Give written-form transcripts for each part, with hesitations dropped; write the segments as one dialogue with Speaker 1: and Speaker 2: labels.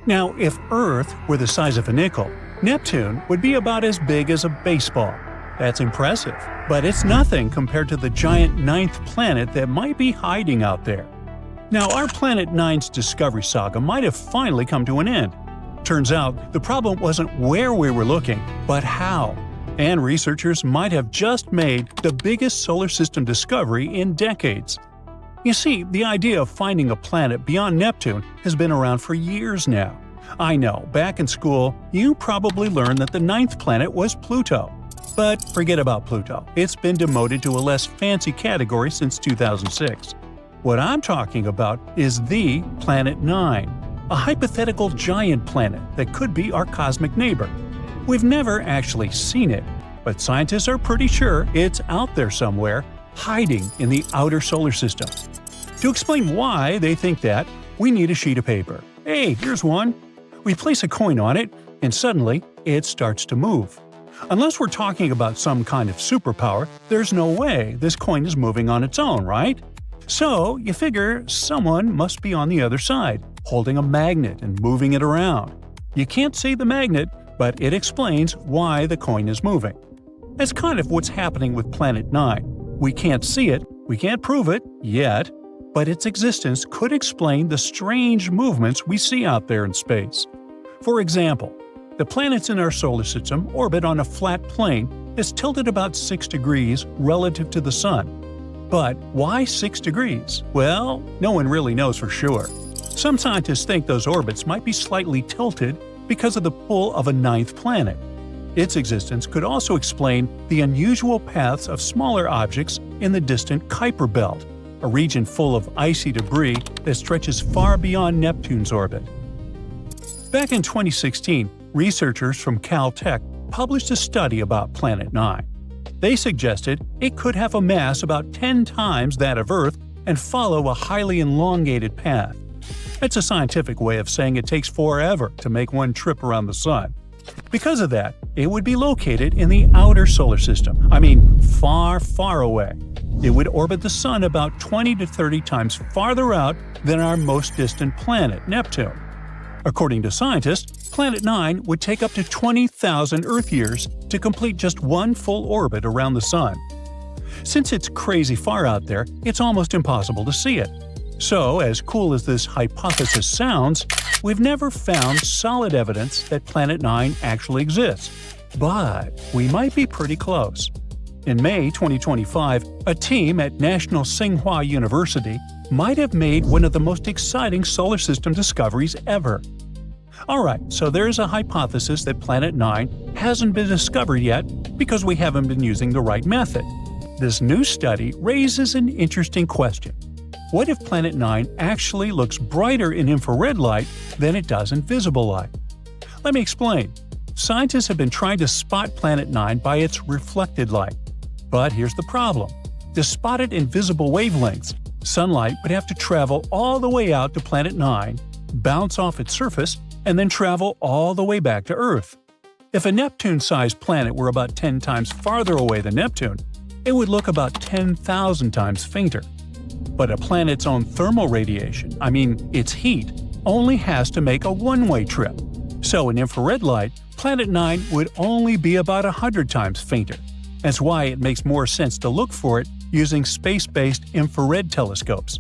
Speaker 1: Now, if Earth were the size of a nickel, Neptune would be about as big as a baseball. That's impressive, but it's nothing compared to the giant ninth planet that might be hiding out there. Now, our Planet 9's discovery saga might have finally come to an end. Turns out, the problem wasn't where we were looking, but how. And researchers might have just made the biggest solar system discovery in decades. You see, the idea of finding a planet beyond Neptune has been around for years now. I know, back in school, you probably learned that the ninth planet was Pluto. But forget about Pluto. It's been demoted to a less fancy category since 2006. What I'm talking about is the Planet 9, a hypothetical giant planet that could be our cosmic neighbor. We've never actually seen it, but scientists are pretty sure it's out there somewhere, hiding in the outer solar system. To explain why they think that, we need a sheet of paper. Hey, here's one. We place a coin on it, and suddenly, it starts to move. Unless we're talking about some kind of superpower, there's no way this coin is moving on its own, right? So, you figure someone must be on the other side, holding a magnet and moving it around. You can't see the magnet, but it explains why the coin is moving. That's kind of what's happening with Planet 9. We can't see it, we can't prove it, yet, but its existence could explain the strange movements we see out there in space. For example, the planets in our solar system orbit on a flat plane that's tilted about 6 degrees relative to the Sun. But why 6 degrees? Well, no one really knows for sure. Some scientists think those orbits might be slightly tilted because of the pull of a ninth planet. Its existence could also explain the unusual paths of smaller objects in the distant Kuiper Belt, a region full of icy debris that stretches far beyond Neptune's orbit. Back in 2016, researchers from Caltech published a study about Planet 9. They suggested it could have a mass about 10 times that of Earth and follow a highly elongated path. That's a scientific way of saying it takes forever to make one trip around the Sun. Because of that, it would be located in the outer solar system, far, far away. It would orbit the Sun about 20 to 30 times farther out than our most distant planet, Neptune. According to scientists, Planet 9 would take up to 20,000 Earth years to complete just one full orbit around the Sun. Since it's crazy far out there, it's almost impossible to see it. So, as cool as this hypothesis sounds, we've never found solid evidence that Planet 9 actually exists. But we might be pretty close. In May 2025, a team at National Tsinghua University might have made one of the most exciting solar system discoveries ever. Alright, so there's a hypothesis that Planet 9 hasn't been discovered yet because we haven't been using the right method. This new study raises an interesting question. What if Planet 9 actually looks brighter in infrared light than it does in visible light? Let me explain. Scientists have been trying to spot Planet 9 by its reflected light. But here's the problem. To spot it in visible wavelengths, sunlight would have to travel all the way out to Planet 9, bounce off its surface, and then travel all the way back to Earth. If a Neptune-sized planet were about 10 times farther away than Neptune, it would look about 10,000 times fainter. But a planet's own thermal radiation, its heat, only has to make a one-way trip. So in infrared light, Planet 9 would only be about 100 times fainter. That's why it makes more sense to look for it using space-based infrared telescopes.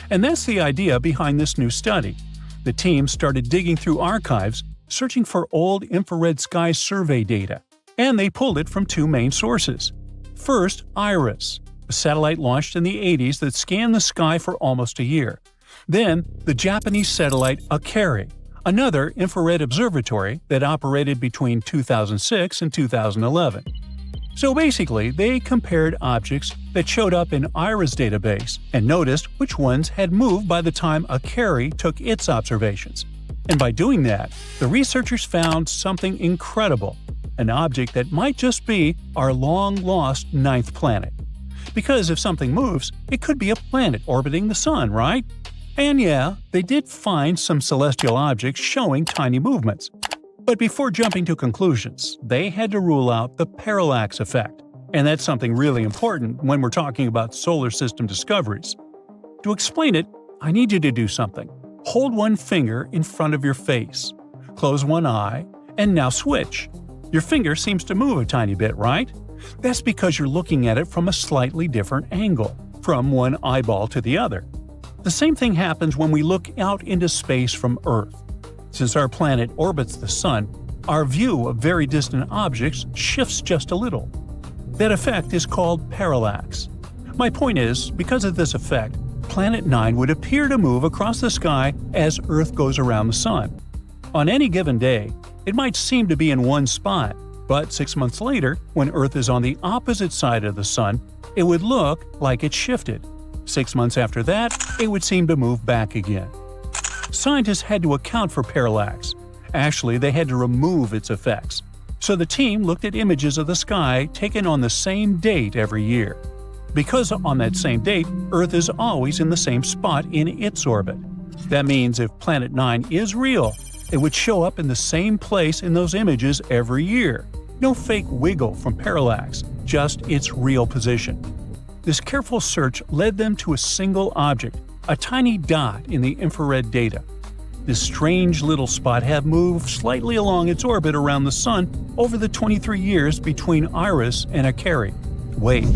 Speaker 1: And that's the idea behind this new study. The team started digging through archives, searching for old infrared sky survey data, and they pulled it from two main sources. First, IRIS, a satellite launched in the 80s that scanned the sky for almost a year. Then, the Japanese satellite Akari, another infrared observatory that operated between 2006 and 2011. So basically, they compared objects that showed up in IRIS database and noticed which ones had moved by the time Akari took its observations. And by doing that, the researchers found something incredible, an object that might just be our long-lost ninth planet. Because if something moves, it could be a planet orbiting the Sun, right? And yeah, they did find some celestial objects showing tiny movements. But before jumping to conclusions, they had to rule out the parallax effect. And that's something really important when we're talking about solar system discoveries. To explain it, I need you to do something. Hold one finger in front of your face. Close one eye, and now switch. Your finger seems to move a tiny bit, right? That's because you're looking at it from a slightly different angle, from one eyeball to the other. The same thing happens when we look out into space from Earth. Since our planet orbits the Sun, our view of very distant objects shifts just a little. That effect is called parallax. My point is, because of this effect, Planet 9 would appear to move across the sky as Earth goes around the Sun. On any given day, it might seem to be in one spot, but 6 months later, when Earth is on the opposite side of the Sun, it would look like it shifted. 6 months after that, it would seem to move back again. Scientists had to account for parallax. Actually, they had to remove its effects. So the team looked at images of the sky taken on the same date every year. Because on that same date, Earth is always in the same spot in its orbit. That means if Planet 9 is real, it would show up in the same place in those images every year. No fake wiggle from parallax, just its real position. This careful search led them to a single object, a tiny dot in the infrared data. This strange little spot had moved slightly along its orbit around the Sun over the 23 years between Iris and Akari. Wait,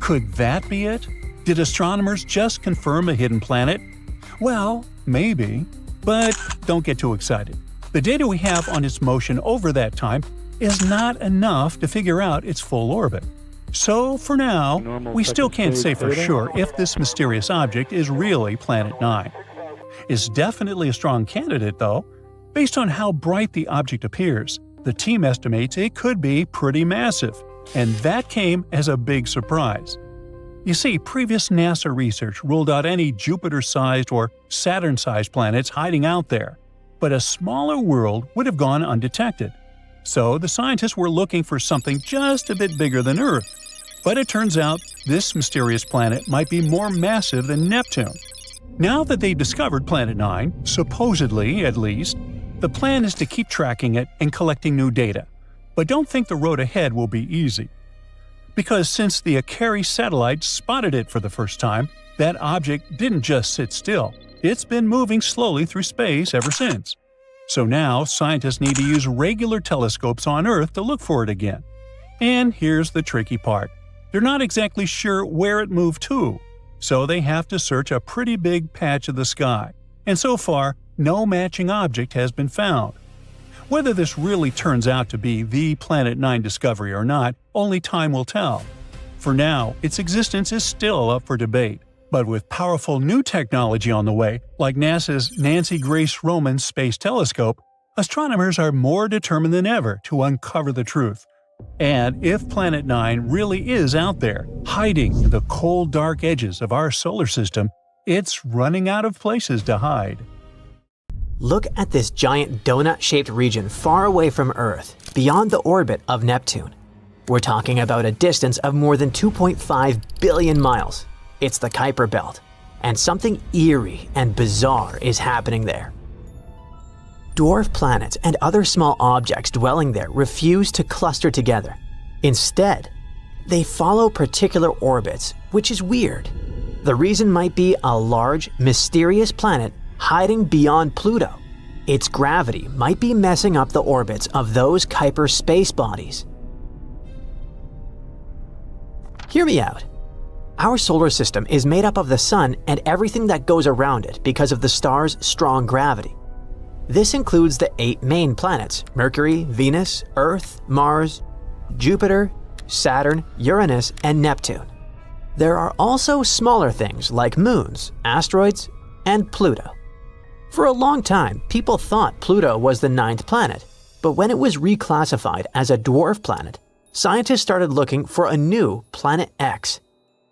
Speaker 1: could that be it? Did astronomers just confirm a hidden planet? Well, maybe. But don't get too excited. The data we have on its motion over that time is not enough to figure out its full orbit. So, for now, we still can't say for sure if this mysterious object is really Planet 9. It's definitely a strong candidate, though. Based on how bright the object appears, the team estimates it could be pretty massive, and that came as a big surprise. You see, previous NASA research ruled out any Jupiter-sized or Saturn-sized planets hiding out there, but a smaller world would have gone undetected. So the scientists were looking for something just a bit bigger than Earth. But it turns out this mysterious planet might be more massive than Neptune. Now that they've discovered Planet 9, supposedly at least, the plan is to keep tracking it and collecting new data. But don't think the road ahead will be easy. Because since the Akari satellite spotted it for the first time, that object didn't just sit still. It's been moving slowly through space ever since. So now scientists need to use regular telescopes on Earth to look for it again. And here's the tricky part. They're not exactly sure where it moved to, so they have to search a pretty big patch of the sky. And so far, no matching object has been found. Whether this really turns out to be the Planet 9 discovery or not, only time will tell. For now, its existence is still up for debate. But with powerful new technology on the way, like NASA's Nancy Grace Roman Space Telescope, astronomers are more determined than ever to uncover the truth. And if Planet 9 really is out there, hiding in the cold, dark edges of our solar system, it's running out of places to hide.
Speaker 2: Look at this giant donut-shaped region far away from Earth, beyond the orbit of Neptune. We're talking about a distance of more than 2.5 billion miles. It's the Kuiper Belt, and something eerie and bizarre is happening there. Dwarf planets and other small objects dwelling there refuse to cluster together. Instead, they follow particular orbits, which is weird. The reason might be a large, mysterious planet hiding beyond Pluto. Its gravity might be messing up the orbits of those Kuiper space bodies. Hear me out. Our solar system is made up of the Sun and everything that goes around it because of the star's strong gravity. This includes the 8 main planets: Mercury, Venus, Earth, Mars, Jupiter, Saturn, Uranus, and Neptune. There are also smaller things like moons, asteroids, and Pluto. For a long time, people thought Pluto was the 9th planet, but when it was reclassified as a dwarf planet, scientists started looking for a new Planet X.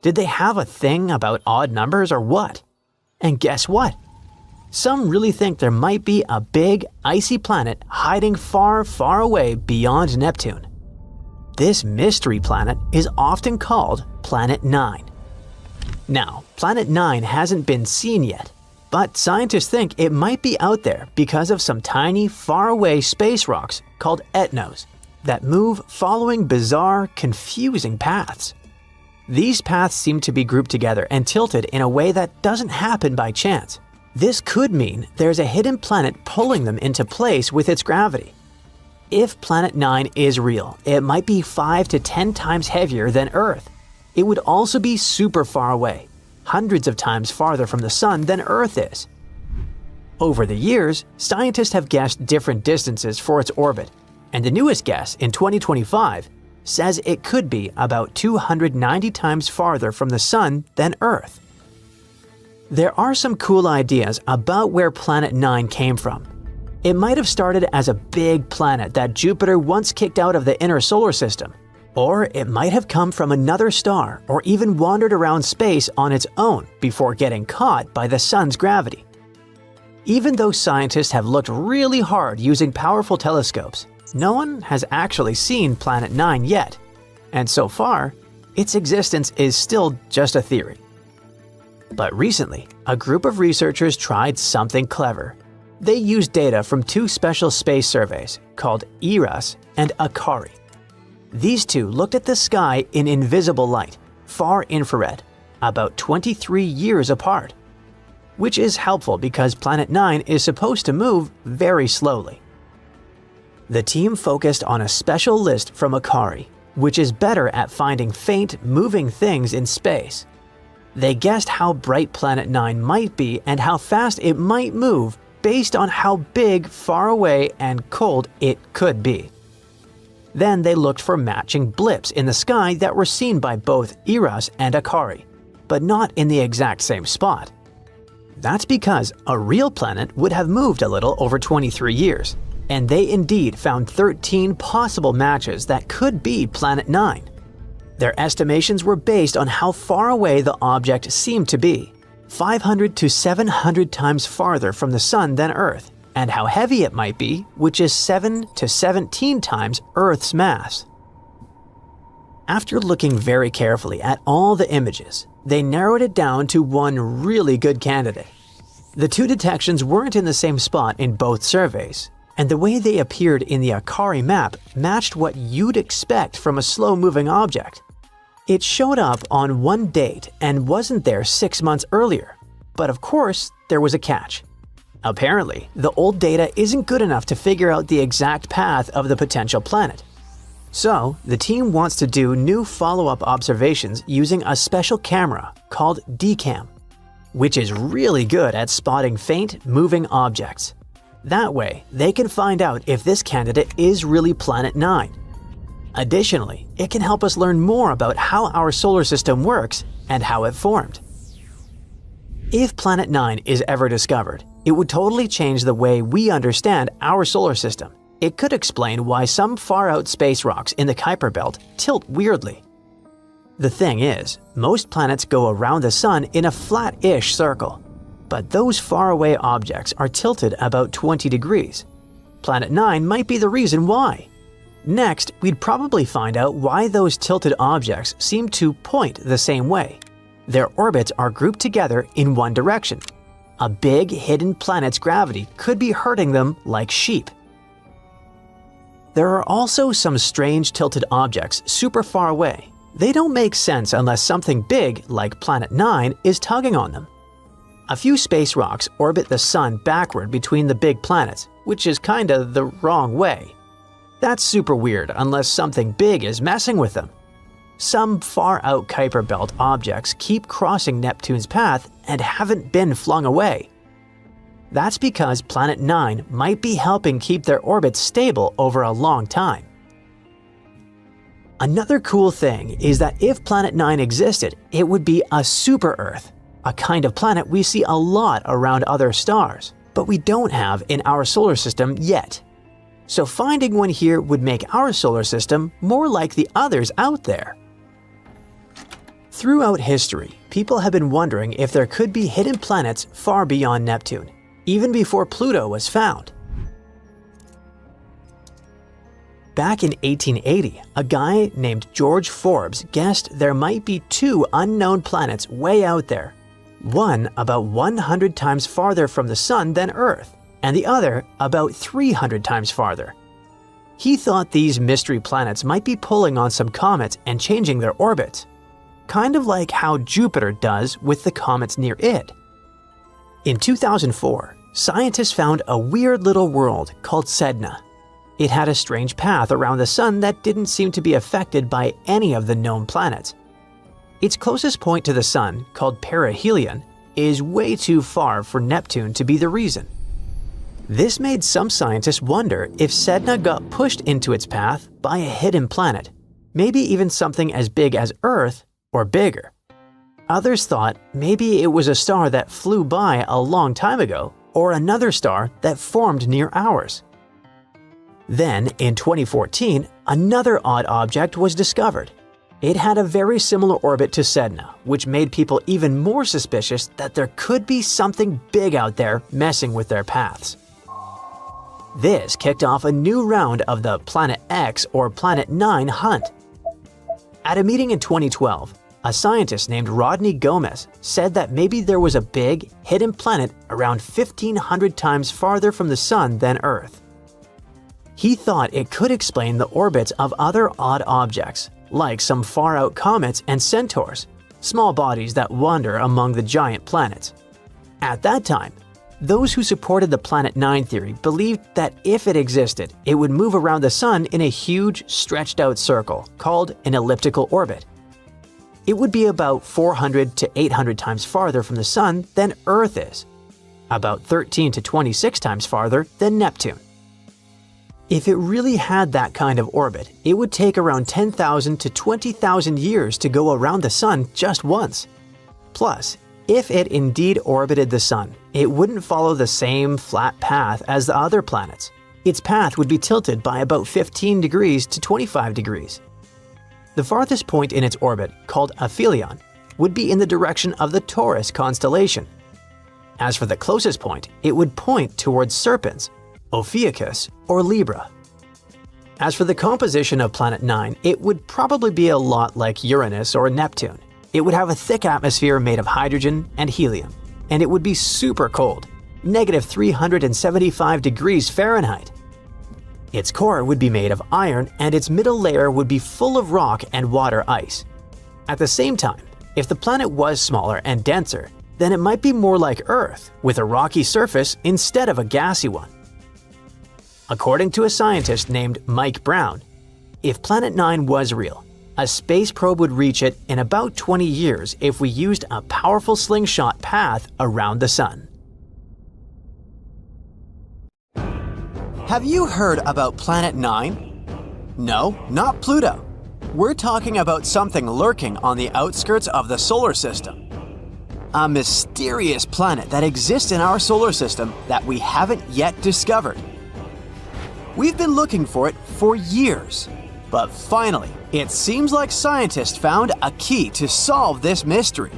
Speaker 2: Did they have a thing about odd numbers or what? And guess what? Some really think there might be a big, icy planet hiding far, far away beyond Neptune. This mystery planet is often called Planet 9. Now, Planet 9 hasn't been seen yet, but scientists think it might be out there because of some tiny, faraway space rocks called etnos that move following bizarre, confusing paths. These paths seem to be grouped together and tilted in a way that doesn't happen by chance. This could mean there's a hidden planet pulling them into place with its gravity. If Planet 9 is real, it might be 5 to 10 times heavier than Earth. It would also be super far away, hundreds of times farther from the Sun than Earth is. Over the years, scientists have guessed different distances for its orbit, and the newest guess in 2025 says it could be about 290 times farther from the Sun than Earth. There are some cool ideas about where Planet 9 came from. It might have started as a big planet that Jupiter once kicked out of the inner solar system, or it might have come from another star or even wandered around space on its own before getting caught by the Sun's gravity. Even though scientists have looked really hard using powerful telescopes, no one has actually seen Planet 9 yet, and so far, its existence is still just a theory. But recently, a group of researchers tried something clever. They used data from two special space surveys called ERAS and ACARI. These two looked at the sky in invisible light, far infrared, about 23 years apart, which is helpful because Planet 9 is supposed to move very slowly. The team focused on a special list from ACARI, which is better at finding faint, moving things in space. They guessed how bright Planet 9 might be and how fast it might move based on how big, far away, and cold it could be. Then they looked for matching blips in the sky that were seen by both ERAS and ACARI, but not in the exact same spot. That's because a real planet would have moved a little over 23 years, and they indeed found 13 possible matches that could be Planet 9. Their estimations were based on how far away the object seemed to be, 500 to 700 times farther from the Sun than Earth, and how heavy it might be, which is 7 to 17 times Earth's mass. After looking very carefully at all the images, they narrowed it down to one really good candidate. The two detections weren't in the same spot in both surveys, and the way they appeared in the ACARI map matched what you'd expect from a slow-moving object. It showed up on one date and wasn't there 6 months earlier, but of course, there was a catch. Apparently, the old data isn't good enough to figure out the exact path of the potential planet. So, the team wants to do new follow-up observations using a special camera called DCAM, which is really good at spotting faint, moving objects. That way, they can find out if this candidate is really Planet 9. Additionally, it can help us learn more about how our solar system works and how it formed. If Planet 9 is ever discovered, it would totally change the way we understand our solar system. It could explain why some far-out space rocks in the Kuiper Belt tilt weirdly. The thing is, most planets go around the Sun in a flat-ish circle, but those faraway objects are tilted about 20 degrees. Planet 9 might be the reason why. Next, we'd probably find out why those tilted objects seem to point the same way. Their orbits are grouped together in one direction. A big hidden planet's gravity could be hurting them like sheep. There are also some strange tilted objects super far away. They don't make sense unless something big, like Planet 9, is tugging on them. A few space rocks orbit the Sun backward between the big planets, which is kinda the wrong way. That's super weird unless something big is messing with them. Some far-out Kuiper Belt objects keep crossing Neptune's path and haven't been flung away. That's because Planet 9 might be helping keep their orbits stable over a long time. Another cool thing is that if Planet 9 existed, it would be a super-Earth, a kind of planet we see a lot around other stars, but we don't have in our solar system yet. So finding one here would make our solar system more like the others out there. Throughout history, people have been wondering if there could be hidden planets far beyond Neptune, even before Pluto was found. Back in 1880, a guy named George Forbes guessed there might be two unknown planets way out there, one about 100 times farther from the Sun than Earth, and the other about 300 times farther. He thought these mystery planets might be pulling on some comets and changing their orbits, kind of like how Jupiter does with the comets near it. In 2004, scientists found a weird little world called Sedna. It had a strange path around the Sun that didn't seem to be affected by any of the known planets. Its closest point to the Sun, called perihelion, is way too far for Neptune to be the reason. This made some scientists wonder if Sedna got pushed into its path by a hidden planet, maybe even something as big as Earth or bigger. Others thought maybe it was a star that flew by a long time ago or another star that formed near ours. Then, in 2014, another odd object was discovered. It had a very similar orbit to Sedna, which made people even more suspicious that there could be something big out there messing with their paths. This kicked off a new round of the Planet X or Planet 9 hunt. At a meeting in 2012, a scientist named Rodney Gomez said that maybe there was a big, hidden planet around 1,500 times farther from the Sun than Earth. He thought it could explain the orbits of other odd objects, like some far-out comets and centaurs, small bodies that wander among the giant planets. At that time, those who supported the Planet 9 theory believed that if it existed, it would move around the Sun in a huge, stretched-out circle called an elliptical orbit. It would be about 400 to 800 times farther from the Sun than Earth is, about 13 to 26 times farther than Neptune. If it really had that kind of orbit, it would take around 10,000 to 20,000 years to go around the Sun just once. Plus, if it indeed orbited the Sun, it wouldn't follow the same flat path as the other planets. Its path would be tilted by about 15 degrees to 25 degrees. The farthest point in its orbit, called aphelion, would be in the direction of the Taurus constellation. As for the closest point, it would point towards Serpens, Ophiuchus, or Libra. As for the composition of Planet 9, it would probably be a lot like Uranus or Neptune. It would have a thick atmosphere made of hydrogen and helium, and it would be super cold, negative 375 degrees Fahrenheit. Its core would be made of iron, and its middle layer would be full of rock and water ice. At the same time, if the planet was smaller and denser, then it might be more like Earth, with a rocky surface instead of a gassy one. According to a scientist named Mike Brown, if Planet 9 was real, a space probe would reach it in about 20 years if we used a powerful slingshot path around the Sun. Have you heard about Planet 9? No, not Pluto. We're talking about something lurking on the outskirts of the solar system. A mysterious planet that exists in our solar system that we haven't yet discovered. We've been looking for it for years, but finally, it seems like scientists found a key to solve this mystery.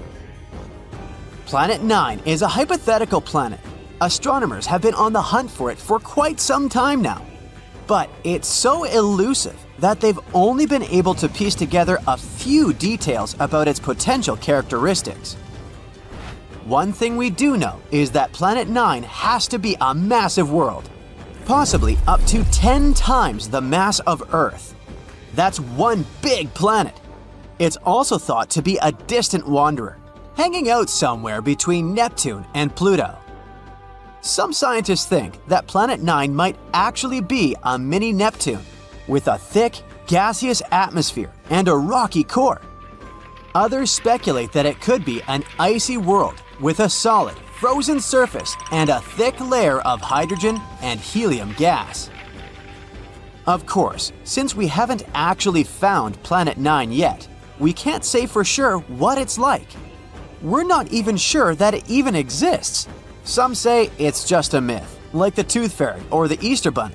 Speaker 2: Planet 9 is a hypothetical planet. Astronomers have been on the hunt for it for quite some time now. But it's so elusive that they've only been able to piece together a few details about its potential characteristics. One thing we do know is that Planet 9 has to be a massive world, possibly up to 10 times the mass of Earth. That's one big planet. It's also thought to be a distant wanderer, hanging out somewhere between Neptune and Pluto. Some scientists think that Planet 9 might actually be a mini Neptune, with a thick, gaseous atmosphere and a rocky core. Others speculate that it could be an icy world with a solid, frozen surface and a thick layer of hydrogen and helium gas. Of course, since we haven't actually found Planet 9 yet, we can't say for sure what it's like. We're not even sure that it even exists. Some say it's just a myth, like the Tooth Fairy or the Easter Bunny,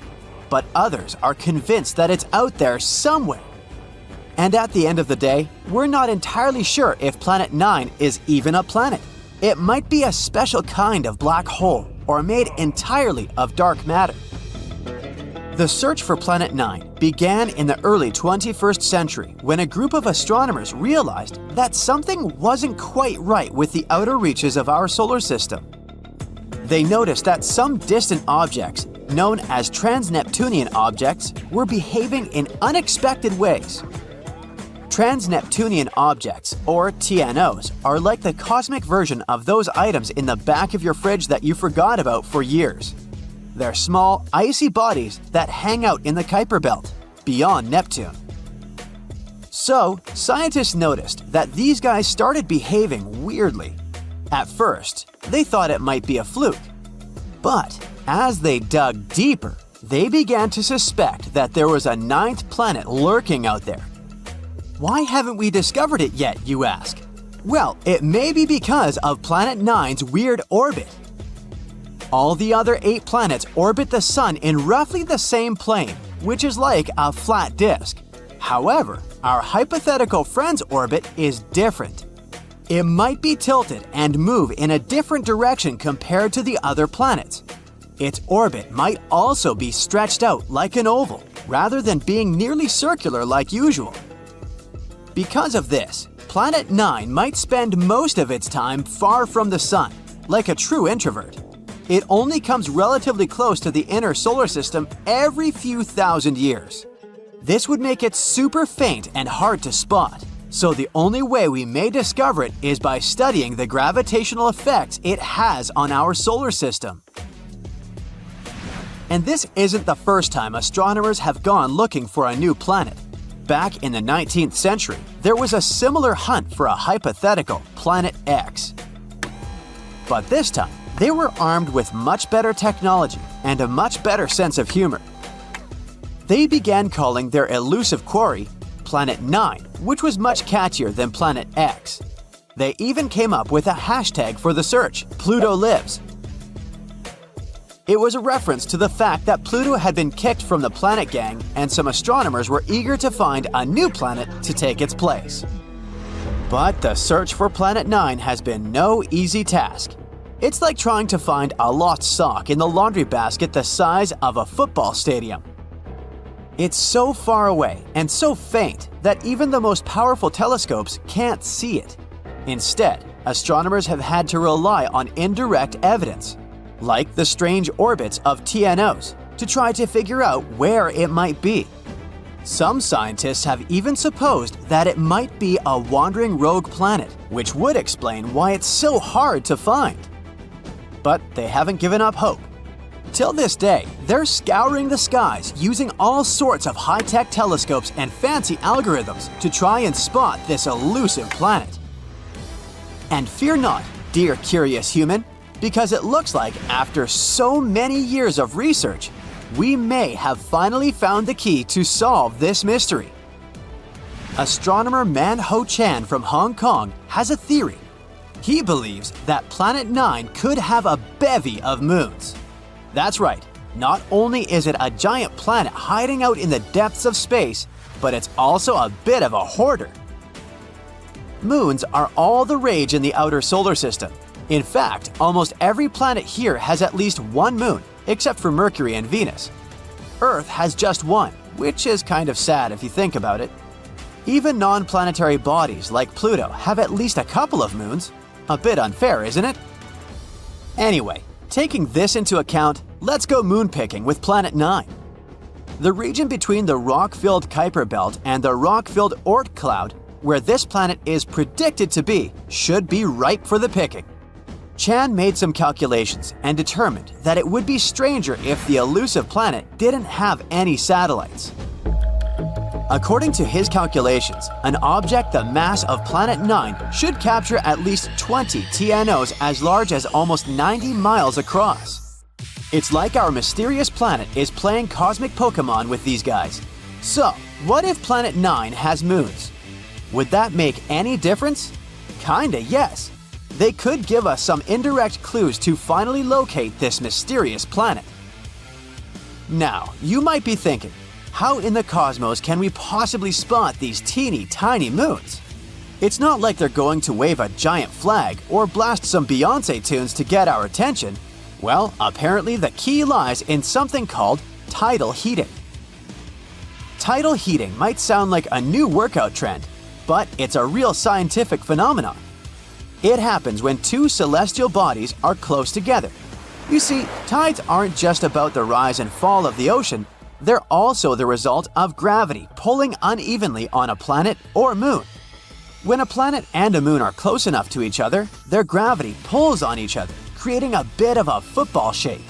Speaker 2: but others are convinced that it's out there somewhere. And at the end of the day, we're not entirely sure if Planet 9 is even a planet. It might be a special kind of black hole or made entirely of dark matter. The search for Planet 9 began in the early 21st century when a group of astronomers realized that something wasn't quite right with the outer reaches of our solar system. They noticed that some distant objects, known as trans-Neptunian objects, were behaving in unexpected ways. Trans-Neptunian objects, or TNOs, are like the cosmic version of those items in the back of your fridge that you forgot about for years. They're small, icy bodies that hang out in the Kuiper Belt, beyond Neptune. So, scientists noticed that these guys started behaving weirdly. At first, they thought it might be a fluke. But as they dug deeper, they began to suspect that there was a ninth planet lurking out there. Why haven't we discovered it yet, you ask? Well, it may be because of Planet 9's weird orbit. All the other 8 planets orbit the Sun in roughly the same plane, which is like a flat disk. However, our hypothetical friend's orbit is different. It might be tilted and move in a different direction compared to the other planets. Its orbit might also be stretched out like an oval, rather than being nearly circular like usual. Because of this, Planet 9 might spend most of its time far from the Sun, like a true introvert. It only comes relatively close to the inner solar system every few thousand years. This would make it super faint and hard to spot, so the only way we may discover it is by studying the gravitational effects it has on our solar system. And this isn't the first time astronomers have gone looking for a new planet. Back in the 19th century, there was a similar hunt for a hypothetical Planet X. But this time, they were armed with much better technology and a much better sense of humor. They began calling their elusive quarry Planet 9, which was much catchier than Planet X. They even came up with a hashtag for the search, Pluto Lives. It was a reference to the fact that Pluto had been kicked from the planet gang, and some astronomers were eager to find a new planet to take its place. But the search for Planet 9 has been no easy task. It's like trying to find a lost sock in the laundry basket the size of a football stadium. It's so far away and so faint that even the most powerful telescopes can't see it. Instead, astronomers have had to rely on indirect evidence, like the strange orbits of TNOs, to try to figure out where it might be. Some scientists have even supposed that it might be a wandering rogue planet, which would explain why it's so hard to find. But they haven't given up hope. Till this day, they're scouring the skies using all sorts of high-tech telescopes and fancy algorithms to try and spot this elusive planet. And fear not, dear curious human, because it looks like after so many years of research, we may have finally found the key to solve this mystery. Astronomer Man Ho Chan from Hong Kong has a theory. He believes that Planet 9 could have a bevy of moons. That's right, not only is it a giant planet hiding out in the depths of space, but it's also a bit of a hoarder. Moons are all the rage in the outer solar system. In fact, almost every planet here has at least one moon, except for Mercury and Venus. Earth has just one, which is kind of sad if you think about it. Even non-planetary bodies like Pluto have at least a couple of moons. A bit unfair, isn't it? Anyway, taking this into account, let's go moon picking with Planet 9. The region between the rock-filled Kuiper Belt and the rock-filled Oort cloud, where this planet is predicted to be, should be ripe for the picking. Chan made some calculations and determined that it would be stranger if the elusive planet didn't have any satellites. According to his calculations, an object the mass of Planet 9 should capture at least 20 TNOs as large as almost 90 miles across. It's like our mysterious planet is playing cosmic Pokemon with these guys. So, what if Planet 9 has moons? Would that make any difference? Kinda, yes. They could give us some indirect clues to finally locate this mysterious planet. Now, you might be thinking, how in the cosmos can we possibly spot these teeny tiny moons? It's not like they're going to wave a giant flag or blast some Beyoncé tunes to get our attention. Well, apparently the key lies in something called tidal heating. Tidal heating might sound like a new workout trend, but it's a real scientific phenomenon. It happens when two celestial bodies are close together. You see, tides aren't just about the rise and fall of the ocean, They're also the result of gravity pulling unevenly on a planet or moon. When a planet and a moon are close enough to each other, their gravity pulls on each other, creating a bit of a football shape.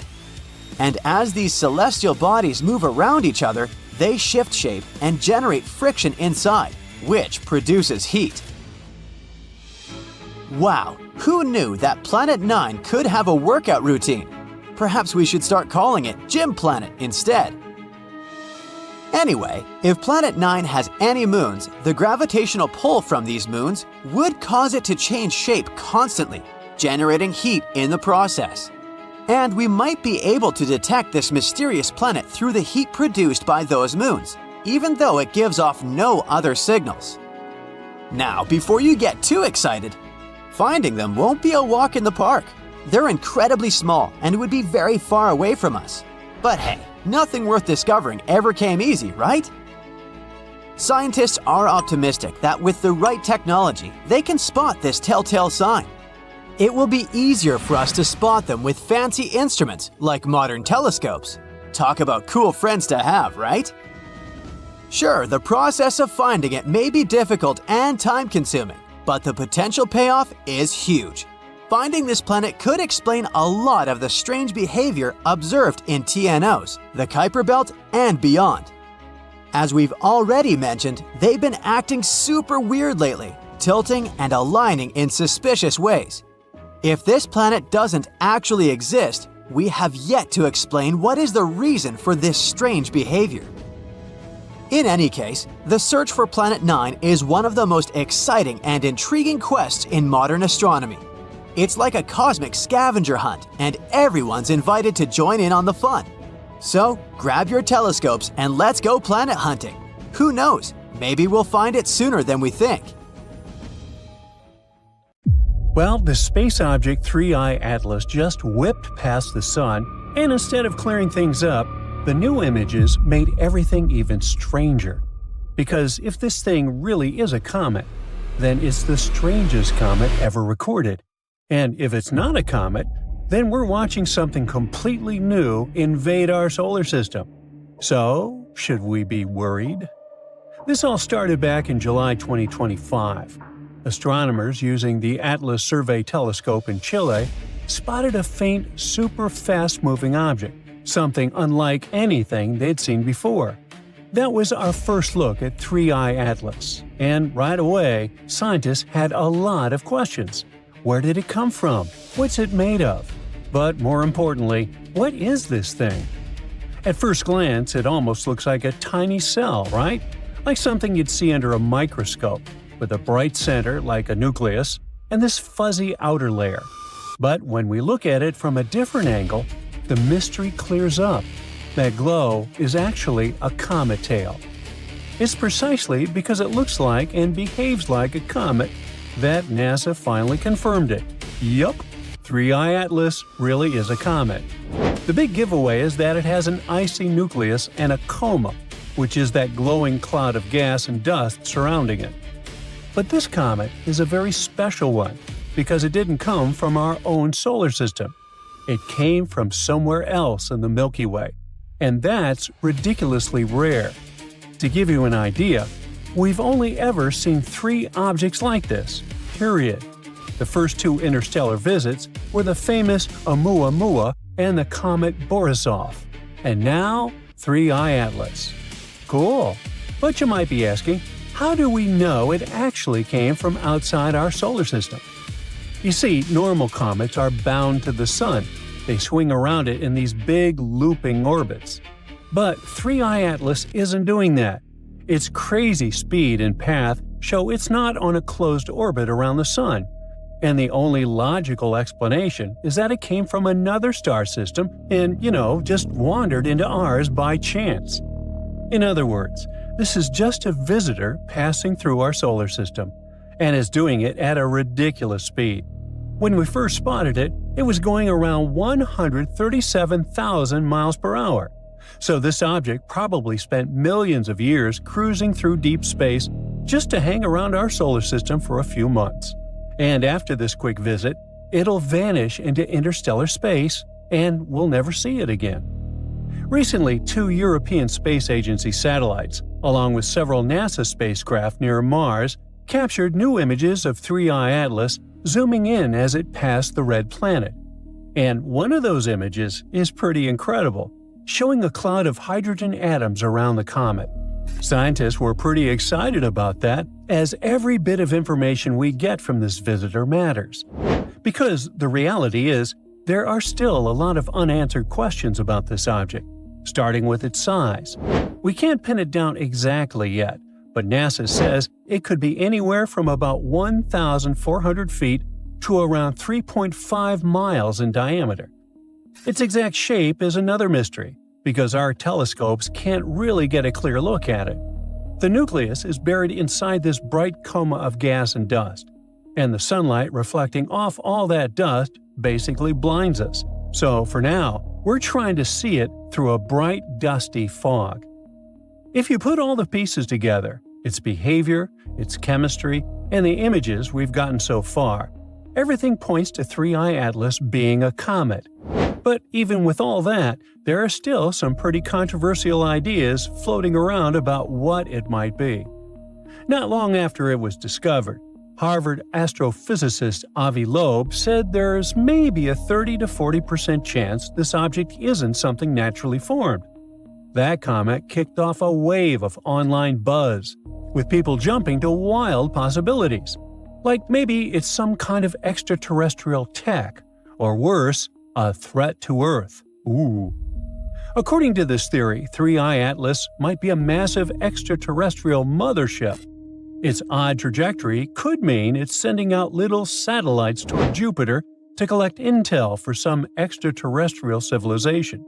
Speaker 2: And as these celestial bodies move around each other, they shift shape and generate friction inside, which produces heat. Wow, who knew that Planet 9 could have a workout routine? Perhaps we should start calling it Gym Planet instead. Anyway, if Planet 9 has any moons, the gravitational pull from these moons would cause it to change shape constantly, generating heat in the process. And we might be able to detect this mysterious planet through the heat produced by those moons, even though it gives off no other signals. Now, before you get too excited, finding them won't be a walk in the park. They're incredibly small and would be very far away from us. But hey, nothing worth discovering ever came easy, right? Scientists are optimistic that with the right technology, they can spot this telltale sign. It will be easier for us to spot them with fancy instruments like modern telescopes. Talk about cool friends to have, right? Sure, the process of finding it may be difficult and time-consuming, but the potential payoff is huge. Finding this planet could explain a lot of the strange behavior observed in TNOs, the Kuiper Belt, and beyond. As we've already mentioned, they've been acting super weird lately, tilting and aligning in suspicious ways. If this planet doesn't actually exist, we have yet to explain what is the reason for this strange behavior. In any case, the search for Planet 9 is one of the most exciting and intriguing quests in modern astronomy. It's like a cosmic scavenger hunt, and everyone's invited to join in on the fun. So, grab your telescopes and let's go planet hunting. Who knows, maybe we'll find it sooner than we think.
Speaker 1: Well, the space object 3I Atlas just whipped past the sun, and instead of clearing things up, the new images made everything even stranger. Because if this thing really is a comet, then it's the strangest comet ever recorded. And if it's not a comet, then we're watching something completely new invade our solar system. So, should we be worried? This all started back in July 2025. Astronomers using the Atlas Survey Telescope in Chile spotted a faint, super fast-moving object, something unlike anything they'd seen before. That was our first look at 3I Atlas, and right away, scientists had a lot of questions. Where did it come from? What's it made of? But more importantly, what is this thing? At first glance, it almost looks like a tiny cell, right? Like something you'd see under a microscope, with a bright center like a nucleus and this fuzzy outer layer. But when we look at it from a different angle, the mystery clears up. That glow is actually a comet tail. It's precisely because it looks like and behaves like a comet that NASA finally confirmed it. Yup, 3I Atlas really is a comet. The big giveaway is that it has an icy nucleus and a coma, which is that glowing cloud of gas and dust surrounding it. But this comet is a very special one because it didn't come from our own solar system. It came from somewhere else in the Milky Way, and that's ridiculously rare. To give you an idea, we've only ever seen 3 objects like this, period. The first 2 interstellar visits were the famous Oumuamua and the comet Borisov, and now 3I Atlas. Cool, but you might be asking, how do we know it actually came from outside our solar system? You see, normal comets are bound to the sun. They swing around it in these big looping orbits. But 3I Atlas isn't doing that. Its crazy speed and path show it's not on a closed orbit around the sun. And the only logical explanation is that it came from another star system and, just wandered into ours by chance. In other words, this is just a visitor passing through our solar system, and is doing it at a ridiculous speed. When we first spotted it, it was going around 137,000 miles per hour. So this object probably spent millions of years cruising through deep space just to hang around our solar system for a few months. And after this quick visit, it'll vanish into interstellar space, and we'll never see it again. Recently, 2 European Space Agency satellites, along with several NASA spacecraft near Mars, captured new images of 3I Atlas zooming in as it passed the red planet. And one of those images is pretty incredible, showing a cloud of hydrogen atoms around the comet. Scientists were pretty excited about that, as every bit of information we get from this visitor matters. Because the reality is, there are still a lot of unanswered questions about this object, starting with its size. We can't pin it down exactly yet, but NASA says it could be anywhere from about 1,400 feet to around 3.5 miles in diameter. Its exact shape is another mystery, because our telescopes can't really get a clear look at it. The nucleus is buried inside this bright coma of gas and dust, and the sunlight reflecting off all that dust basically blinds us. So for now, we're trying to see it through a bright, dusty fog. If you put all the pieces together, its behavior, its chemistry, and the images we've gotten so far, everything points to 3I Atlas being a comet. But even with all that, there are still some pretty controversial ideas floating around about what it might be. Not long after it was discovered, Harvard astrophysicist Avi Loeb said there's maybe a 30 to 40% chance this object isn't something naturally formed. That comment kicked off a wave of online buzz, with people jumping to wild possibilities. Like maybe it's some kind of extraterrestrial tech, or worse, a threat to Earth. Ooh. According to this theory, 3I Atlas might be a massive extraterrestrial mothership. Its odd trajectory could mean it's sending out little satellites toward Jupiter to collect intel for some extraterrestrial civilization.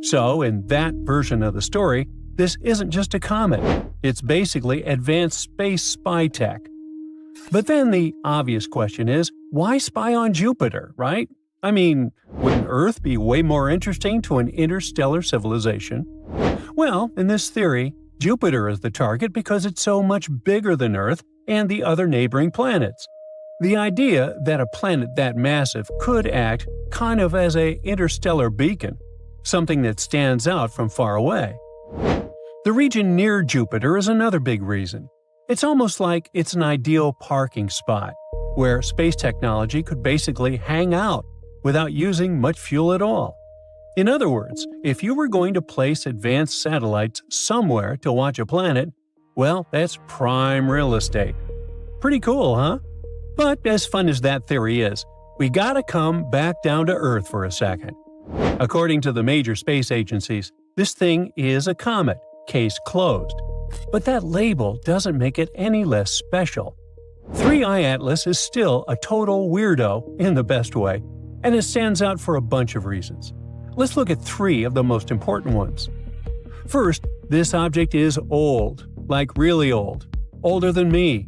Speaker 1: So, in that version of the story, this isn't just a comet. It's basically advanced space spy tech. But then the obvious question is, why spy on Jupiter, right? I mean, wouldn't Earth be way more interesting to an interstellar civilization? Well, in this theory, Jupiter is the target because it's so much bigger than Earth and the other neighboring planets. The idea that a planet that massive could act kind of as an interstellar beacon, something that stands out from far away. The region near Jupiter is another big reason. It's almost like it's an ideal parking spot, where space technology could basically hang out without using much fuel at all. In other words, if you were going to place advanced satellites somewhere to watch a planet, well, that's prime real estate. Pretty cool, huh? But as fun as that theory is, we gotta come back down to Earth for a second. According to the major space agencies, this thing is a comet, case closed. But that label doesn't make it any less special. 3I Atlas is still a total weirdo in the best way, and it stands out for a bunch of reasons. Let's look at 3 of the most important ones. First, this object is old, like really old. Older than me.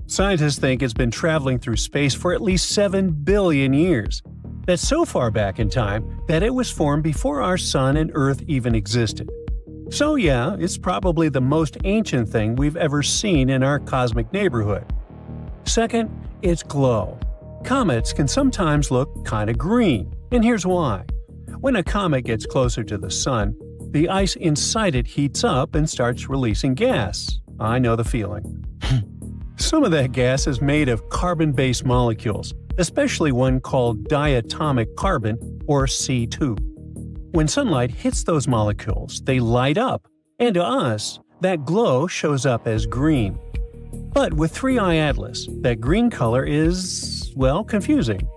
Speaker 1: Scientists think it's been traveling through space for at least 7 billion years. That's so far back in time that it was formed before our Sun and Earth even existed. So yeah, it's probably the most ancient thing we've ever seen in our cosmic neighborhood. Second, its glow. Comets can sometimes look kinda green, and here's why. When a comet gets closer to the Sun, the ice inside it heats up and starts releasing gas. I know the feeling. Some of that gas is made of carbon-based molecules, especially one called diatomic carbon, or C2. When sunlight hits those molecules, they light up, and to us, that glow shows up as green. But with 3I Atlas, that green color is, well, confusing.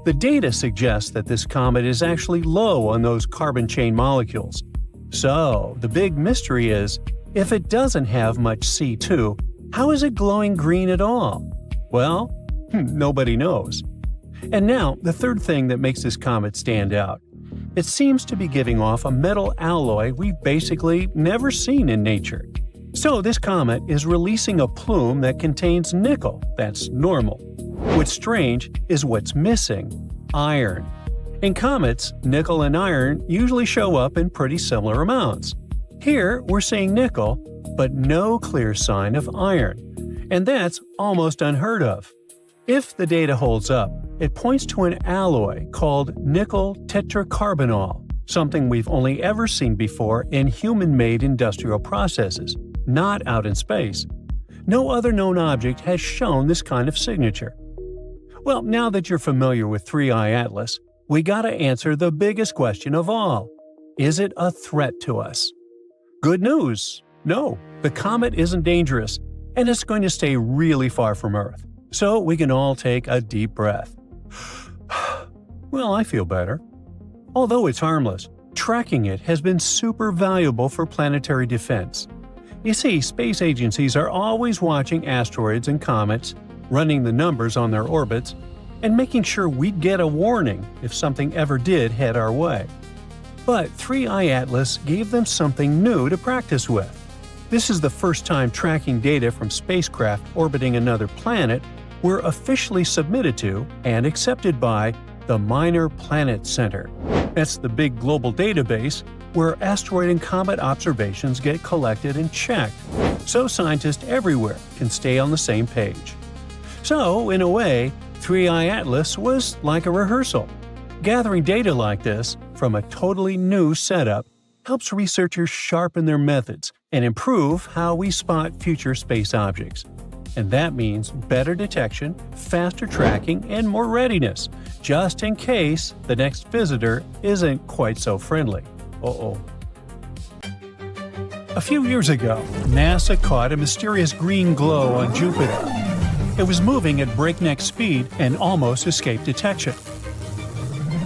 Speaker 1: The data suggests that this comet is actually low on those carbon chain molecules. So, the big mystery is, if it doesn't have much C2, how is it glowing green at all? Well, nobody knows. And now, the third thing that makes this comet stand out. It seems to be giving off a metal alloy we've basically never seen in nature. So this comet is releasing a plume that contains nickel. That's normal. What's strange is what's missing: iron. In comets, nickel and iron usually show up in pretty similar amounts. Here, we're seeing nickel, but no clear sign of iron. And that's almost unheard of. If the data holds up, it points to an alloy called nickel tetracarbonol, something we've only ever seen before in human-made industrial processes, not out in space. No other known object has shown this kind of signature. Well, now that you're familiar with 3I Atlas, we gotta answer the biggest question of all. Is it a threat to us? Good news! No, the comet isn't dangerous, and it's going to stay really far from Earth. So we can all take a deep breath. Well, I feel better. Although it's harmless, tracking it has been super valuable for planetary defense. You see, space agencies are always watching asteroids and comets, running the numbers on their orbits, and making sure we'd get a warning if something ever did head our way. But 3I Atlas gave them something new to practice with. This is the first time tracking data from spacecraft orbiting another planet were officially submitted to and accepted by the Minor Planet Center. That's the big global database where asteroid and comet observations get collected and checked, so scientists everywhere can stay on the same page. So, in a way, 3I Atlas was like a rehearsal. Gathering data like this from a totally new setup helps researchers sharpen their methods and improve how we spot future space objects. And that means better detection, faster tracking, and more readiness, just in case the next visitor isn't quite so friendly. Uh-oh. A few years ago, NASA caught a mysterious green glow on Jupiter. It was moving at breakneck speed and almost escaped detection.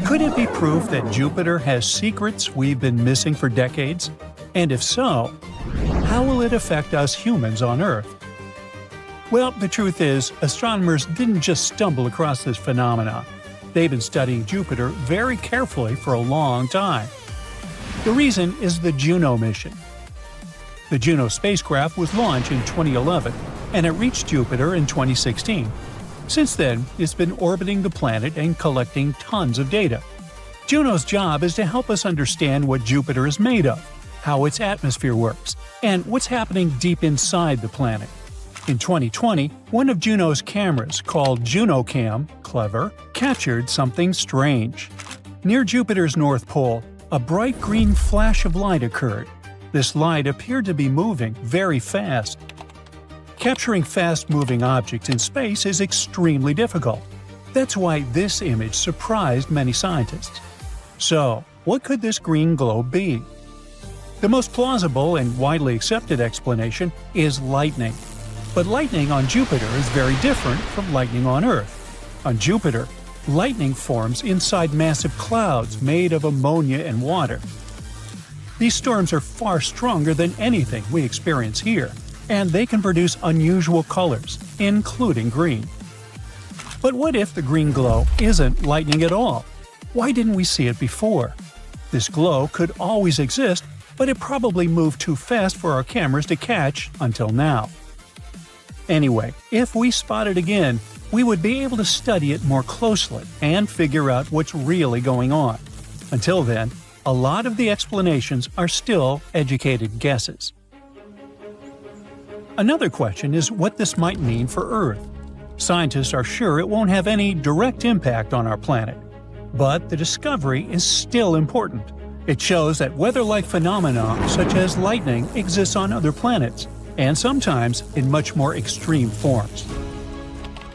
Speaker 1: Could it be proof that Jupiter has secrets we've been missing for decades? And if so, how will it affect us humans on Earth? Well, the truth is, astronomers didn't just stumble across this phenomenon. They've been studying Jupiter very carefully for a long time. The reason is the Juno mission. The Juno spacecraft was launched in 2011, and it reached Jupiter in 2016. Since then, it's been orbiting the planet and collecting tons of data. Juno's job is to help us understand what Jupiter is made of, how its atmosphere works, and what's happening deep inside the planet. In 2020, one of Juno's cameras, called JunoCam, clever, captured something strange. Near Jupiter's North Pole, a bright green flash of light occurred. This light appeared to be moving very fast. Capturing fast-moving objects in space is extremely difficult. That's why this image surprised many scientists. So, what could this green glow be? The most plausible and widely accepted explanation is lightning. But lightning on Jupiter is very different from lightning on Earth. On Jupiter, lightning forms inside massive clouds made of ammonia and water. These storms are far stronger than anything we experience here, and they can produce unusual colors, including green. But what if the green glow isn't lightning at all? Why didn't we see it before? This glow could always exist, but it probably moved too fast for our cameras to catch until now. Anyway, if we spot it again, we would be able to study it more closely and figure out what's really going on. Until then, a lot of the explanations are still educated guesses. Another question is what this might mean for Earth. Scientists are sure it won't have any direct impact on our planet. But the discovery is still important. It shows that weather-like phenomena such as lightning exists on other planets, and sometimes in much more extreme forms.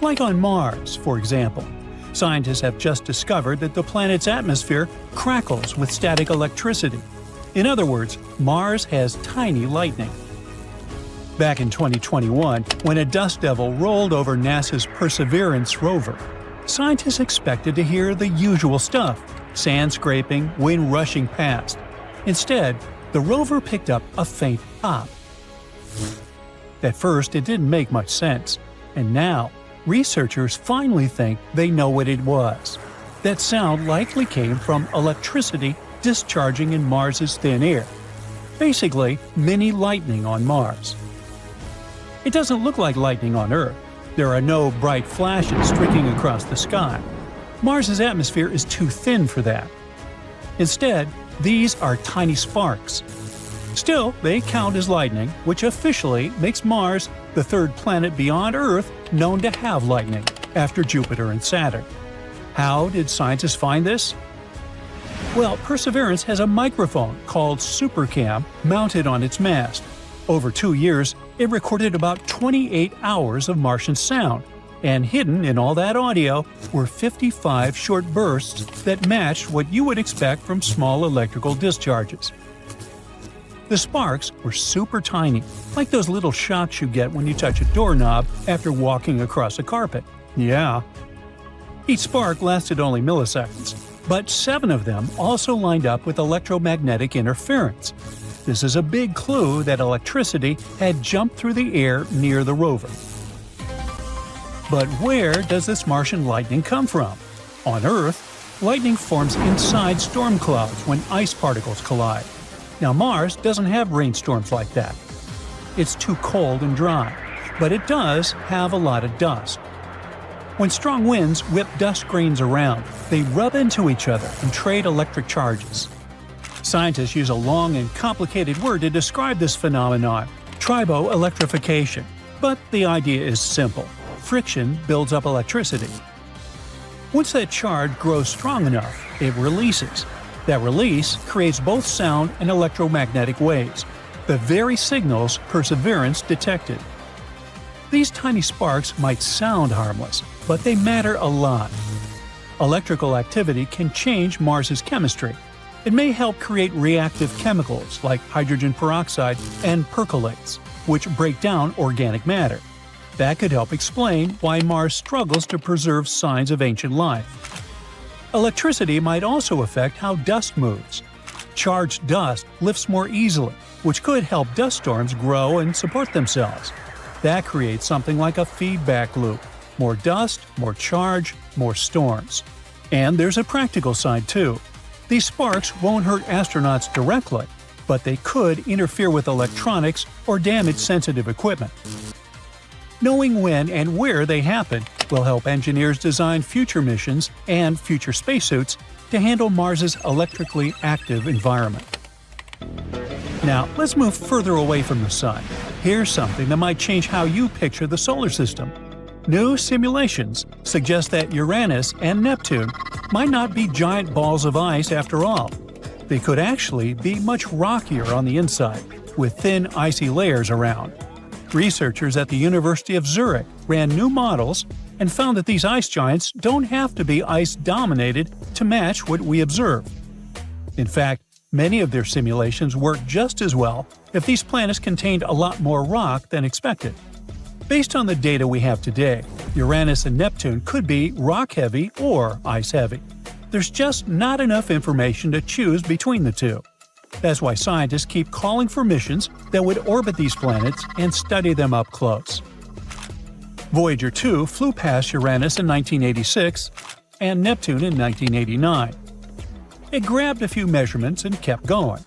Speaker 1: Like on Mars, for example. Scientists have just discovered that the planet's atmosphere crackles with static electricity. In other words, Mars has tiny lightning. Back in 2021, when a dust devil rolled over NASA's Perseverance rover, scientists expected to hear the usual stuff: sand scraping, wind rushing past. Instead, the rover picked up a faint pop. At first, it didn't make much sense, and now, researchers finally think they know what it was. That sound likely came from electricity discharging in Mars's thin air. Basically, mini lightning on Mars. It doesn't look like lightning on Earth. There are no bright flashes streaking across the sky. Mars's atmosphere is too thin for that. Instead, these are tiny sparks. Still, they count as lightning, which officially makes Mars the third planet beyond Earth known to have lightning, after Jupiter and Saturn. How did scientists find this? Well, Perseverance has a microphone called SuperCam mounted on its mast. Over 2 years, it recorded about 28 hours of Martian sound, and hidden in all that audio were 55 short bursts that matched what you would expect from small electrical discharges. The sparks were super tiny, like those little shocks you get when you touch a doorknob after walking across a carpet. Yeah. Each spark lasted only milliseconds, but 7 of them also lined up with electromagnetic interference. This is a big clue that electricity had jumped through the air near the rover. But where does this Martian lightning come from? On Earth, lightning forms inside storm clouds when ice particles collide. Now Mars doesn't have rainstorms like that. It's too cold and dry, but it does have a lot of dust. When strong winds whip dust grains around, they rub into each other and trade electric charges. Scientists use a long and complicated word to describe this phenomenon, triboelectrification. But the idea is simple. Friction builds up electricity. Once that charge grows strong enough, it releases. That release creates both sound and electromagnetic waves, the very signals Perseverance detected. These tiny sparks might sound harmless, but they matter a lot. Electrical activity can change Mars's chemistry. It may help create reactive chemicals like hydrogen peroxide and percolates, which break down organic matter. That could help explain why Mars struggles to preserve signs of ancient life. Electricity might also affect how dust moves. Charged dust lifts more easily, which could help dust storms grow and support themselves. That creates something like a feedback loop. More dust, more charge, more storms. And there's a practical side too. These sparks won't hurt astronauts directly, but they could interfere with electronics or damage sensitive equipment. Knowing when and where they happen will help engineers design future missions and future spacesuits to handle Mars's electrically active environment. Now, let's move further away from the Sun. Here's something that might change how you picture the solar system. New simulations suggest that Uranus and Neptune might not be giant balls of ice after all. They could actually be much rockier on the inside, with thin icy layers around. Researchers at the University of Zurich ran new models and found that these ice giants don't have to be ice-dominated to match what we observe. In fact, many of their simulations work just as well if these planets contained a lot more rock than expected. Based on the data we have today, Uranus and Neptune could be rock-heavy or ice-heavy. There's just not enough information to choose between the two. That's why scientists keep calling for missions that would orbit these planets and study them up close. Voyager 2 flew past Uranus in 1986 and Neptune in 1989. It grabbed a few measurements and kept going.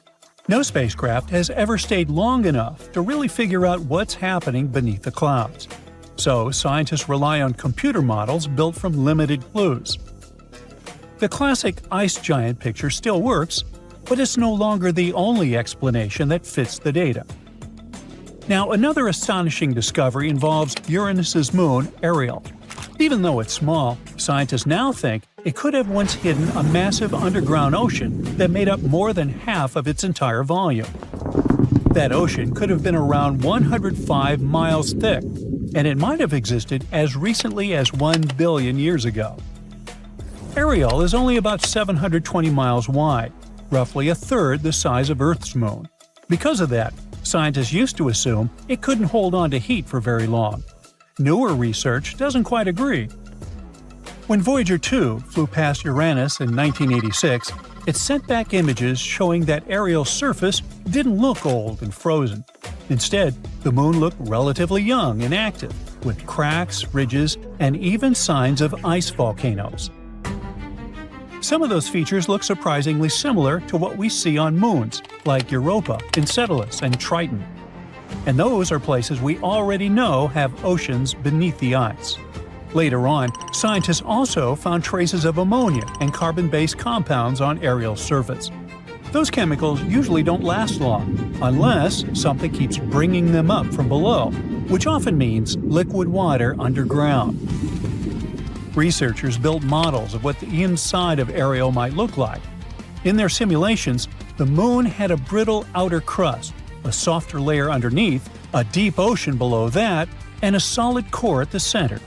Speaker 1: No spacecraft has ever stayed long enough to really figure out what's happening beneath the clouds. So scientists rely on computer models built from limited clues. The classic ice giant picture still works, but it's no longer the only explanation that fits the data. Now, another astonishing discovery involves Uranus's moon, Ariel. Even though it's small, scientists now think it could have once hidden a massive underground ocean that made up more than half of its entire volume. That ocean could have been around 105 miles thick, and it might have existed as recently as 1 billion years ago. Ariel is only about 720 miles wide, roughly a third the size of Earth's moon. Because of that, scientists used to assume it couldn't hold on to heat for very long. Newer research doesn't quite agree. When Voyager 2 flew past Uranus in 1986, it sent back images showing that Ariel's surface didn't look old and frozen. Instead, the moon looked relatively young and active, with cracks, ridges, and even signs of ice volcanoes. Some of those features look surprisingly similar to what we see on moons, like Europa, Enceladus, and Triton. And those are places we already know have oceans beneath the ice. Later on, scientists also found traces of ammonia and carbon-based compounds on Ariel's surface. Those chemicals usually don't last long, unless something keeps bringing them up from below, which often means liquid water underground. Researchers built models of what the inside of Ariel might look like. In their simulations, the Moon had a brittle outer crust, a softer layer underneath, a deep ocean below that, and a solid core at the center.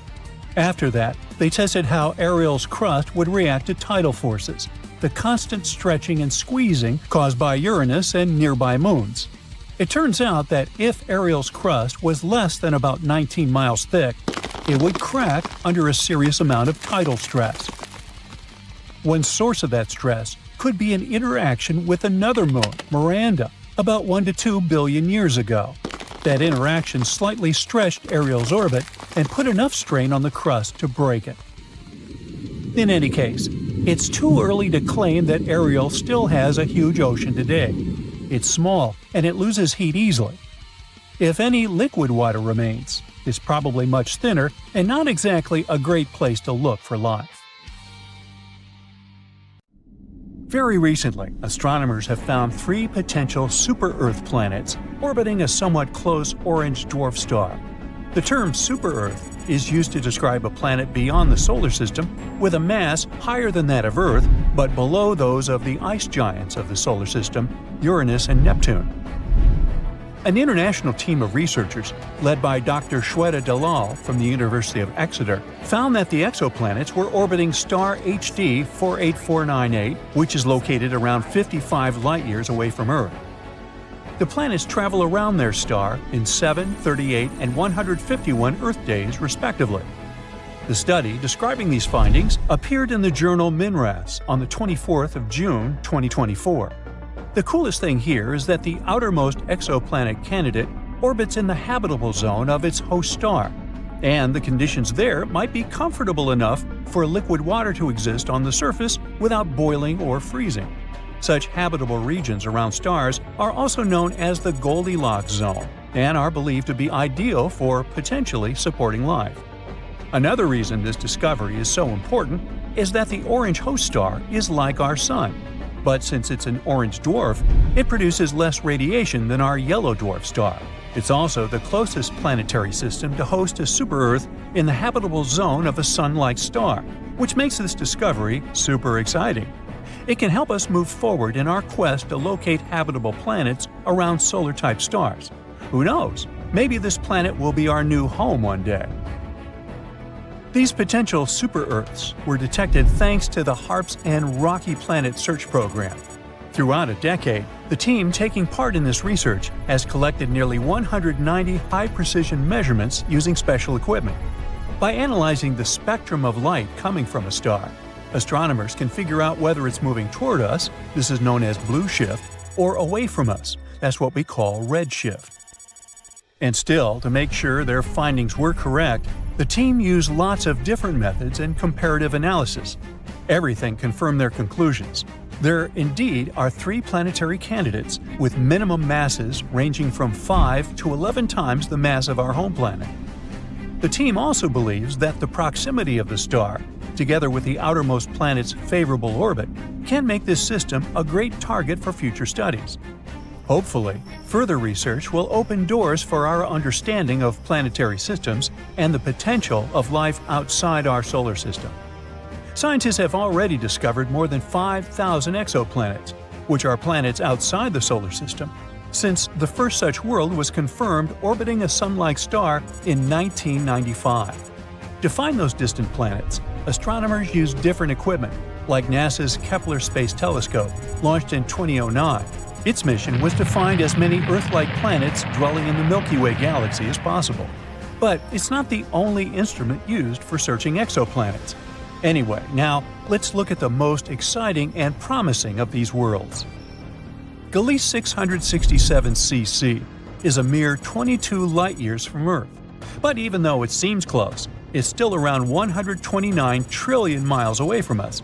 Speaker 1: After that, they tested how Ariel's crust would react to tidal forces, the constant stretching and squeezing caused by Uranus and nearby moons. It turns out that if Ariel's crust was less than about 19 miles thick, it would crack under a serious amount of tidal stress. One source of that stress could be an interaction with another moon, Miranda, about 1 to 2 billion years ago. That interaction slightly stretched Ariel's orbit and put enough strain on the crust to break it. In any case, it's too early to claim that Ariel still has a huge ocean today. It's small, and it loses heat easily. If any liquid water remains, it's probably much thinner and not exactly a great place to look for life. Very recently, astronomers have found 3 potential super-Earth planets orbiting a somewhat close orange dwarf star. The term super-Earth is used to describe a planet beyond the solar system with a mass higher than that of Earth but below those of the ice giants of the solar system, Uranus and Neptune. An international team of researchers, led by Dr. Shweta Dalal from the University of Exeter, found that the exoplanets were orbiting star HD 48498, which is located around 55 light-years away from Earth. The planets travel around their star in 7, 38, and 151 Earth days, respectively. The study describing these findings appeared in the journal MinRes on the 24th of June, 2024. The coolest thing here is that the outermost exoplanet candidate orbits in the habitable zone of its host star, and the conditions there might be comfortable enough for liquid water to exist on the surface without boiling or freezing. Such habitable regions around stars are also known as the Goldilocks zone and are believed to be ideal for potentially supporting life. Another reason this discovery is so important is that the orange host star is like our Sun. But since it's an orange dwarf, it produces less radiation than our yellow dwarf star. It's also the closest planetary system to host a super-Earth in the habitable zone of a Sun-like star, which makes this discovery super exciting. It can help us move forward in our quest to locate habitable planets around solar-type stars. Who knows? Maybe this planet will be our new home one day. These potential super-Earths were detected thanks to the HARPS and Rocky Planet Search Program. Throughout a decade, the team taking part in this research has collected nearly 190 high-precision measurements using special equipment. By analyzing the spectrum of light coming from a star, astronomers can figure out whether it's moving toward us, this is known as blue shift, or away from us, that's what we call red shift. And still, to make sure their findings were correct, the team used lots of different methods and comparative analysis. Everything confirmed their conclusions. There indeed are 3 planetary candidates with minimum masses ranging from 5 to 11 times the mass of our home planet. The team also believes that the proximity of the star, together with the outermost planet's favorable orbit, can make this system a great target for future studies. Hopefully, further research will open doors for our understanding of planetary systems and the potential of life outside our solar system. Scientists have already discovered more than 5,000 exoplanets, which are planets outside the solar system, since the first such world was confirmed orbiting a Sun-like star in 1995. To find those distant planets, astronomers used different equipment, like NASA's Kepler Space Telescope, launched in 2009. Its mission was to find as many Earth-like planets dwelling in the Milky Way galaxy as possible. But it's not the only instrument used for searching exoplanets. Anyway, now let's look at the most exciting and promising of these worlds. Gliese 667 cc is a mere 22 light-years from Earth. But even though it seems close, it's still around 129 trillion miles away from us.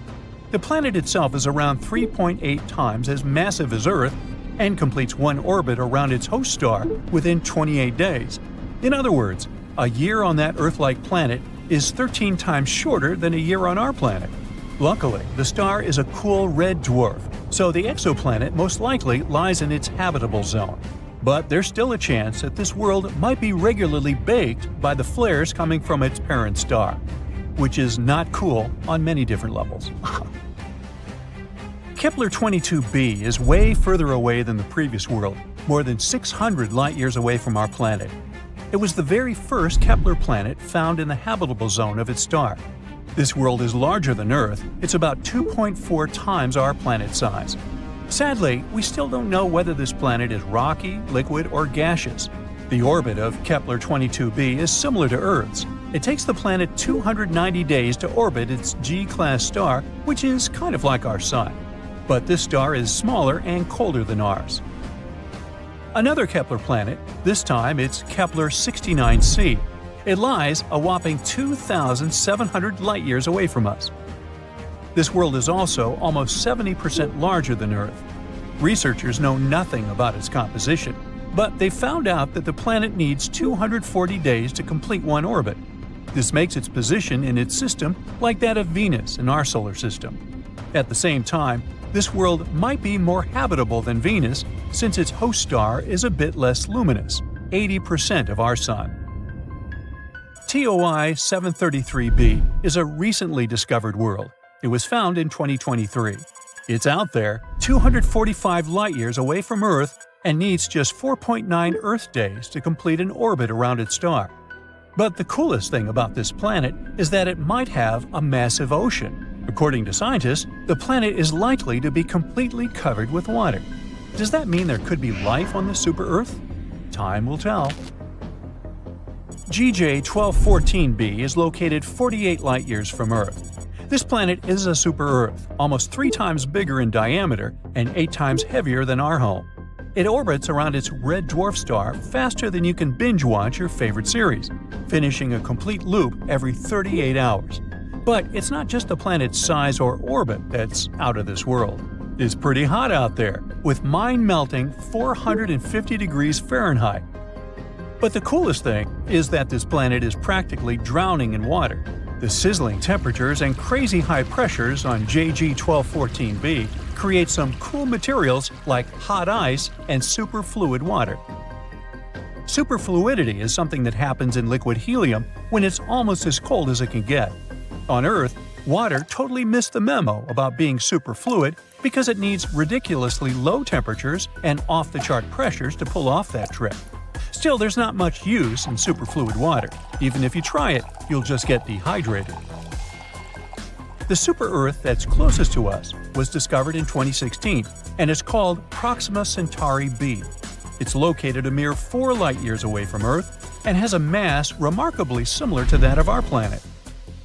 Speaker 1: The planet itself is around 3.8 times as massive as Earth and completes one orbit around its host star within 28 days. In other words, a year on that Earth-like planet is 13 times shorter than a year on our planet. Luckily, the star is a cool red dwarf, so the exoplanet most likely lies in its habitable zone. But there's still a chance that this world might be regularly baked by the flares coming from its parent star, which is not cool on many different levels. Kepler-22b is way further away than the previous world, more than 600 light-years away from our planet. It was the very first Kepler planet found in the habitable zone of its star. This world is larger than Earth. It's about 2.4 times our planet size. Sadly, we still don't know whether this planet is rocky, liquid, or gaseous. The orbit of Kepler-22b is similar to Earth's. It takes the planet 290 days to orbit its G-class star, which is kind of like our Sun. But this star is smaller and colder than ours. Another Kepler planet, this time it's Kepler-69c. It lies a whopping 2,700 light-years away from us. This world is also almost 70% larger than Earth. Researchers know nothing about its composition, but they found out that the planet needs 240 days to complete one orbit. This makes its position in its system like that of Venus in our solar system. At the same time, this world might be more habitable than Venus since its host star is a bit less luminous, 80% of our Sun. TOI 733b is a recently discovered world. It was found in 2023. It's out there, 245 light-years away from Earth, and needs just 4.9 Earth days to complete an orbit around its star. But the coolest thing about this planet is that it might have a massive ocean. According to scientists, the planet is likely to be completely covered with water. Does that mean there could be life on this super-Earth? Time will tell. GJ 1214b is located 48 light-years from Earth. This planet is a super-Earth, almost 3 times bigger in diameter and 8 times heavier than our home. It orbits around its red dwarf star faster than you can binge-watch your favorite series, finishing a complete loop every 38 hours. But it's not just the planet's size or orbit that's out of this world. It's pretty hot out there, with mind-melting 450 degrees Fahrenheit. But the coolest thing is that this planet is practically drowning in water. The sizzling temperatures and crazy high pressures on JG 1214b create some cool materials like hot ice and superfluid water. Superfluidity is something that happens in liquid helium when it's almost as cold as it can get. On Earth, water totally missed the memo about being superfluid because it needs ridiculously low temperatures and off-the-chart pressures to pull off that trick. Still, there's not much use in superfluid water. Even if you try it, you'll just get dehydrated. The super-Earth that's closest to us was discovered in 2016, and is called Proxima Centauri b. It's located a mere 4 light-years away from Earth and has a mass remarkably similar to that of our planet.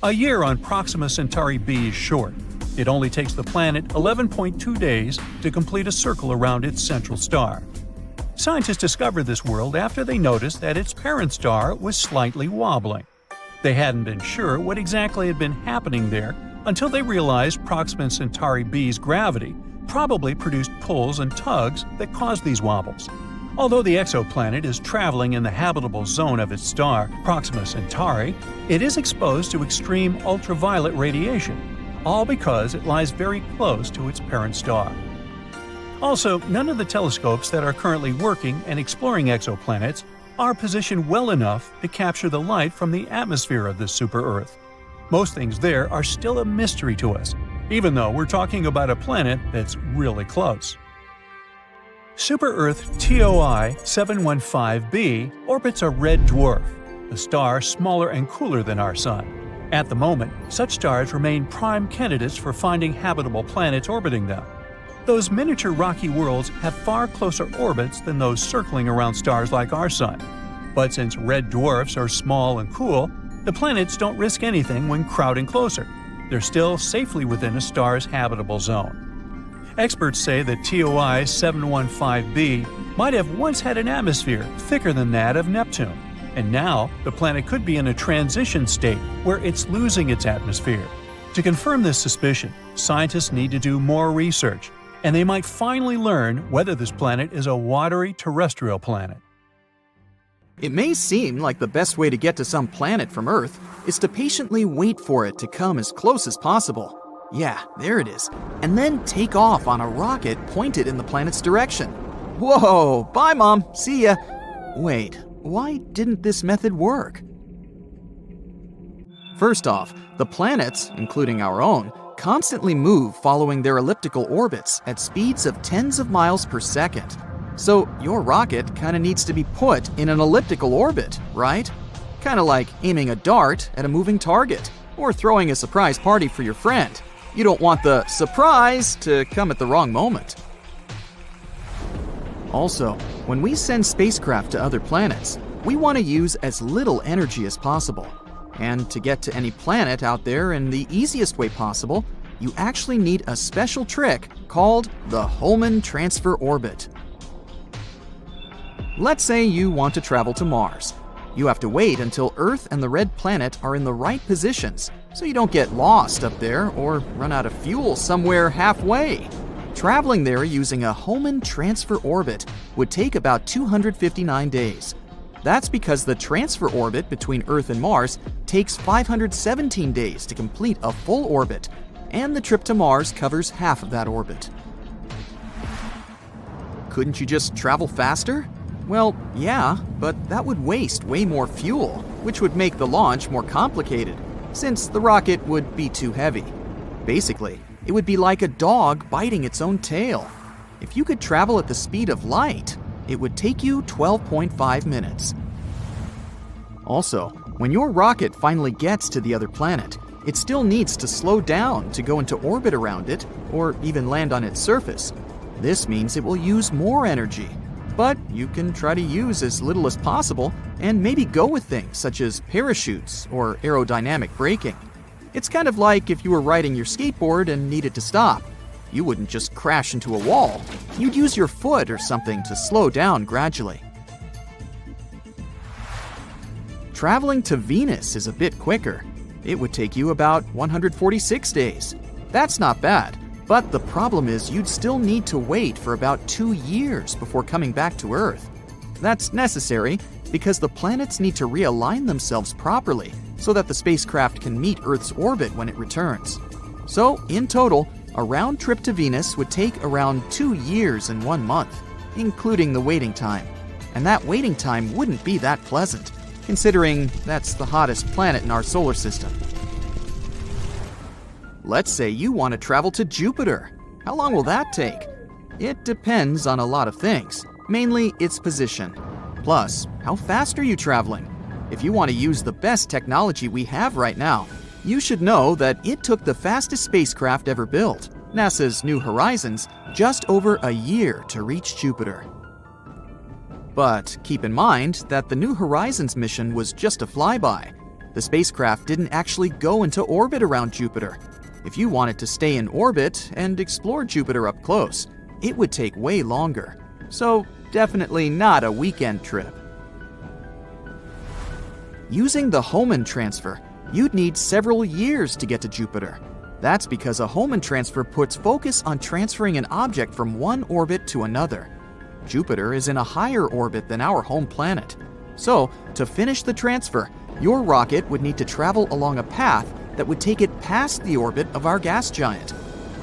Speaker 1: A year on Proxima Centauri b is short. It only takes the planet 11.2 days to complete a circle around its central star. Scientists discovered this world after they noticed that its parent star was slightly wobbling. They hadn't been sure what exactly had been happening there until they realized Proxima Centauri b's gravity probably produced pulls and tugs that caused these wobbles. Although the exoplanet is traveling in the habitable zone of its star, Proxima Centauri, it is exposed to extreme ultraviolet radiation, all because it lies very close to its parent star. Also, none of the telescopes that are currently working and exploring exoplanets are positioned well enough to capture the light from the atmosphere of this super-Earth. Most things there are still a mystery to us, even though we're talking about a planet that's really close. Super-Earth TOI 715b orbits a red dwarf, a star smaller and cooler than our Sun. At the moment, such stars remain prime candidates for finding habitable planets orbiting them. Those miniature rocky worlds have far closer orbits than those circling around stars like our Sun. But since red dwarfs are small and cool, the planets don't risk anything when crowding closer. They're still safely within a star's habitable zone. Experts say that TOI 715b might have once had an atmosphere thicker than that of Neptune, and now the planet could be in a transition state where it's losing its atmosphere. To confirm this suspicion, scientists need to do more research, and they might finally learn whether this planet is a watery terrestrial planet.
Speaker 3: It may seem like the best way to get to some planet from Earth is to patiently wait for it to come as close as possible. Yeah, there it is. And then take off on a rocket pointed in the planet's direction. Whoa, bye Mom, see ya. Wait, why didn't this method work? First off, the planets, including our own, constantly move following their elliptical orbits at speeds of tens of miles per second. So your rocket kind of needs to be put in an elliptical orbit, right? Kind of like aiming a dart at a moving target, or throwing a surprise party for your friend. You don't want the surprise to come at the wrong moment. Also, when we send spacecraft to other planets, we want to use as little energy as possible. And to get to any planet out there in the easiest way possible, you actually need a special trick called the Hohmann transfer orbit. Let's say you want to travel to Mars. You have to wait until Earth and the red planet are in the right positions, so you don't get lost up there or run out of fuel somewhere halfway. Traveling there using a Hohmann transfer orbit would take about 259 days. That's because the transfer orbit between Earth and Mars takes 517 days to complete a full orbit, and the trip to Mars covers half of that orbit. Couldn't you just travel faster? Well, yeah, but that would waste way more fuel, which would make the launch more complicated, since the rocket would be too heavy. Basically, it would be like a dog biting its own tail. If you could travel at the speed of light, it would take you 12.5 minutes. Also, when your rocket finally gets to the other planet, it still needs to slow down to go into orbit around it, or even land on its surface. This means it will use more energy. But you can try to use as little as possible and maybe go with things such as parachutes or aerodynamic braking. It's kind of like if you were riding your skateboard and needed to stop. You wouldn't just crash into a wall. You'd use your foot or something to slow down gradually. Traveling to Venus is a bit quicker. It would take you about 146 days. That's not bad. But the problem is you'd still need to wait for about 2 years before coming back to Earth. That's necessary because the planets need to realign themselves properly so that the spacecraft can meet Earth's orbit when it returns. So, in total, a round trip to Venus would take around 2 years and 1 month, including the waiting time. And that waiting time wouldn't be that pleasant, considering that's the hottest planet in our solar system. Let's say you want to travel to Jupiter. How long will that take? It depends on a lot of things, mainly its position. Plus, how fast are you traveling? If you want to use the best technology we have right now, you should know that it took the fastest spacecraft ever built, NASA's New Horizons, just over a year to reach Jupiter. But keep in mind that the New Horizons mission was just a flyby. The spacecraft didn't actually go into orbit around Jupiter. If you wanted to stay in orbit and explore Jupiter up close, it would take way longer. So, definitely not a weekend trip. Using the Hohmann transfer, you'd need several years to get to Jupiter. That's because a Hohmann transfer puts focus on transferring an object from one orbit to another. Jupiter is in a higher orbit than our home planet. So, to finish the transfer, your rocket would need to travel along a path that would take it past the orbit of our gas giant.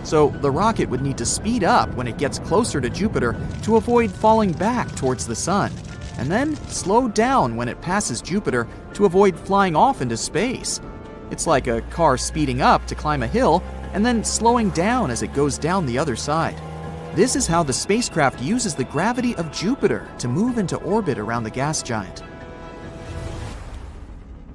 Speaker 3: So the rocket would need to speed up when it gets closer to Jupiter to avoid falling back towards the sun, and then slow down when it passes Jupiter to avoid flying off into space. It's like a car speeding up to climb a hill and then slowing down as it goes down the other side. This is how the spacecraft uses the gravity of Jupiter to move into orbit around the gas giant.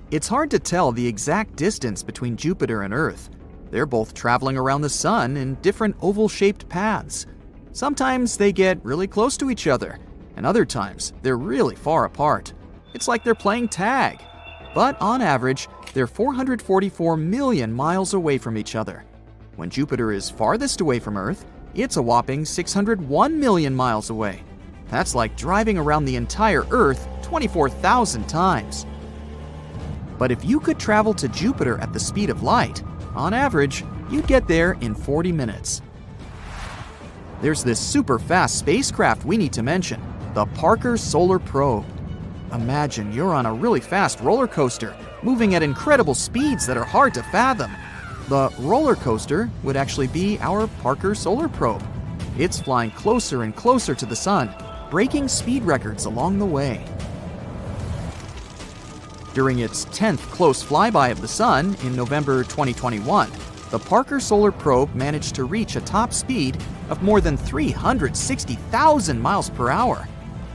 Speaker 3: It's hard to tell the exact distance between Jupiter and Earth. They're both traveling around the sun in different oval-shaped paths. Sometimes they get really close to each other, and other times they're really far apart. It's like they're playing tag. But on average, they're 444 million miles away from each other. When Jupiter is farthest away from Earth, it's a whopping 601 million miles away. That's like driving around the entire Earth 24,000 times. But if you could travel to Jupiter at the speed of light, on average, you'd get there in 40 minutes. There's this super fast spacecraft we need to mention, the Parker Solar Probe. Imagine you're on a really fast roller coaster, moving at incredible speeds that are hard to fathom. The roller coaster would actually be our Parker Solar Probe. It's flying closer and closer to the sun, breaking speed records along the way. During its 10th close flyby of the sun in November 2021, the Parker Solar Probe managed to reach a top speed of more than 360,000 miles per hour.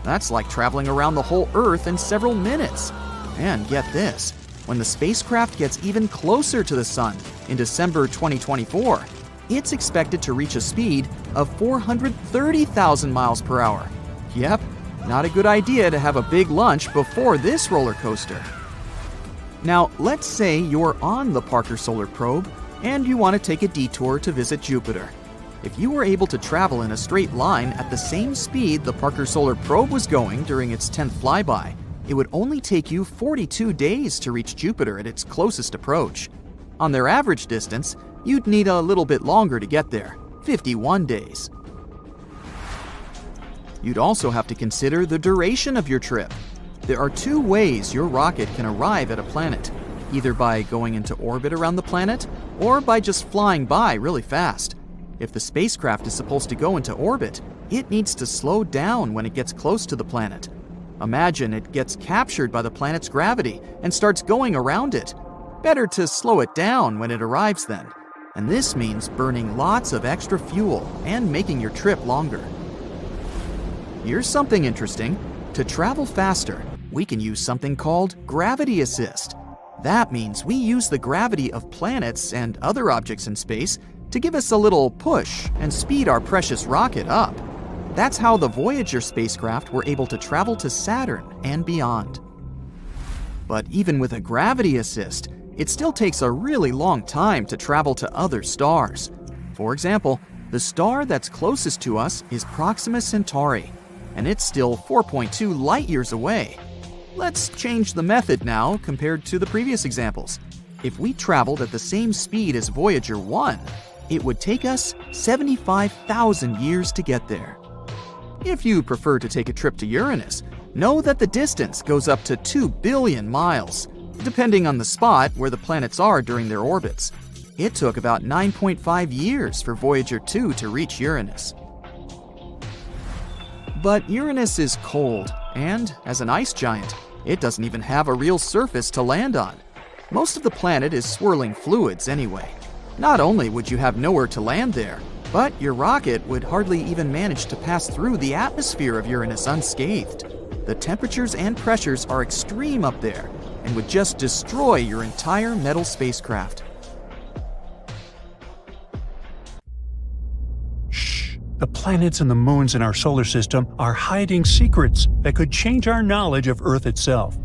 Speaker 3: That's like traveling around the whole Earth in several minutes. And get this, when the spacecraft gets even closer to the Sun in December 2024, it's expected to reach a speed of 430,000 miles per hour. Yep, not a good idea to have a big lunch before this roller coaster. Now, let's say you're on the Parker Solar Probe and you want to take a detour to visit Jupiter. If you were able to travel in a straight line at the same speed the Parker Solar Probe was going during its 10th flyby, it would only take you 42 days to reach Jupiter at its closest approach. On their average distance, you'd need a little bit longer to get there, 51 days. You'd also have to consider the duration of your trip. There are two ways your rocket can arrive at a planet, either by going into orbit around the planet or by just flying by really fast. If the spacecraft is supposed to go into orbit, it needs to slow down when it gets close to the planet. Imagine it gets captured by the planet's gravity and starts going around it. Better to slow it down when it arrives then. And this means burning lots of extra fuel and making your trip longer. Here's something interesting. To travel faster, we can use something called gravity assist. That means we use the gravity of planets and other objects in space to give us a little push and speed our precious rocket up. That's how the Voyager spacecraft were able to travel to Saturn and beyond. But even with a gravity assist, it still takes a really long time to travel to other stars. For example, the star that's closest to us is Proxima Centauri, and it's still 4.2 light-years away. Let's change the method now compared to the previous examples. If we traveled at the same speed as Voyager 1, it would take us 75,000 years to get there. If you prefer to take a trip to Uranus, know that the distance goes up to 2 billion miles, depending on the spot where the planets are during their orbits. It took about 9.5 years for Voyager 2 to reach Uranus. But Uranus is cold, and as an ice giant, it doesn't even have a real surface to land on. Most of the planet is swirling fluids anyway. Not only would you have nowhere to land there, but your rocket would hardly even manage to pass through the atmosphere of Uranus unscathed. The temperatures and pressures are extreme up there and would just destroy your entire metal spacecraft.
Speaker 1: Shh! The planets and the moons in our solar system are hiding secrets that could change our knowledge of Earth itself.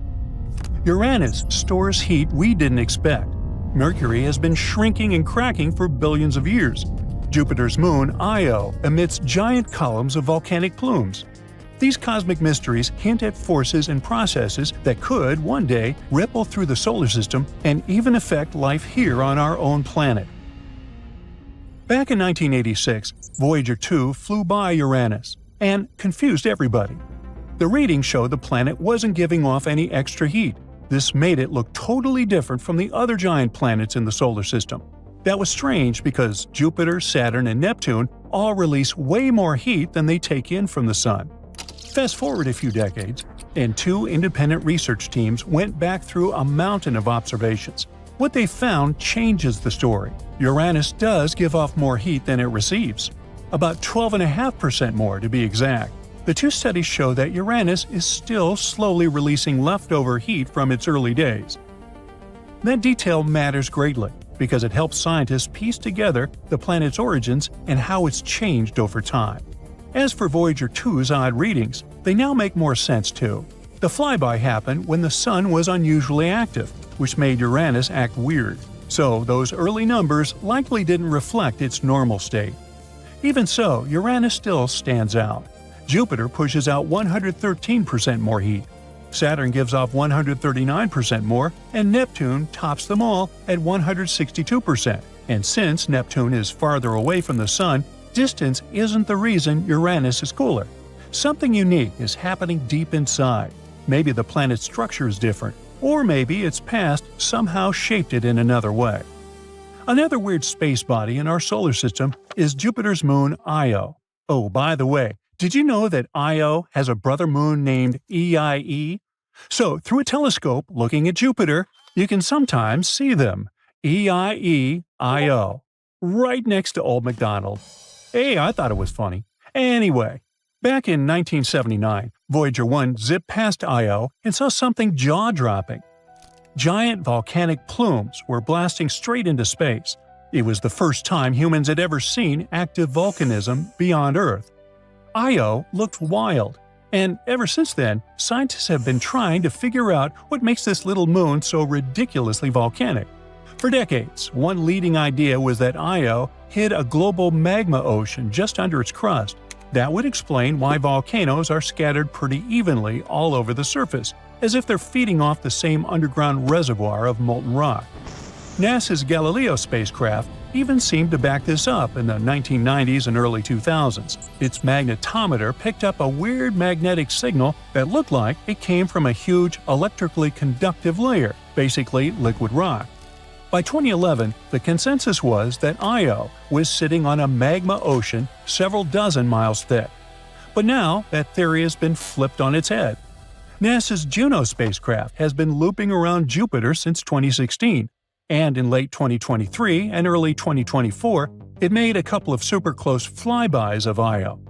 Speaker 1: Uranus stores heat we didn't expect. Mercury has been shrinking and cracking for billions of years. Jupiter's moon, Io, emits giant columns of volcanic plumes. These cosmic mysteries hint at forces and processes that could, one day, ripple through the solar system and even affect life here on our own planet. Back in 1986, Voyager 2 flew by Uranus and confused everybody. The readings showed the planet wasn't giving off any extra heat. This made it look totally different from the other giant planets in the solar system. That was strange because Jupiter, Saturn, and Neptune all release way more heat than they take in from the Sun. Fast forward a few decades, and two independent research teams went back through a mountain of observations. What they found changes the story. Uranus does give off more heat than it receives. About 12.5% more to be exact. The two studies show that Uranus is still slowly releasing leftover heat from its early days. That detail matters greatly because it helps scientists piece together the planet's origins and how it's changed over time. As for Voyager 2's odd readings, they now make more sense too. The flyby happened when the Sun was unusually active, which made Uranus act weird. So those early numbers likely didn't reflect its normal state. Even so, Uranus still stands out. Jupiter pushes out 113% more heat. Saturn gives off 139% more, and Neptune tops them all at 162%. And since Neptune is farther away from the Sun, distance isn't the reason Uranus is cooler. Something unique is happening deep inside. Maybe the planet's structure is different, or maybe its past somehow shaped it in another way. Another weird space body in our solar system is Jupiter's moon Io. Oh, by the way, did you know that Io has a brother moon named EIE? So, through a telescope looking at Jupiter, you can sometimes see them. EIE Io. Right next to Old MacDonald. Hey, I thought it was funny. Anyway, back in 1979, Voyager 1 zipped past Io and saw something jaw-dropping. Giant volcanic plumes were blasting straight into space. It was the first time humans had ever seen active volcanism beyond Earth. Io looked wild, and ever since then, scientists have been trying to figure out what makes this little moon so ridiculously volcanic. For decades, one leading idea was that Io hid a global magma ocean just under its crust. That would explain why volcanoes are scattered pretty evenly all over the surface, as if they're feeding off the same underground reservoir of molten rock. NASA's Galileo spacecraft even seemed to back this up in the 1990s and early 2000s. Its magnetometer picked up a weird magnetic signal that looked like it came from a huge electrically conductive layer, basically liquid rock. By 2011, the consensus was that Io was sitting on a magma ocean several dozen miles thick. But now that theory has been flipped on its head. NASA's Juno spacecraft has been looping around Jupiter since 2016, and in late 2023 and early 2024, it made a couple of super close flybys of Io.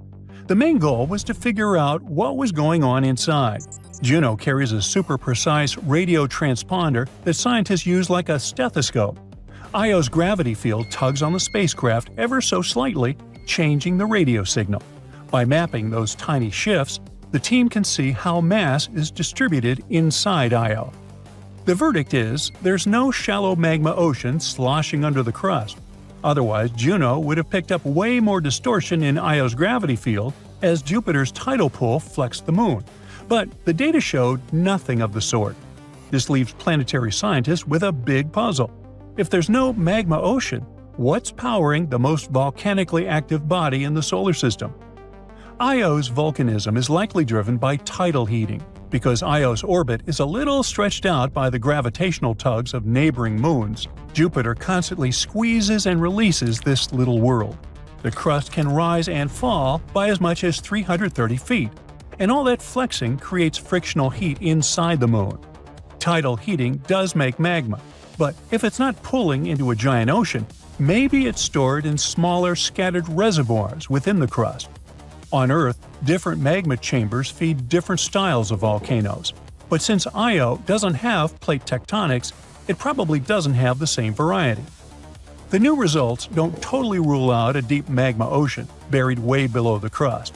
Speaker 1: The main goal was to figure out what was going on inside. Juno carries a super precise radio transponder that scientists use like a stethoscope. Io's gravity field tugs on the spacecraft ever so slightly, changing the radio signal. By mapping those tiny shifts, the team can see how mass is distributed inside Io. The verdict is there's no shallow magma ocean sloshing under the crust. Otherwise, Juno would have picked up way more distortion in Io's gravity field as Jupiter's tidal pull flexed the moon. But the data showed nothing of the sort. This leaves planetary scientists with a big puzzle. If there's no magma ocean, what's powering the most volcanically active body in the solar system? Io's volcanism is likely driven by tidal heating, because Io's orbit is a little stretched out by the gravitational tugs of neighboring moons. Jupiter constantly squeezes and releases this little world. The crust can rise and fall by as much as 330 feet, and all that flexing creates frictional heat inside the moon. Tidal heating does make magma, but if it's not pulling into a giant ocean, maybe it's stored in smaller scattered reservoirs within the crust. On Earth, different magma chambers feed different styles of volcanoes, but since Io doesn't have plate tectonics, it probably doesn't have the same variety. The new results don't totally rule out a deep magma ocean buried way below the crust.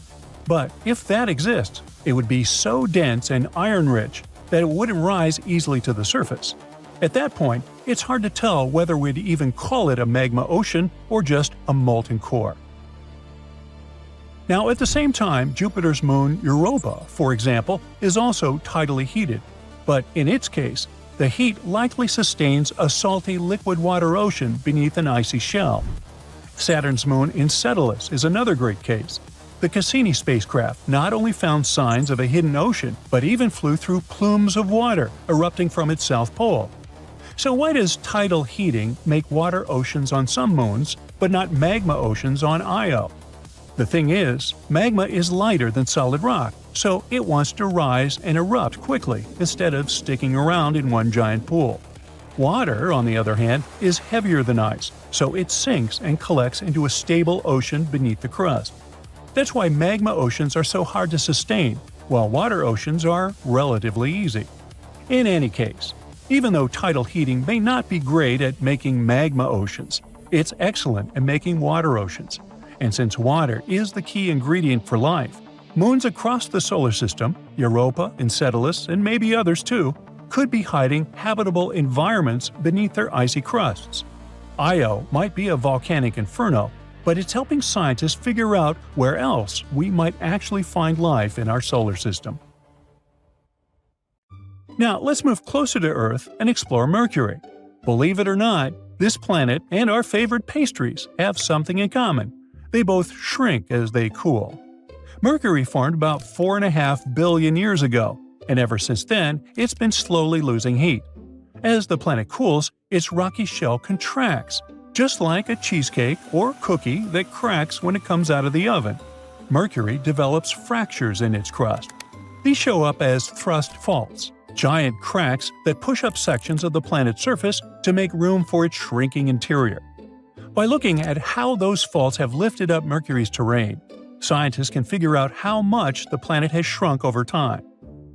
Speaker 1: But if that exists, it would be so dense and iron-rich that it wouldn't rise easily to the surface. At that point, it's hard to tell whether we'd even call it a magma ocean or just a molten core. Now, at the same time, Jupiter's moon Europa, for example, is also tidally heated. But in its case, the heat likely sustains a salty liquid water ocean beneath an icy shell. Saturn's moon Enceladus is another great case. The Cassini spacecraft not only found signs of a hidden ocean, but even flew through plumes of water erupting from its south pole. So why does tidal heating make water oceans on some moons, but not magma oceans on Io? The thing is, magma is lighter than solid rock, so it wants to rise and erupt quickly instead of sticking around in one giant pool. Water, on the other hand, is heavier than ice, so it sinks and collects into a stable ocean beneath the crust. That's why magma oceans are so hard to sustain, while water oceans are relatively easy. In any case, even though tidal heating may not be great at making magma oceans, it's excellent at making water oceans. And since water is the key ingredient for life, moons across the solar system, Europa, Enceladus, and maybe others too, could be hiding habitable environments beneath their icy crusts. Io might be a volcanic inferno, but it's helping scientists figure out where else we might actually find life in our solar system. Now, let's move closer to Earth and explore Mercury. Believe it or not, this planet and our favorite pastries have something in common. They both shrink as they cool. Mercury formed about 4.5 billion years ago, and ever since then, it's been slowly losing heat. As the planet cools, its rocky shell contracts, just like a cheesecake or cookie that cracks when it comes out of the oven. Mercury develops fractures in its crust. These show up as thrust faults, giant cracks that push up sections of the planet's surface to make room for its shrinking interior. By looking at how those faults have lifted up Mercury's terrain, scientists can figure out how much the planet has shrunk over time.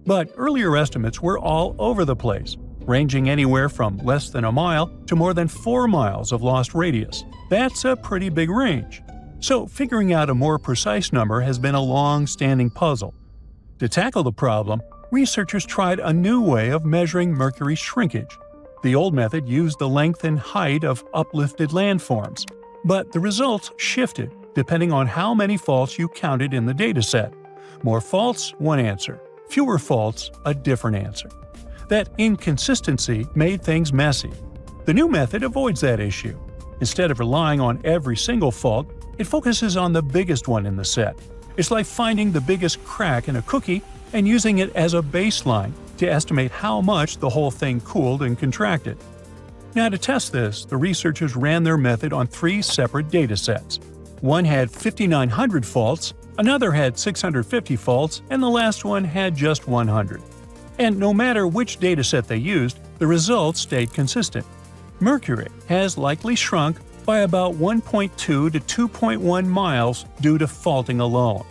Speaker 1: But earlier estimates were all over the place, ranging anywhere from less than a mile to more than 4 miles of lost radius. That's a pretty big range. So figuring out a more precise number has been a long-standing puzzle. To tackle the problem, researchers tried a new way of measuring Mercury's shrinkage. The old method used the length and height of uplifted landforms, but the results shifted depending on how many faults you counted in the dataset. More faults, one answer. Fewer faults, a different answer. That inconsistency made things messy. The new method avoids that issue. Instead of relying on every single fault, it focuses on the biggest one in the set. It's like finding the biggest crack in a cookie and using it as a baseline to estimate how much the whole thing cooled and contracted. Now, to test this, the researchers ran their method on 3 separate datasets. One had 5,900 faults, another had 650 faults, and the last one had just 100. And no matter which dataset they used, the results stayed consistent. Mercury has likely shrunk by about 1.2 to 2.1 miles due to faulting alone.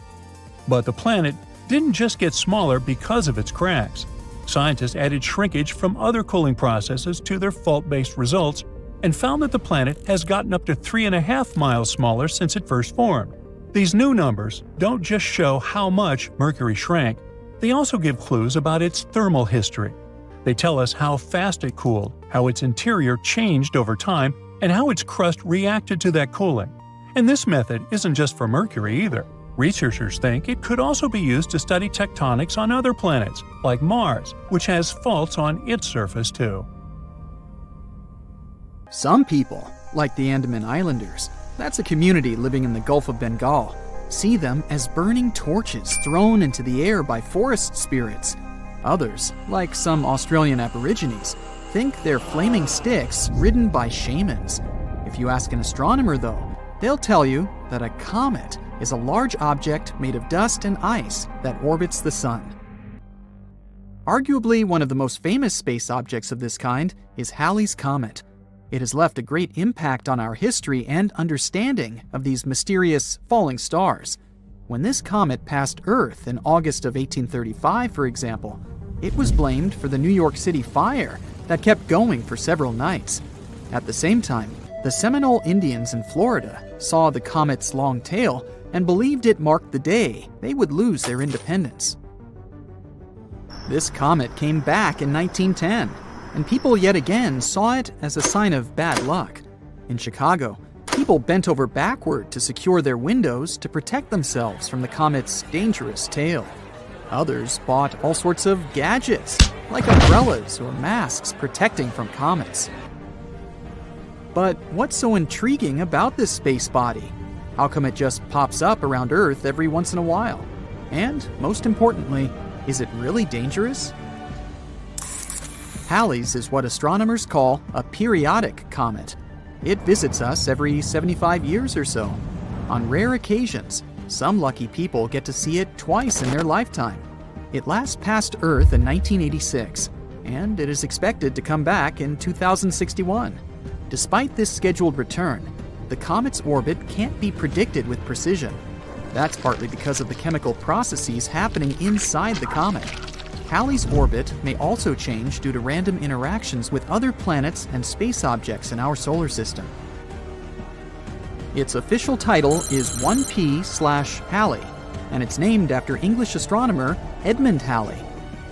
Speaker 1: But the planet didn't just get smaller because of its cracks. Scientists added shrinkage from other cooling processes to their fault-based results and found that the planet has gotten up to 3.5 miles smaller since it first formed. These new numbers don't just show how much Mercury shrank, they also give clues about its thermal history. They tell us how fast it cooled, how its interior changed over time, and how its crust reacted to that cooling. And this method isn't just for Mercury either. Researchers think it could also be used to study tectonics on other planets, like Mars, which has faults on its surface too.
Speaker 3: Some people, like the Andaman Islanders, that's a community living in the Gulf of Bengal, see them as burning torches thrown into the air by forest spirits. Others, like some Australian Aborigines, think they're flaming sticks ridden by shamans. If you ask an astronomer, though, they'll tell you that a comet is a large object made of dust and ice that orbits the sun. Arguably one of the most famous space objects of this kind is Halley's Comet. It has left a great impact on our history and understanding of these mysterious falling stars. When this comet passed Earth in August of 1835, for example, it was blamed for the New York City fire that kept going for several nights. At the same time, the Seminole Indians in Florida saw the comet's long tail and believed it marked the day they would lose their independence. This comet came back in 1910, and people yet again saw it as a sign of bad luck. In Chicago, people bent over backward to secure their windows to protect themselves from the comet's dangerous tail. Others bought all sorts of gadgets, like umbrellas or masks protecting from comets. But what's so intriguing about this space body? How come it just pops up around Earth every once in a while? And, most importantly, is it really dangerous? Halley's is what astronomers call a periodic comet. It visits us every 75 years or so. On rare occasions, some lucky people get to see it twice in their lifetime. It last passed Earth in 1986, and it is expected to come back in 2061. Despite this scheduled return, the comet's orbit can't be predicted with precision. That's partly because of the chemical processes happening inside the comet. Halley's orbit may also change due to random interactions with other planets and space objects in our solar system. Its official title is 1P/Halley, and it's named after English astronomer Edmund Halley.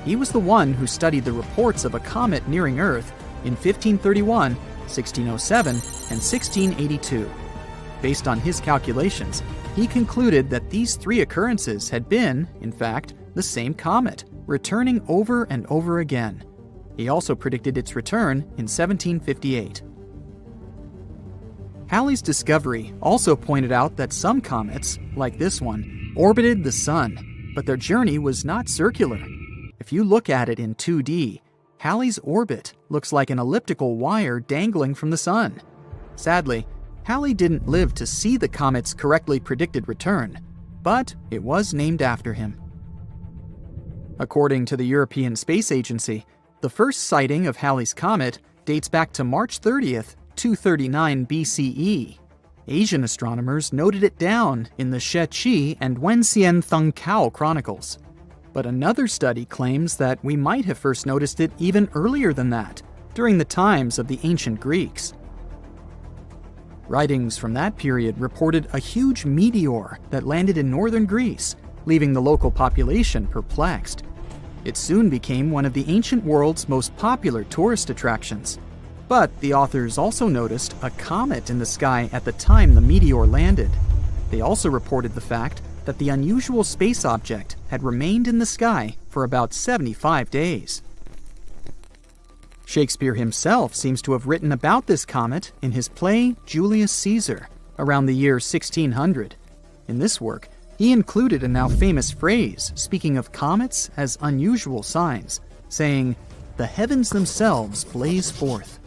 Speaker 3: He was the one who studied the reports of a comet nearing Earth in 1531, 1607, and 1682. Based on his calculations, he concluded that these 3 occurrences had been, in fact, the same comet, returning over and over again. He also predicted its return in 1758. Halley's discovery also pointed out that some comets, like this one, orbited the Sun, but their journey was not circular. If you look at it in 2D, Halley's orbit looks like an elliptical wire dangling from the Sun. Sadly, Halley didn't live to see the comet's correctly predicted return, but it was named after him. According to the European Space Agency, the first sighting of Halley's Comet dates back to March 30th, 239 BCE, Asian astronomers noted it down in the Sheqi and Wenxian Thungkao chronicles. But another study claims that we might have first noticed it even earlier than that, during the times of the ancient Greeks. Writings from that period reported a huge meteor that landed in northern Greece, leaving the local population perplexed. It soon became one of the ancient world's most popular tourist attractions. But the authors also noticed a comet in the sky at the time the meteor landed. They also reported the fact that the unusual space object had remained in the sky for about 75 days. Shakespeare himself seems to have written about this comet in his play Julius Caesar around the year 1600. In this work, he included a now famous phrase speaking of comets as unusual signs, saying, "The heavens themselves blaze forth."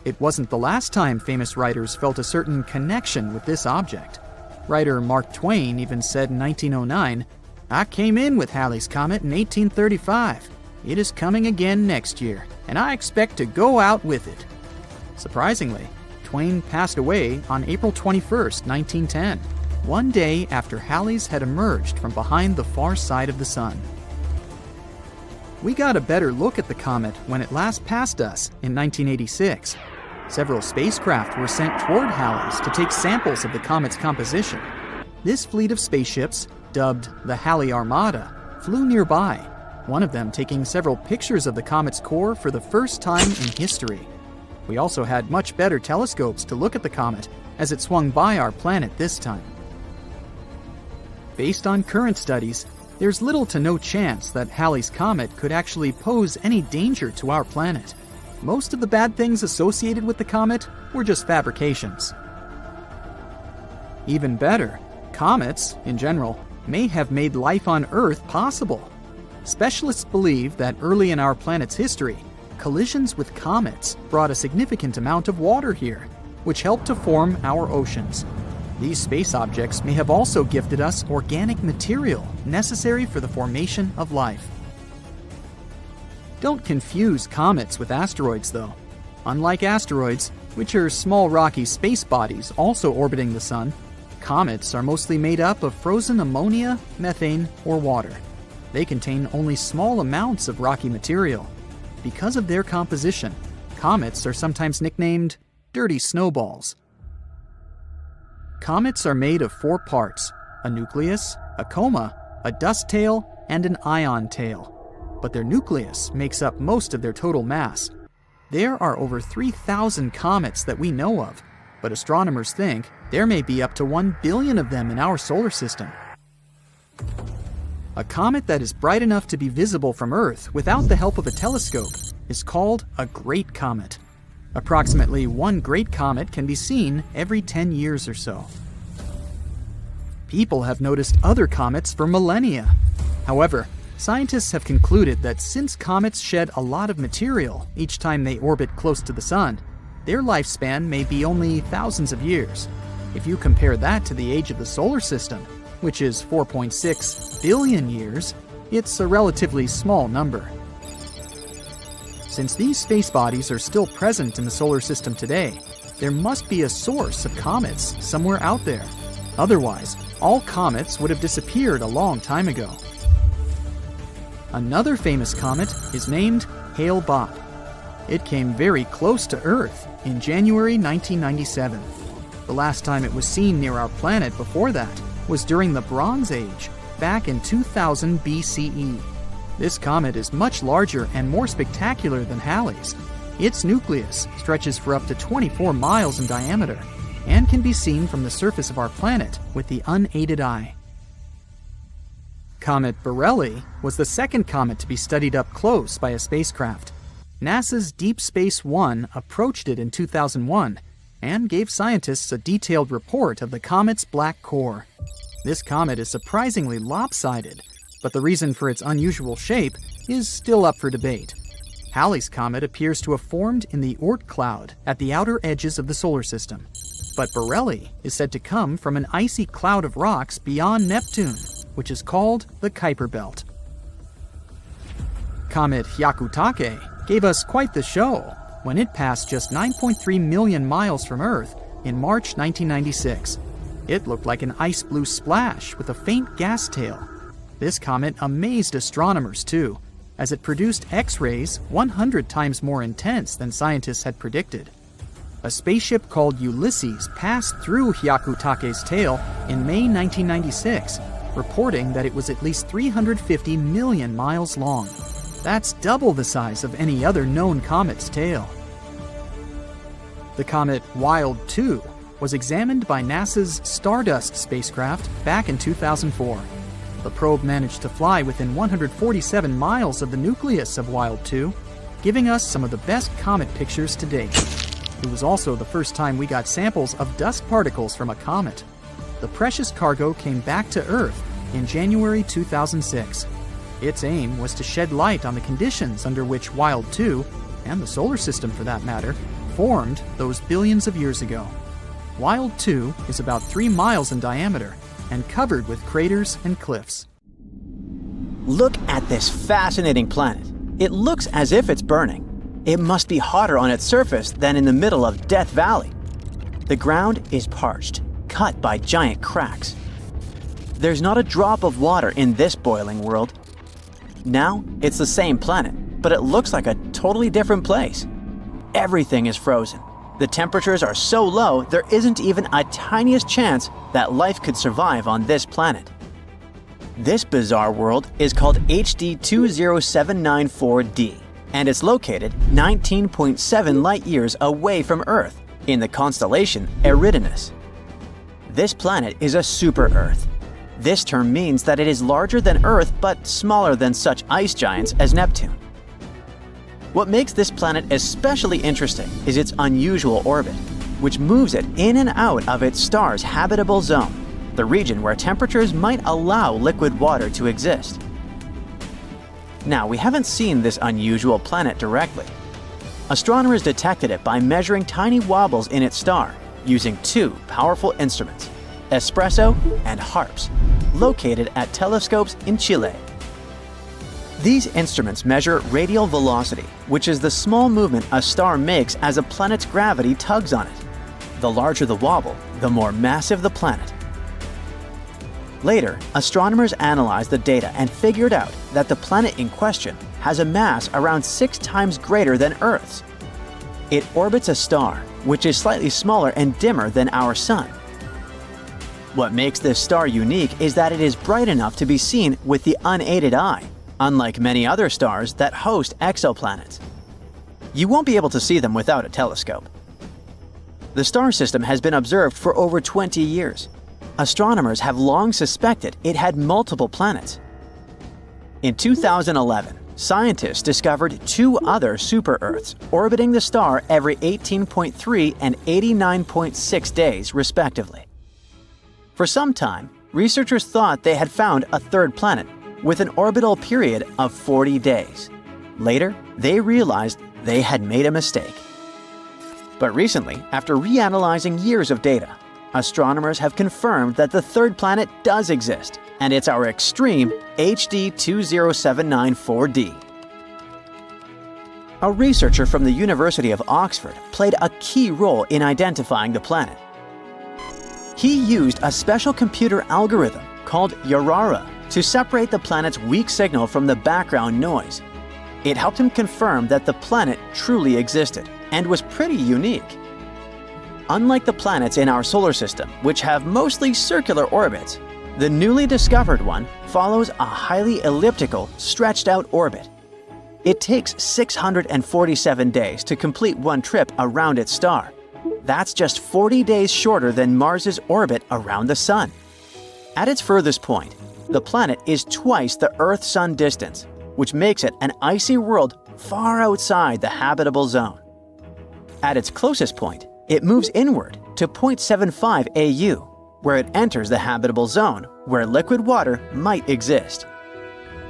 Speaker 3: It wasn't the last time famous writers felt a certain connection with this object. Writer Mark Twain even said in 1909, "I came in with Halley's Comet in 1835. It is coming again next year, and I expect to go out with it." Surprisingly, Twain passed away on April 21, 1910, one day after Halley's had emerged from behind the far side of the sun. We got a better look at the comet when it last passed us in 1986. Several spacecraft were sent toward Halley's to take samples of the comet's composition. This fleet of spaceships, dubbed the Halley Armada, flew nearby, one of them taking several pictures of the comet's core for the first time in history. We also had much better telescopes to look at the comet as it swung by our planet this time. Based on current studies, there's little to no chance that Halley's Comet could actually pose any danger to our planet. Most of the bad things associated with the comet were just fabrications. Even better, comets, in general, may have made life on Earth possible. Specialists believe that early in our planet's history, collisions with comets brought a significant amount of water here, which helped to form our oceans. These space objects may have also gifted us organic material necessary for the formation of life. Don't confuse comets with asteroids, though. Unlike asteroids, which are small rocky space bodies also orbiting the sun, comets are mostly made up of frozen ammonia, methane, or water. They contain only small amounts of rocky material. Because of their composition, comets are sometimes nicknamed dirty snowballs. Comets are made of 4 parts: a nucleus, a coma, a dust tail, and an ion tail. But their nucleus makes up most of their total mass. There are over 3,000 comets that we know of, but astronomers think there may be up to 1 billion of them in our solar system. A comet that is bright enough to be visible from Earth without the help of a telescope is called a great comet. Approximately 1 great comet can be seen every 10 years or so. People have noticed other comets for millennia. However, scientists have concluded that since comets shed a lot of material each time they orbit close to the sun, their lifespan may be only thousands of years. If you compare that to the age of the solar system, which is 4.6 billion years, it's a relatively small number. Since these space bodies are still present in the solar system today, there must be a source of comets somewhere out there. Otherwise, all comets would have disappeared a long time ago. Another famous comet is named Hale-Bopp. It came very close to Earth in January 1997. The last time it was seen near our planet before that was during the Bronze Age, back in 2000 BCE. This comet is much larger and more spectacular than Halley's. Its nucleus stretches for up to 24 miles in diameter and can be seen from the surface of our planet with the unaided eye. Comet Borrelly was the second comet to be studied up close by a spacecraft. NASA's Deep Space One approached it in 2001 and gave scientists a detailed report of the comet's black core. This comet is surprisingly lopsided, but the reason for its unusual shape is still up for debate. Halley's Comet appears to have formed in the Oort cloud at the outer edges of the solar system, but Borrelly is said to come from an icy cloud of rocks beyond Neptune, which is called the Kuiper Belt. Comet Hyakutake gave us quite the show when it passed just 9.3 million miles from Earth in March 1996. It looked like an ice blue splash with a faint gas tail. This comet amazed astronomers too, as it produced X-rays 100 times more intense than scientists had predicted. A spaceship called Ulysses passed through Hyakutake's tail in May 1996, reporting that it was at least 350 million miles long. That's double the size of any other known comet's tail. The comet Wild 2 was examined by NASA's Stardust spacecraft back in 2004. The probe managed to fly within 147 miles of the nucleus of Wild 2, giving us some of the best comet pictures to date. It was also the first time we got samples of dust particles from a comet. The precious cargo came back to Earth in January 2006. Its aim was to shed light on the conditions under which Wild 2, and the solar system for that matter, formed those billions of years ago. Wild 2 is about 3 miles in diameter and covered with craters and cliffs.
Speaker 2: Look at this fascinating planet. It looks as if it's burning. It must be hotter on its surface than in the middle of Death Valley. The ground is parched, cut by giant cracks. There's not a drop of water in this boiling world. Now, it's the same planet, but it looks like a totally different place. Everything is frozen. The temperatures are so low, there isn't even a tiniest chance that life could survive on this planet. This bizarre world is called HD 20794d, and it's located 19.7 light-years away from Earth in the constellation Eridanus. This planet is a super-Earth. This term means that it is larger than Earth but smaller than such ice giants as Neptune. What makes this planet especially interesting is its unusual orbit, which moves it in and out of its star's habitable zone, the region where temperatures might allow liquid water to exist. Now, we haven't seen this unusual planet directly. Astronomers detected it by measuring tiny wobbles in its star using 2 powerful instruments, espresso and HARPS, located at telescopes in Chile. These instruments measure radial velocity, which is the small movement a star makes as a planet's gravity tugs on it. The larger the wobble, the more massive the planet. Later, astronomers analyzed the data and figured out that the planet in question has a mass around 6 times greater than Earth's. It orbits a star, which is slightly smaller and dimmer than our Sun. What makes this star unique is that it is bright enough to be seen with the unaided eye, unlike many other stars that host exoplanets. You won't be able to see them without a telescope. The star system has been observed for over 20 years. Astronomers have long suspected it had multiple planets. In 2011, scientists discovered 2 other super-Earths orbiting the star every 18.3 and 89.6 days, respectively. For some time, researchers thought they had found a third planet with an orbital period of 40 days. Later, they realized they had made a mistake. But recently, after reanalyzing years of data, astronomers have confirmed that the third planet does exist, and it's our extreme HD 20794d. A researcher from the University of Oxford played a key role in identifying the planet. He used a special computer algorithm called Yarara to separate the planet's weak signal from the background noise. It helped him confirm that the planet truly existed and was pretty unique. Unlike the planets in our solar system, which have mostly circular orbits, the newly discovered one follows a highly elliptical, stretched-out orbit. It takes 647 days to complete one trip around its star. That's just 40 days shorter than Mars's orbit around the Sun. At its furthest point, the planet is twice the Earth-Sun distance, which makes it an icy world far outside the habitable zone. At its closest point, it moves inward to 0.75 AU, where it enters the habitable zone, where liquid water might exist.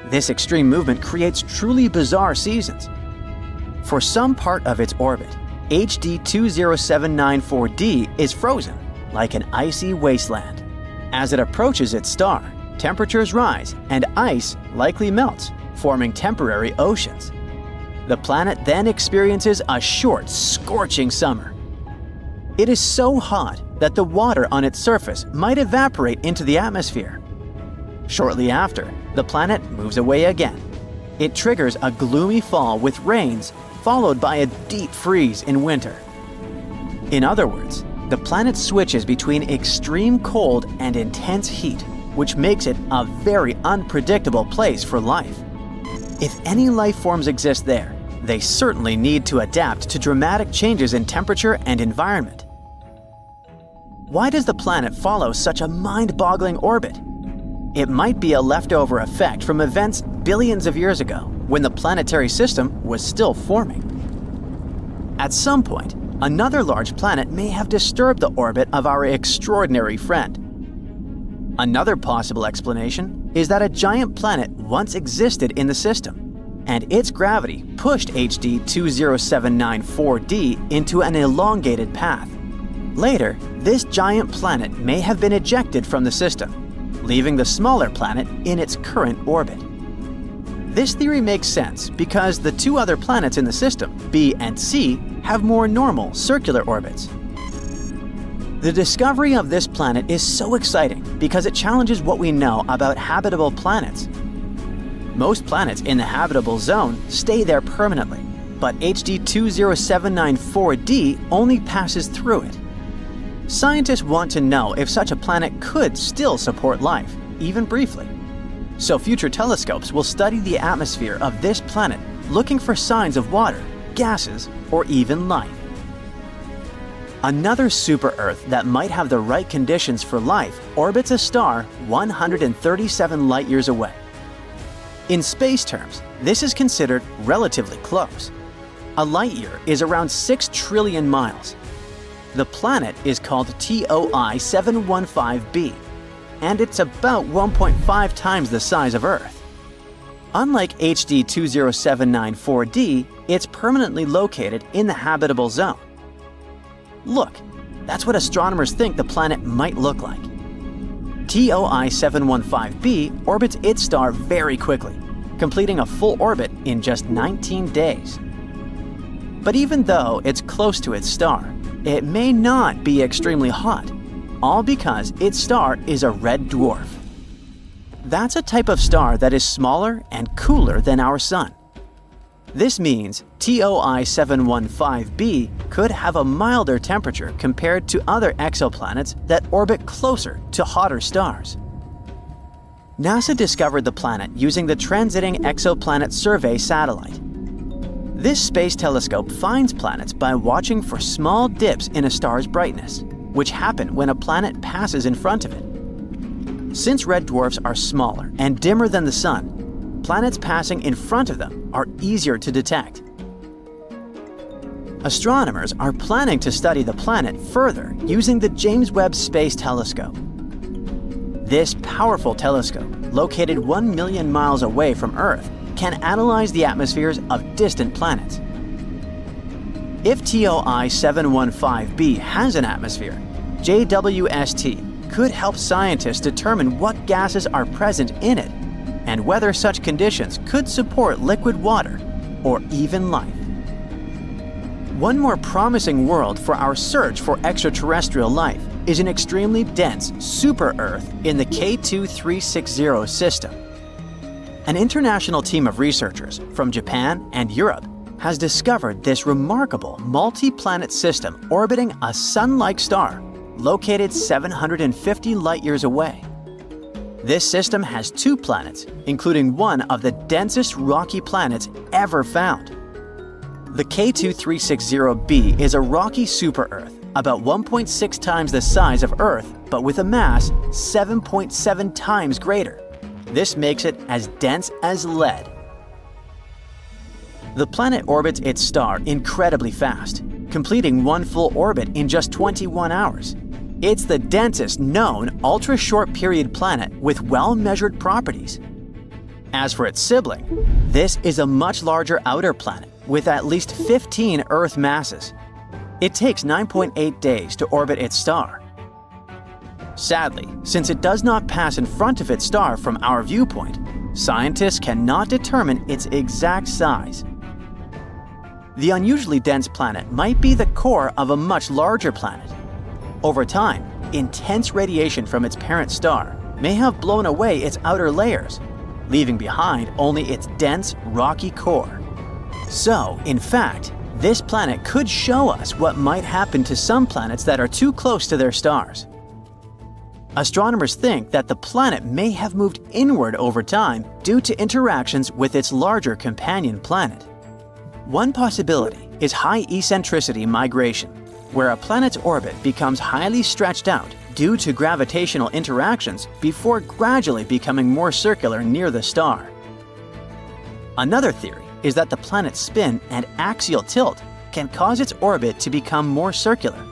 Speaker 2: This extreme movement creates truly bizarre seasons. For some part of its orbit, HD 20794d is frozen, like an icy wasteland. As it approaches its star, temperatures rise and ice likely melts, forming temporary oceans. The planet then experiences a short, scorching summer. It is so hot that the water on its surface might evaporate into the atmosphere. Shortly after, the planet moves away again. It triggers a gloomy fall with rains, followed by a deep freeze in winter. In other words, the planet switches between extreme cold and intense heat, which makes it a very unpredictable place for life. If any life forms exist there, they certainly need to adapt to dramatic changes in temperature and environment. Why does the planet follow such a mind-boggling orbit? It might be a leftover effect from events billions of years ago, when the planetary system was still forming. At some point, another large planet may have disturbed the orbit of our extraordinary friend. Another possible explanation is that a giant planet once existed in the system, and its gravity pushed HD 20794d into an elongated path. Later, this giant planet may have been ejected from the system, leaving the smaller planet in its current orbit. This theory makes sense because the two other planets in the system, B and C, have more normal circular orbits. The discovery of this planet is so exciting because it challenges what we know about habitable planets. Most planets in the habitable zone stay there permanently, but HD 20794d only passes through it. Scientists want to know if such a planet could still support life, even briefly. So future telescopes will study the atmosphere of this planet, looking for signs of water, gases, or even life. Another super-Earth that might have the right conditions for life orbits a star 137 light-years away. In space terms, this is considered relatively close. A light-year is around 6 trillion miles. The planet is called TOI 715b, and it's about 1.5 times the size of Earth. Unlike HD 20794d, it's permanently located in the habitable zone. Look, that's what astronomers think the planet might look like. TOI 715b orbits its star very quickly, completing a full orbit in just 19 days. But even though it's close to its star, it may not be extremely hot, all because its star is a red dwarf. That's a type of star that is smaller and cooler than our Sun. This means TOI 715b could have a milder temperature compared to other exoplanets that orbit closer to hotter stars. NASA discovered the planet using the Transiting Exoplanet Survey satellite. This space telescope finds planets by watching for small dips in a star's brightness, which happen when a planet passes in front of it. Since red dwarfs are smaller and dimmer than the Sun, planets passing in front of them are easier to detect. Astronomers are planning to study the planet further using the James Webb Space Telescope. This powerful telescope, located 1 million miles away from Earth, can analyze the atmospheres of distant planets. If TOI 715b has an atmosphere, JWST could help scientists determine what gases are present in it and whether such conditions could support liquid water or even life. One more promising world for our search for extraterrestrial life is an extremely dense super-Earth in the K2360 system. An international team of researchers from Japan and Europe has discovered this remarkable multi-planet system orbiting a Sun-like star located 750 light-years away. This system has 2 planets, including one of the densest rocky planets ever found. The K2360b is a rocky super-Earth, about 1.6 times the size of Earth, but with a mass 7.7 times greater. This makes it as dense as lead. The planet orbits its star incredibly fast, completing one full orbit in just 21 hours. It's the densest known ultra-short period planet with well-measured properties. As for its sibling, this is a much larger outer planet with at least 15 Earth masses. It takes 9.8 days to orbit its star. Sadly, since it does not pass in front of its star from our viewpoint, scientists cannot determine its exact size. The unusually dense planet might be the core of a much larger planet. Over time, intense radiation from its parent star may have blown away its outer layers, leaving behind only its dense, rocky core. So, in fact, this planet could show us what might happen to some planets that are too close to their stars. Astronomers think that the planet may have moved inward over time due to interactions with its larger companion planet. One possibility is high eccentricity migration, where a planet's orbit becomes highly stretched out due to gravitational interactions before gradually becoming more circular near the star. Another theory is that the planet's spin and axial tilt can cause its orbit to become more circular.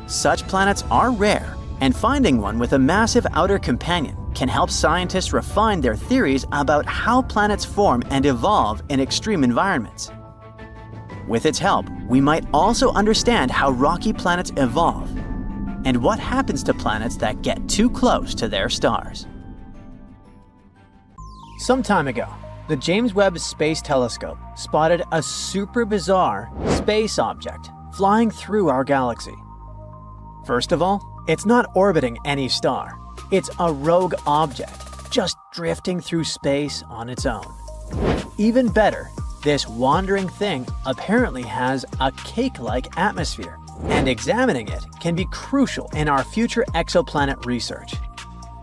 Speaker 2: Such planets are rare, and finding one with a massive outer companion can help scientists refine their theories about how planets form and evolve in extreme environments. With its help, we might also understand how rocky planets evolve and what happens to planets that get too close to their stars. Some time ago, the James Webb Space Telescope spotted a super bizarre space object flying through our galaxy. First of all, it's not orbiting any star. It's a rogue object, just drifting through space on its own. Even better, this wandering thing apparently has a cake-like atmosphere, and examining it can be crucial in our future exoplanet research.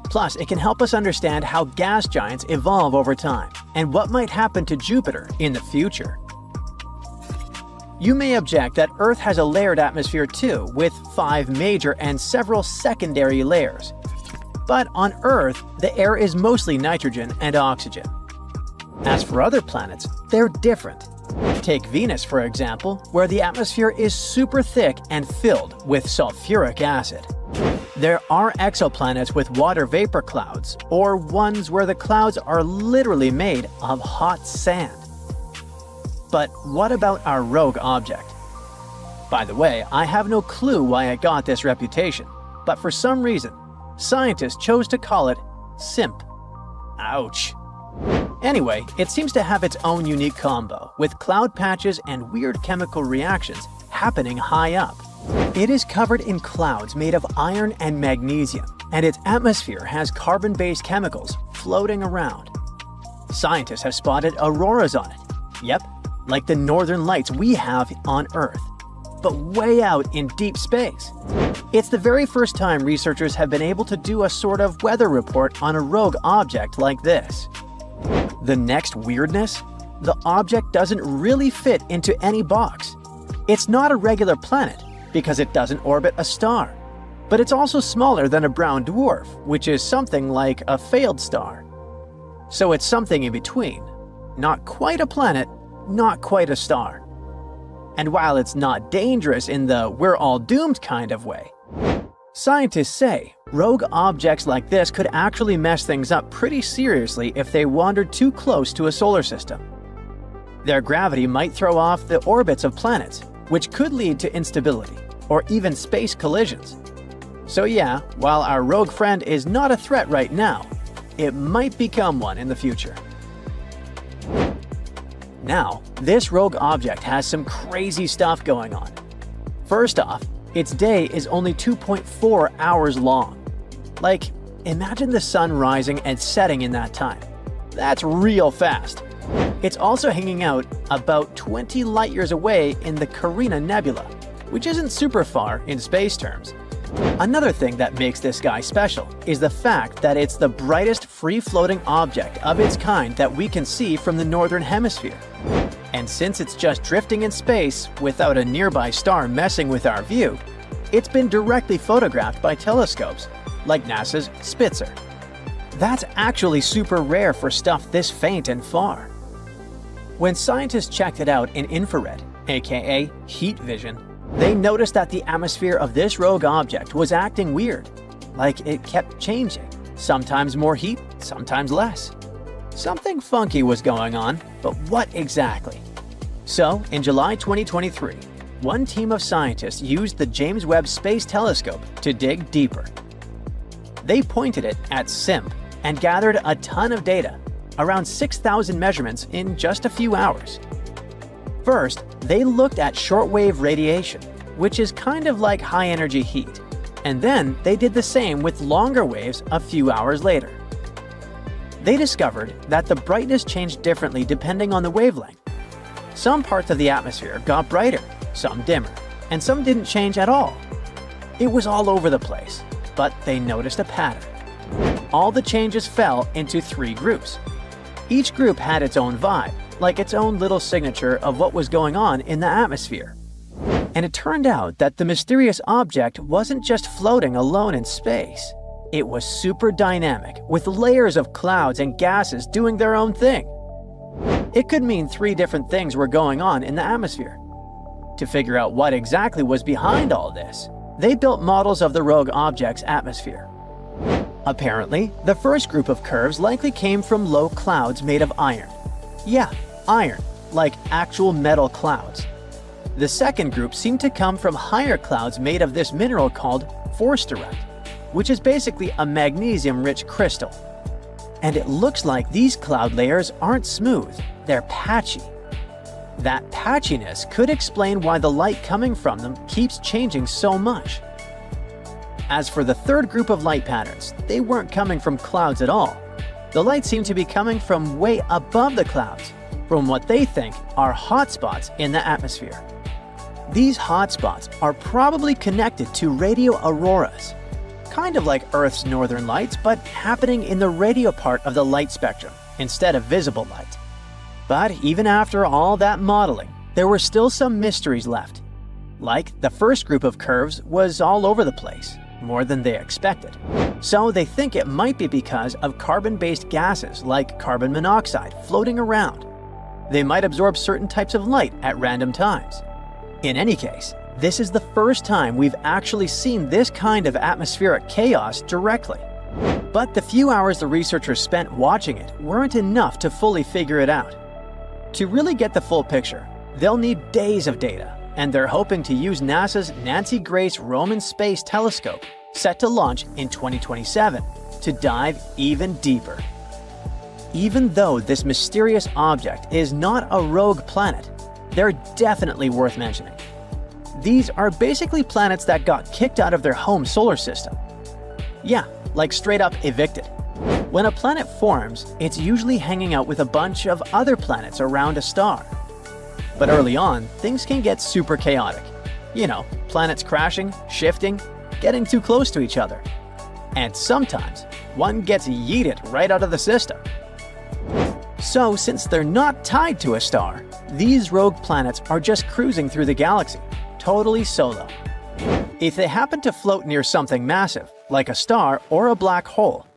Speaker 2: Plus, it can help us understand how gas giants evolve over time, and what might happen to Jupiter in the future. You may object that Earth has a layered atmosphere too, with 5 major and several secondary layers. But on Earth, the air is mostly nitrogen and oxygen. As for other planets, they're different. Take Venus, for example, where the atmosphere is super thick and filled with sulfuric acid. There are exoplanets with water vapor clouds, or ones where the clouds are literally made of hot sand. But what about our rogue object? By the way, I have no clue why it got this reputation, but for some reason, scientists chose to call it SIMP. Ouch. Anyway, it seems to have its own unique combo, with cloud patches and weird chemical reactions happening high up. It is covered in clouds made of iron and magnesium, and its atmosphere has carbon-based chemicals floating around. Scientists have spotted auroras on it. Yep, like the northern lights we have on Earth, but way out in deep space. It's the very first time researchers have been able to do a sort of weather report on a rogue object like this. The next weirdness? The object doesn't really fit into any box. It's not a regular planet because it doesn't orbit a star, but it's also smaller than a brown dwarf, which is something like a failed star. So it's something in between. Not quite a planet, not quite a star. And while it's not dangerous in the we're all doomed kind of way, scientists say rogue objects like this could actually mess things up pretty seriously if they wandered too close to a solar system. Their gravity might throw off the orbits of planets, which could lead to instability or even space collisions. So yeah, while our rogue friend is not a threat right now, it might become one in the future. Now, this rogue object has some crazy stuff going on. First off, its day is only 2.4 hours long. Like, imagine the sun rising and setting in that time. That's real fast. It's also hanging out about 20 light-years away in the Carina Nebula, which isn't super far in space terms. Another thing that makes this guy special is the fact that it's the brightest free-floating object of its kind that we can see from the northern hemisphere. And since it's just drifting in space without a nearby star messing with our view, it's been directly photographed by telescopes, like NASA's Spitzer. That's actually super rare for stuff this faint and far. When scientists checked it out in infrared, aka heat vision, they noticed that the atmosphere of this rogue object was acting weird, like it kept changing, sometimes more heat, sometimes less. Something funky was going on, but what exactly? So, in July 2023, one team of scientists used the James Webb Space Telescope to dig deeper. They pointed it at SIMP and gathered a ton of data, around 6,000 measurements in just a few hours. First, they looked at shortwave radiation, which is kind of like high-energy heat, and then they did the same with longer waves a few hours later. They discovered that the brightness changed differently depending on the wavelength. Some parts of the atmosphere got brighter, some dimmer, and some didn't change at all. It was all over the place, but they noticed a pattern. All the changes fell into 3 groups. Each group had its own vibe, like its own little signature of what was going on in the atmosphere. And it turned out that the mysterious object wasn't just floating alone in space. It was super dynamic, with layers of clouds and gases doing their own thing. It could mean 3 different things were going on in the atmosphere. To figure out what exactly was behind all this, they built models of the rogue object's atmosphere. Apparently, the first group of curves likely came from low clouds made of iron. Yeah, iron, like actual metal clouds. The second group seemed to come from higher clouds made of this mineral called forsterite, which is basically a magnesium-rich crystal. And it looks like these cloud layers aren't smooth, they're patchy. That patchiness could explain why the light coming from them keeps changing so much. As for the third group of light patterns, they weren't coming from clouds at all. The light seemed to be coming from way above the clouds, from what they think are hotspots in the atmosphere. These hotspots are probably connected to radio auroras, kind of like Earth's northern lights, but happening in the radio part of the light spectrum instead of visible light. But even after all that modeling, there were still some mysteries left. Like, the first group of curves was all over the place, more than they expected. So they think it might be because of carbon-based gases like carbon monoxide floating around. They might absorb certain types of light at random times. In any case, this is the first time we've actually seen this kind of atmospheric chaos directly. But the few hours the researchers spent watching it weren't enough to fully figure it out. To really get the full picture, they'll need days of data, and they're hoping to use NASA's Nancy Grace Roman Space Telescope, set to launch in 2027, to dive even deeper. Even though this mysterious object is not a rogue planet, they're definitely worth mentioning. These are basically planets that got kicked out of their home solar system. Yeah, like straight up evicted. When a planet forms, it's usually hanging out with a bunch of other planets around a star. But early on, things can get super chaotic. You know, planets crashing, shifting, getting too close to each other. And sometimes, one gets yeeted right out of the system. So, since they're not tied to a star, these rogue planets are just cruising through the galaxy, totally solo. If they happen to float near something massive, like a star or a black hole,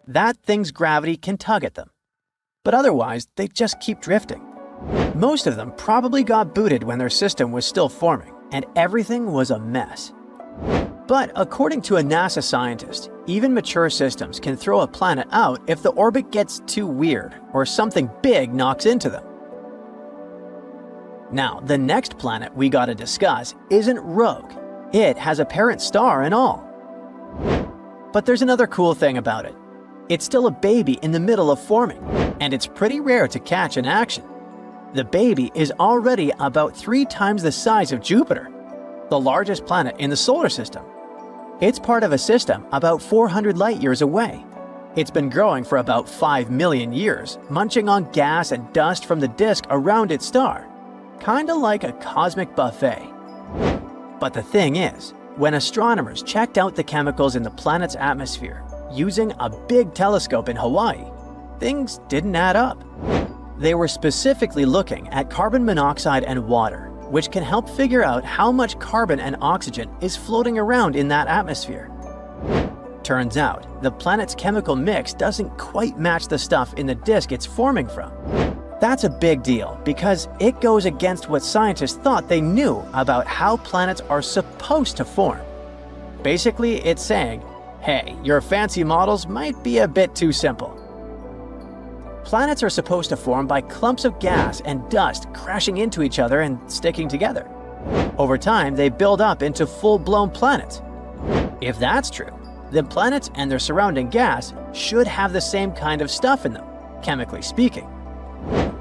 Speaker 2: that thing's gravity can tug at them. But otherwise, they just keep drifting. Most of them probably got booted when their system was still forming, and everything was a mess. But according to a NASA scientist, even mature systems can throw a planet out if the orbit gets too weird or something big knocks into them. Now, the next planet we gotta discuss isn't rogue. It has a parent star and all. But there's another cool thing about it. It's still a baby in the middle of forming, and it's pretty rare to catch in action. The baby is already about 3 times the size of Jupiter, the largest planet in the solar system. It's part of a system about 400 light-years away. It's been growing for about 5 million years, munching on gas and dust from the disk around its star, kinda like a cosmic buffet. But the thing is, when astronomers checked out the chemicals in the planet's atmosphere using a big telescope in Hawaii, things didn't add up. They were specifically looking at carbon monoxide and water, which can help figure out how much carbon and oxygen is floating around in that atmosphere. Turns out, the planet's chemical mix doesn't quite match the stuff in the disk it's forming from. That's a big deal because it goes against what scientists thought they knew about how planets are supposed to form. Basically, it's saying, hey, your fancy models might be a bit too simple. Planets are supposed to form by clumps of gas and dust crashing into each other and sticking together. Over time, they build up into full-blown planets. If that's true, then planets and their surrounding gas should have the same kind of stuff in them, chemically speaking.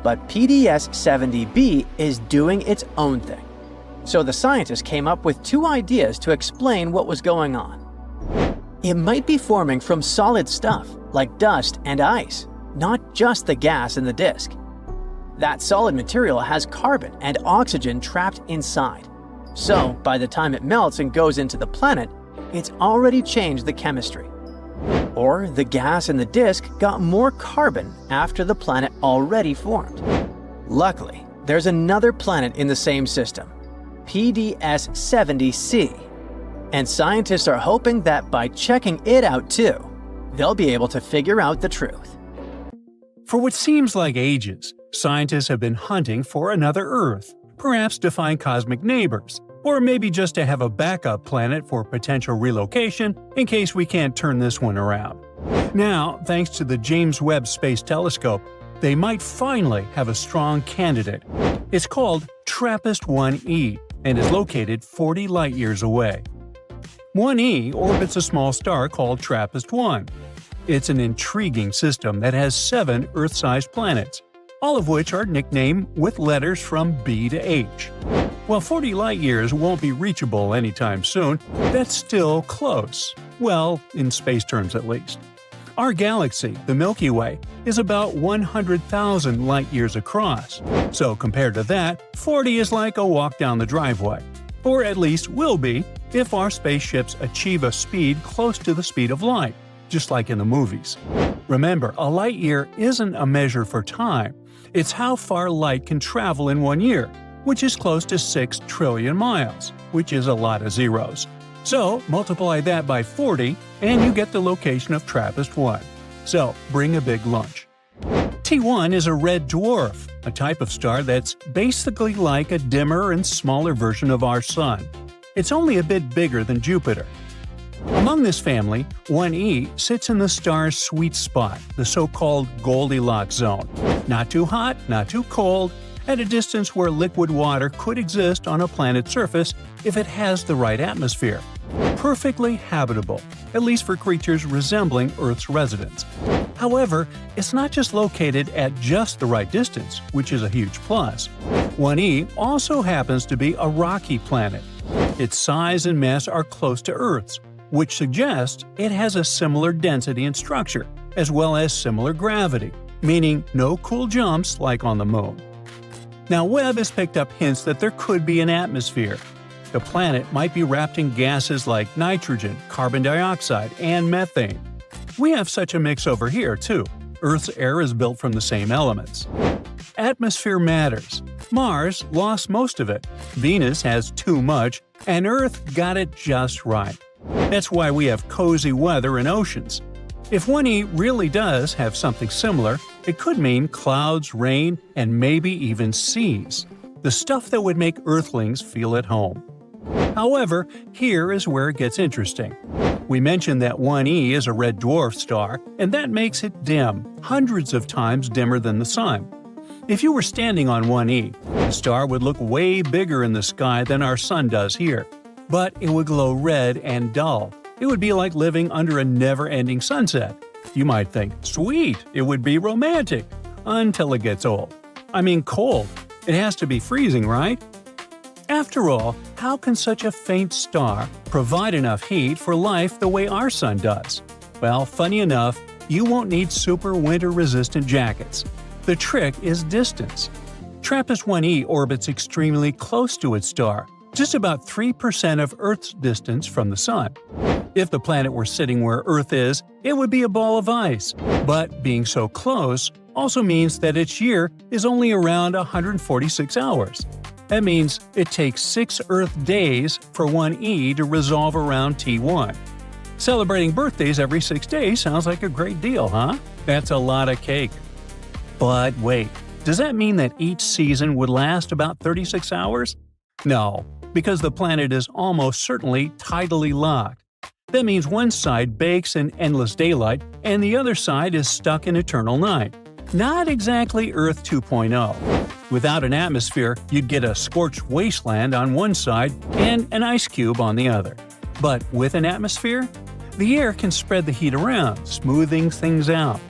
Speaker 2: But PDS-70b is doing its own thing. So the scientists came up with two ideas to explain what was going on. It might be forming from solid stuff, like dust and ice, not just the gas in the disk. That solid material has carbon and oxygen trapped inside. So, by the time it melts and goes into the planet, it's already changed the chemistry. Or the gas in the disk got more carbon after the planet already formed. Luckily, there's another planet in the same system, PDS-70c. And scientists are hoping that by checking it out too, they'll be able to figure out the truth.
Speaker 1: For what seems like ages, scientists have been hunting for another Earth, perhaps to find cosmic neighbors, or maybe just to have a backup planet for potential relocation in case we can't turn this one around. Now, thanks to the James Webb Space Telescope, they might finally have a strong candidate. It's called TRAPPIST-1e and is located 40 light-years away. 1e orbits a small star called TRAPPIST-1. It's an intriguing system that has 7 Earth-sized planets, all of which are nicknamed with letters from B to H. While 40 light-years won't be reachable anytime soon, that's still close. Well, in space terms at least. Our galaxy, the Milky Way, is about 100,000 light-years across. So compared to that, 40 is like a walk down the driveway. Or at least will be if our spaceships achieve a speed close to the speed of light, just like in the movies. Remember, a light-year isn't a measure for time. It's how far light can travel in 1 year, which is close to 6 trillion miles, which is a lot of zeros. So, multiply that by 40, and you get the location of TRAPPIST-1. So, bring a big lunch. T1 is a red dwarf, a type of star that's basically like a dimmer and smaller version of our Sun. It's only a bit bigger than Jupiter. Among this family, 1e sits in the star's sweet spot, the so-called Goldilocks zone. Not too hot, not too cold, at a distance where liquid water could exist on a planet's surface if it has the right atmosphere. Perfectly habitable, at least for creatures resembling Earth's residents. However, it's not just located at just the right distance, which is a huge plus. 1e also happens to be a rocky planet. Its size and mass are close to Earth's, which suggests it has a similar density and structure, as well as similar gravity, meaning no cool jumps like on the Moon. Now, Webb has picked up hints that there could be an atmosphere. The planet might be wrapped in gases like nitrogen, carbon dioxide, and methane. We have such a mix over here, too. Earth's air is built from the same elements. Atmosphere matters. Mars lost most of it, Venus has too much, and Earth got it just right. That's why we have cozy weather and oceans. If 1e really does have something similar, it could mean clouds, rain, and maybe even seas. The stuff that would make Earthlings feel at home. However, here is where it gets interesting. We mentioned that 1e is a red dwarf star, and that makes it dim, hundreds of times dimmer than the Sun. If you were standing on 1e, the star would look way bigger in the sky than our Sun does here. But it would glow red and dull. It would be like living under a never-ending sunset. You might think, sweet, it would be romantic, until it gets old. I mean cold. It has to be freezing, right? After all, how can such a faint star provide enough heat for life the way our Sun does? Well, funny enough, you won't need super winter-resistant jackets. The trick is distance. TRAPPIST-1e orbits extremely close to its star, just about 3% of Earth's distance from the Sun. If the planet were sitting where Earth is, it would be a ball of ice. But being so close also means that its year is only around 146 hours. That means it takes 6 Earth days for 1e to resolve around T1. Celebrating birthdays every 6 days sounds like a great deal, huh? That's a lot of cake. But wait, does that mean that each season would last about 36 hours? No, because the planet is almost certainly tidally locked. That means one side bakes in endless daylight and the other side is stuck in eternal night. Not exactly Earth 2.0. Without an atmosphere, you'd get a scorched wasteland on one side and an ice cube on the other. But with an atmosphere, the air can spread the heat around, smoothing things out.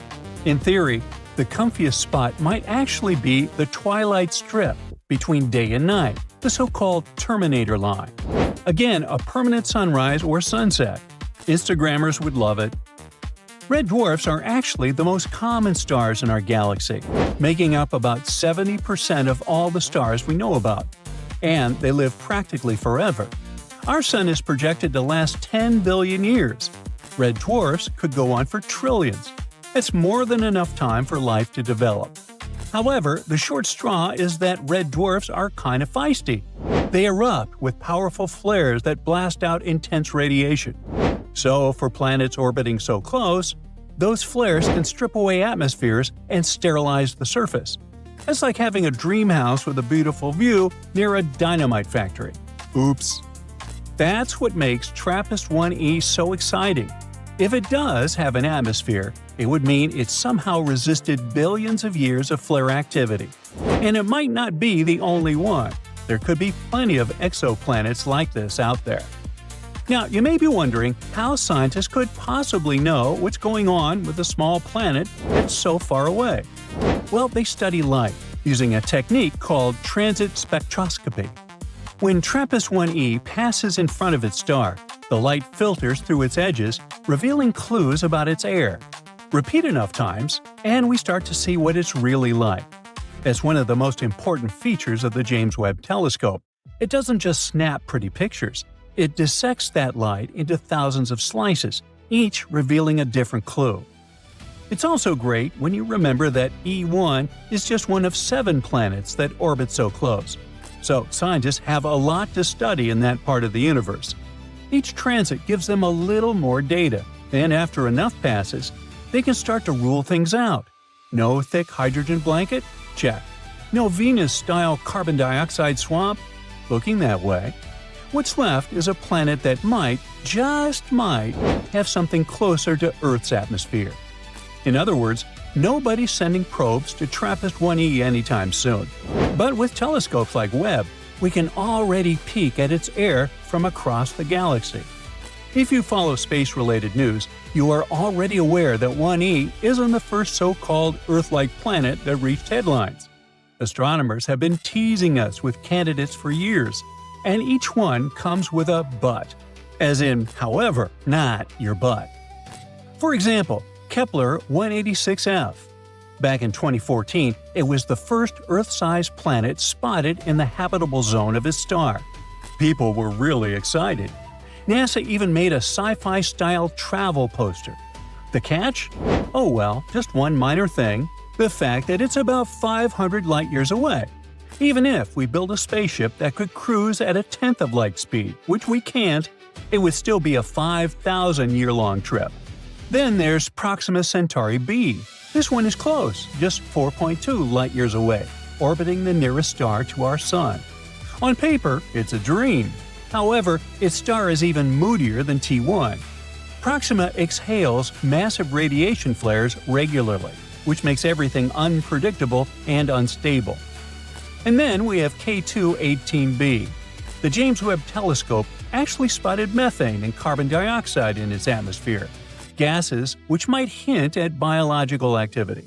Speaker 1: In theory, The comfiest spot might actually be the twilight strip between day and night, the so-called Terminator line. Again, a permanent sunrise or sunset. Instagrammers would love it. Red dwarfs are actually the most common stars in our galaxy, making up about 70% of all the stars we know about. And they live practically forever. Our sun is projected to last 10 billion years. Red dwarfs could go on for trillions. That's more than enough time for life to develop. However, the short straw is that red dwarfs are kind of feisty. They erupt with powerful flares that blast out intense radiation. So, for planets orbiting so close, those flares can strip away atmospheres and sterilize the surface. It's like having a dream house with a beautiful view near a dynamite factory. Oops. That's what makes TRAPPIST-1e so exciting. If it does have an atmosphere, it would mean it somehow resisted billions of years of flare activity. And it might not be the only one. There could be plenty of exoplanets like this out there. Now, you may be wondering how scientists could possibly know what's going on with a small planet that's so far away. Well, they study light using a technique called transit spectroscopy. When TRAPPIST-1e passes in front of its star, the light filters through its edges, revealing clues about its air. Repeat enough times, and we start to see what it's really like. That's one of the most important features of the James Webb Telescope. It doesn't just snap pretty pictures. It dissects that light into thousands of slices, each revealing a different clue. It's also great when you remember that E1 is just one of 7 planets that orbit so close. So scientists have a lot to study in that part of the universe. Each transit gives them a little more data, and after enough passes, they can start to rule things out. No thick hydrogen blanket? Check. No Venus-style carbon dioxide swamp? Looking that way. What's left is a planet that might, just might, have something closer to Earth's atmosphere. In other words, nobody's sending probes to TRAPPIST-1e anytime soon. But with telescopes like Webb, we can already peek at its air from across the galaxy. If you follow space-related news, you are already aware that 1e isn't the first so-called Earth-like planet that reached headlines. Astronomers have been teasing us with candidates for years, and each one comes with a but, as in, however, not your butt. For example, Kepler 186f. Back in 2014, it was the first Earth-sized planet spotted in the habitable zone of its star. People were really excited. NASA even made a sci-fi-style travel poster. The catch? Oh well, just one minor thing, the fact that it's about 500 light-years away. Even if we build a spaceship that could cruise at a tenth of light speed, which we can't, it would still be a 5,000-year-long trip. Then there's Proxima Centauri b. This one is close, just 4.2 light-years away, orbiting the nearest star to our Sun. On paper, it's a dream. However, its star is even moodier than T1. Proxima exhales massive radiation flares regularly, which makes everything unpredictable and unstable. And then we have K2-18b. The James Webb Telescope actually spotted methane and carbon dioxide in its atmosphere, gases which might hint at biological activity.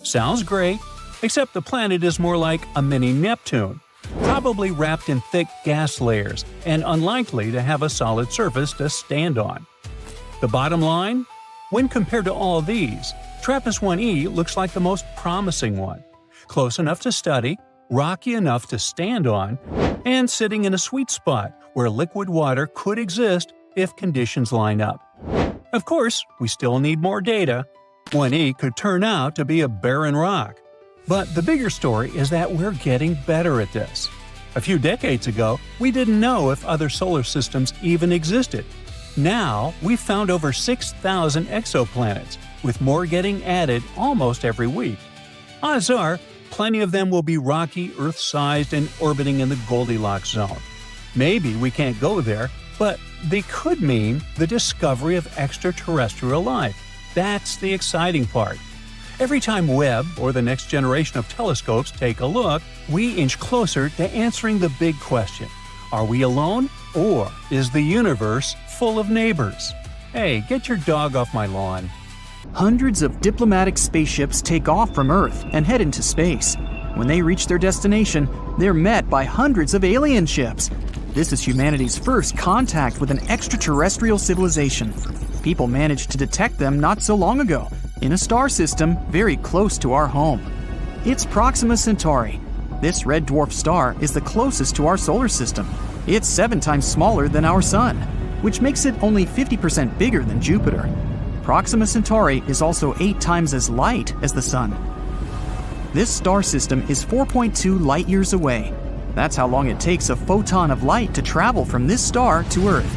Speaker 1: Sounds great, except the planet is more like a mini Neptune, probably wrapped in thick gas layers and unlikely to have a solid surface to stand on. The bottom line? When compared to all these, TRAPPIST-1e looks like the most promising one. Close enough to study, rocky enough to stand on, and sitting in a sweet spot where liquid water could exist if conditions line up. Of course, we still need more data. 1e could turn out to be a barren rock. But the bigger story is that we're getting better at this. A few decades ago, we didn't know if other solar systems even existed. Now, we've found over 6,000 exoplanets, with more getting added almost every week. Odds are, plenty of them will be rocky, Earth-sized, and orbiting in the Goldilocks zone. Maybe we can't go there, but they could mean the discovery of extraterrestrial life. That's the exciting part. Every time Webb or the next generation of telescopes take a look, we inch closer to answering the big question: are we alone, or is the universe full of neighbors? Hey, get your dog off my lawn.
Speaker 3: Hundreds of diplomatic spaceships take off from Earth and head into space. When they reach their destination, they're met by hundreds of alien ships. This is humanity's first contact with an extraterrestrial civilization. People managed to detect them not so long ago, in a star system very close to our home. It's Proxima Centauri. This red dwarf star is the closest to our solar system. It's 7 times smaller than our Sun, which makes it only 50% bigger than Jupiter. Proxima Centauri is also 8 times as light as the Sun. This star system is 4.2 light-years away. That's how long it takes a photon of light to travel from this star to Earth.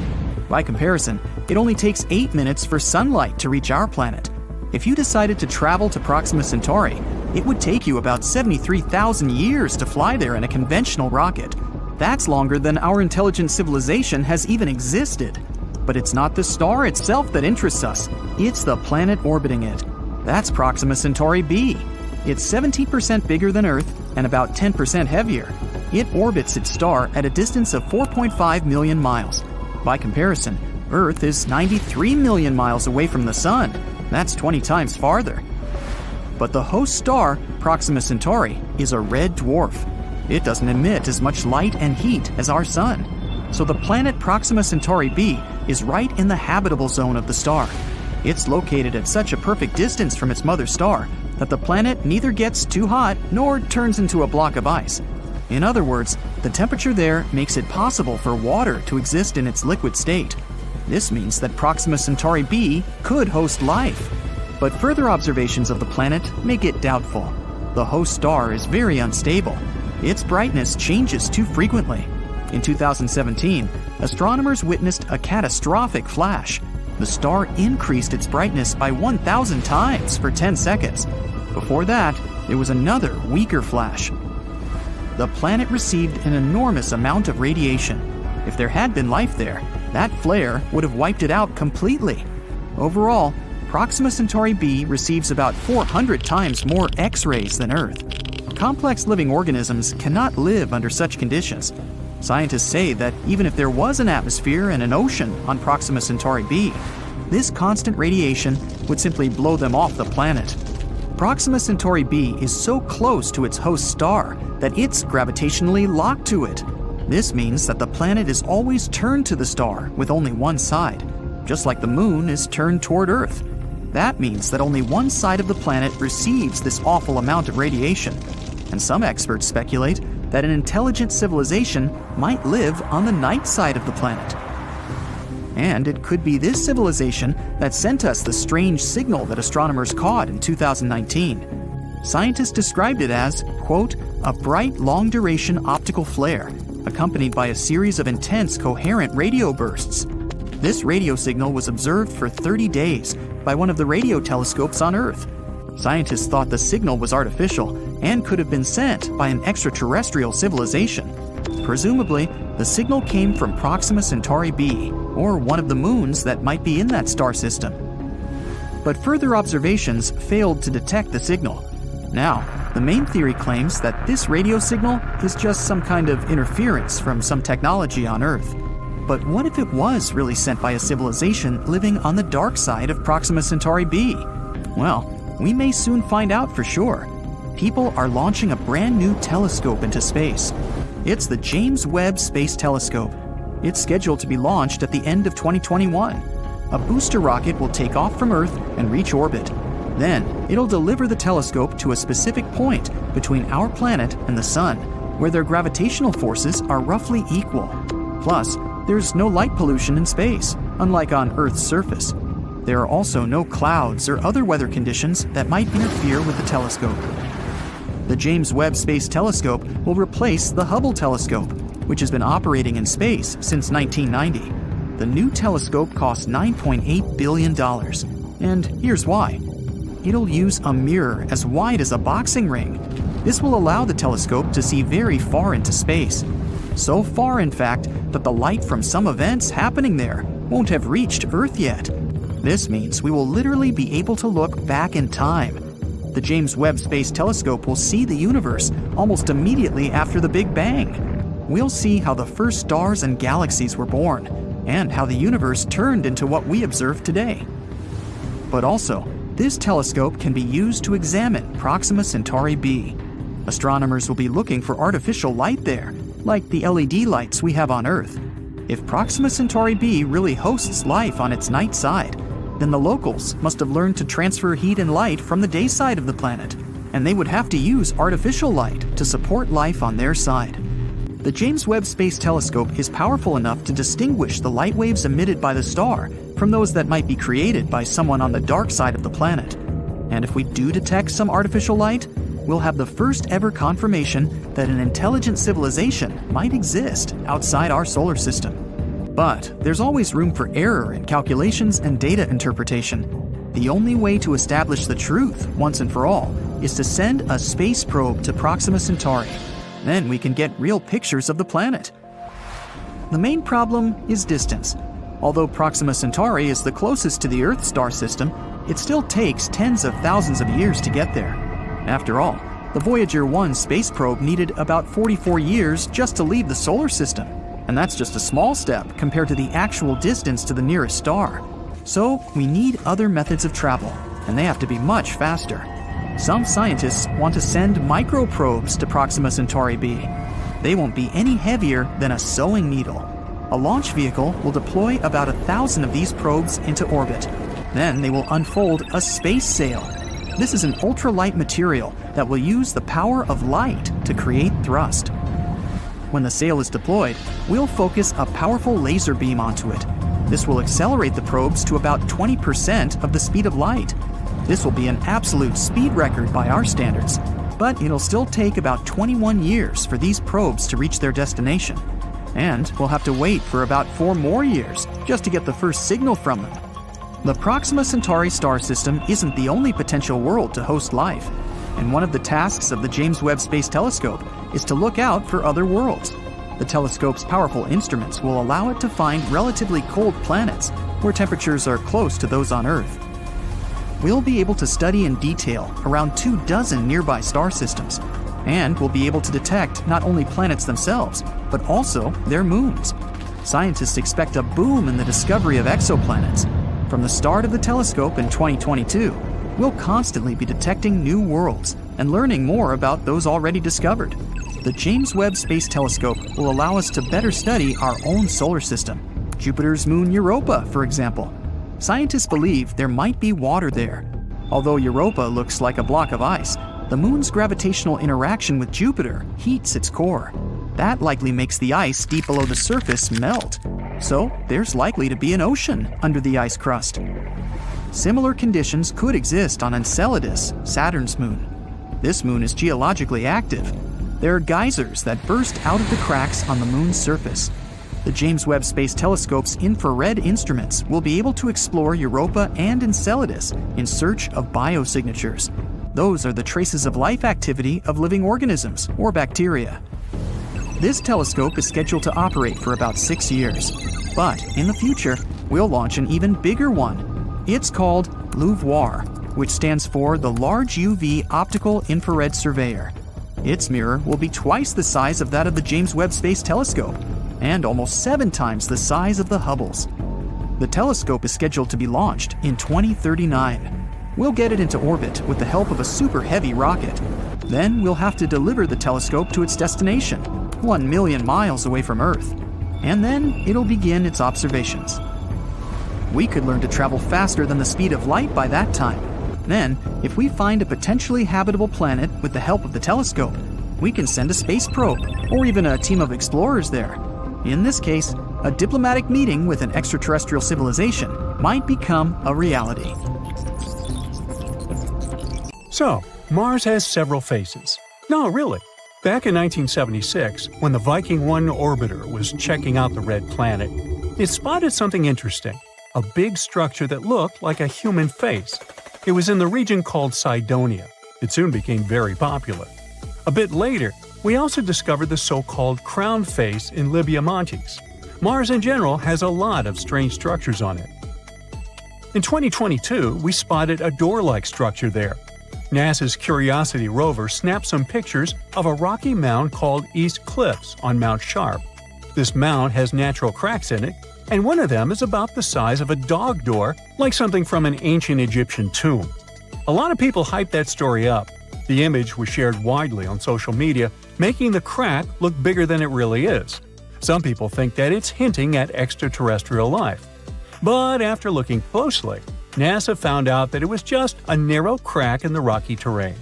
Speaker 3: By comparison, it only takes 8 minutes for sunlight to reach our planet. If you decided to travel to Proxima Centauri, it would take you about 73,000 years to fly there in a conventional rocket. That's longer than our intelligent civilization has even existed. But it's not the star itself that interests us. It's the planet orbiting it. That's Proxima Centauri b. It's 17% bigger than Earth and about 10% heavier. It orbits its star at a distance of 4.5 million miles. By comparison, Earth is 93 million miles away from the Sun. That's 20 times farther. But the host star, Proxima Centauri, is a red dwarf. It doesn't emit as much light and heat as our Sun. So the planet Proxima Centauri b is right in the habitable zone of the star. It's located at such a perfect distance from its mother star that the planet neither gets too hot nor turns into a block of ice. In other words, the temperature there makes it possible for water to exist in its liquid state. This means that Proxima Centauri b could host life. But further observations of the planet make it doubtful. The host star is very unstable. Its brightness changes too frequently. In 2017, astronomers witnessed a catastrophic flash. The star increased its brightness by 1,000 times for 10 seconds. Before that, there was another weaker flash. The planet received an enormous amount of radiation. If there had been life there, that flare would have wiped it out completely. Overall, Proxima Centauri b receives about 400 times more X-rays than Earth. Complex living organisms cannot live under such conditions. Scientists say that even if there was an atmosphere and an ocean on Proxima Centauri b, this constant radiation would simply blow them off the planet. Proxima Centauri b is so close to its host star that it's gravitationally locked to it. This means that the planet is always turned to the star with only one side, just like the moon is turned toward Earth. That means that only one side of the planet receives this awful amount of radiation, and some experts speculate that an intelligent civilization might live on the night side of the planet. And it could be this civilization that sent us the strange signal that astronomers caught in 2019. Scientists described it as, quote, a bright long-duration optical flare, accompanied by a series of intense coherent radio bursts. This radio signal was observed for 30 days by one of the radio telescopes on Earth. Scientists thought the signal was artificial and could have been sent by an extraterrestrial civilization. Presumably, the signal came from Proxima Centauri b, or one of the moons that might be in that star system. But further observations failed to detect the signal. Now, the main theory claims that this radio signal is just some kind of interference from some technology on Earth. But what if it was really sent by a civilization living on the dark side of Proxima Centauri b? Well, we may soon find out for sure. People are launching a brand new telescope into space. It's the James Webb Space Telescope. It's scheduled to be launched at the end of 2021. A booster rocket will take off from Earth and reach orbit. Then, it'll deliver the telescope to a specific point between our planet and the Sun, where their gravitational forces are roughly equal. Plus, there's no light pollution in space, unlike on Earth's surface. There are also no clouds or other weather conditions that might interfere with the telescope. The James Webb Space Telescope will replace the Hubble telescope, which has been operating in space since 1990. The new telescope costs $9.8 billion. And here's why. It'll use a mirror as wide as a boxing ring. This will allow the telescope to see very far into space. So far, in fact, that the light from some events happening there won't have reached Earth yet. This means we will literally be able to look back in time. The James Webb Space Telescope will see the universe almost immediately after the Big Bang. We'll see how the first stars and galaxies were born, and how the universe turned into what we observe today. But also, This telescope can be used to examine Proxima Centauri b. Astronomers will be looking for artificial light there, like the LED lights we have on Earth. If Proxima Centauri b really hosts life on its night side, then the locals must have learned to transfer heat and light from the day side of the planet, and they would have to use artificial light to support life on their side. The James Webb Space Telescope is powerful enough to distinguish the light waves emitted by the star from those that might be created by someone on the dark side of the planet. And if we do detect some artificial light, we'll have the first ever confirmation that an intelligent civilization might exist outside our solar system. But there's always room for error in calculations and data interpretation. The only way to establish the truth once and for all is to send a space probe to Proxima Centauri. Then we can get real pictures of the planet. The main problem is distance. Although Proxima Centauri is the closest to the Earth star system, it still takes tens of thousands of years to get there. After all, the Voyager 1 space probe needed about 44 years just to leave the solar system, and that's just a small step compared to the actual distance to the nearest star. So we need other methods of travel, and they have to be much faster. Some scientists want to send microprobes to Proxima Centauri b. They won't be any heavier than a sewing needle. A launch vehicle will deploy about 1,000 of these probes into orbit. Then they will unfold a space sail. This is an ultralight material that will use the power of light to create thrust. When the sail is deployed, we'll focus a powerful laser beam onto it. This will accelerate the probes to about 20% of the speed of light. This will be an absolute speed record by our standards, but it'll still take about 21 years for these probes to reach their destination. And we'll have to wait for about 4 more years just to get the first signal from them. The Proxima Centauri star system isn't the only potential world to host life, and one of the tasks of the James Webb Space Telescope is to look out for other worlds. The telescope's powerful instruments will allow it to find relatively cold planets where temperatures are close to those on Earth. We'll be able to study in detail around 24 nearby star systems, and we'll be able to detect not only planets themselves, but also their moons. Scientists expect a boom in the discovery of exoplanets. From the start of the telescope in 2022, we'll constantly be detecting new worlds and learning more about those already discovered. The James Webb Space Telescope will allow us to better study our own solar system. Jupiter's moon Europa, for example. Scientists believe there might be water there. Although Europa looks like a block of ice, the moon's gravitational interaction with Jupiter heats its core. That likely makes the ice deep below the surface melt. So there's likely to be an ocean under the ice crust. Similar conditions could exist on Enceladus, Saturn's moon. This moon is geologically active. There are geysers that burst out of the cracks on the moon's surface. The James Webb Space Telescope's infrared instruments will be able to explore Europa and Enceladus in search of biosignatures. Those are the traces of life activity of living organisms or bacteria. This telescope is scheduled to operate for about 6 years, but in the future, we'll launch an even bigger one. It's called LUVOIR, which stands for the Large UV Optical Infrared Surveyor. Its mirror will be twice the size of that of the James Webb Space Telescope, and almost 7 times the size of the Hubble's. The telescope is scheduled to be launched in 2039. We'll get it into orbit with the help of a super heavy rocket. Then we'll have to deliver the telescope to its destination, 1 million miles away from Earth. And then it'll begin its observations. We could learn to travel faster than the speed of light by that time. Then, if we find a potentially habitable planet with the help of the telescope, we can send a space probe, or even a team of explorers there. In this case, a diplomatic meeting with an extraterrestrial civilization might become a reality.
Speaker 1: So, Mars has several faces. No, really. Back in 1976, when the Viking 1 orbiter was checking out the red planet, it spotted something interesting, a big structure that looked like a human face. It was in the region called Cydonia. It soon became very popular. A bit later, we also discovered the so-called crown face in Libya Montes. Mars in general has a lot of strange structures on it. In 2022, we spotted a door-like structure there. NASA's Curiosity rover snapped some pictures of a rocky mound called East Cliffs on Mount Sharp. This mound has natural cracks in it, and one of them is about the size of a dog door, like something from an ancient Egyptian tomb. A lot of people hyped that story up. The image was shared widely on social media, making the crack look bigger than it really is. Some people think that it's hinting at extraterrestrial life. But after looking closely, NASA found out that it was just a narrow crack in the rocky terrain.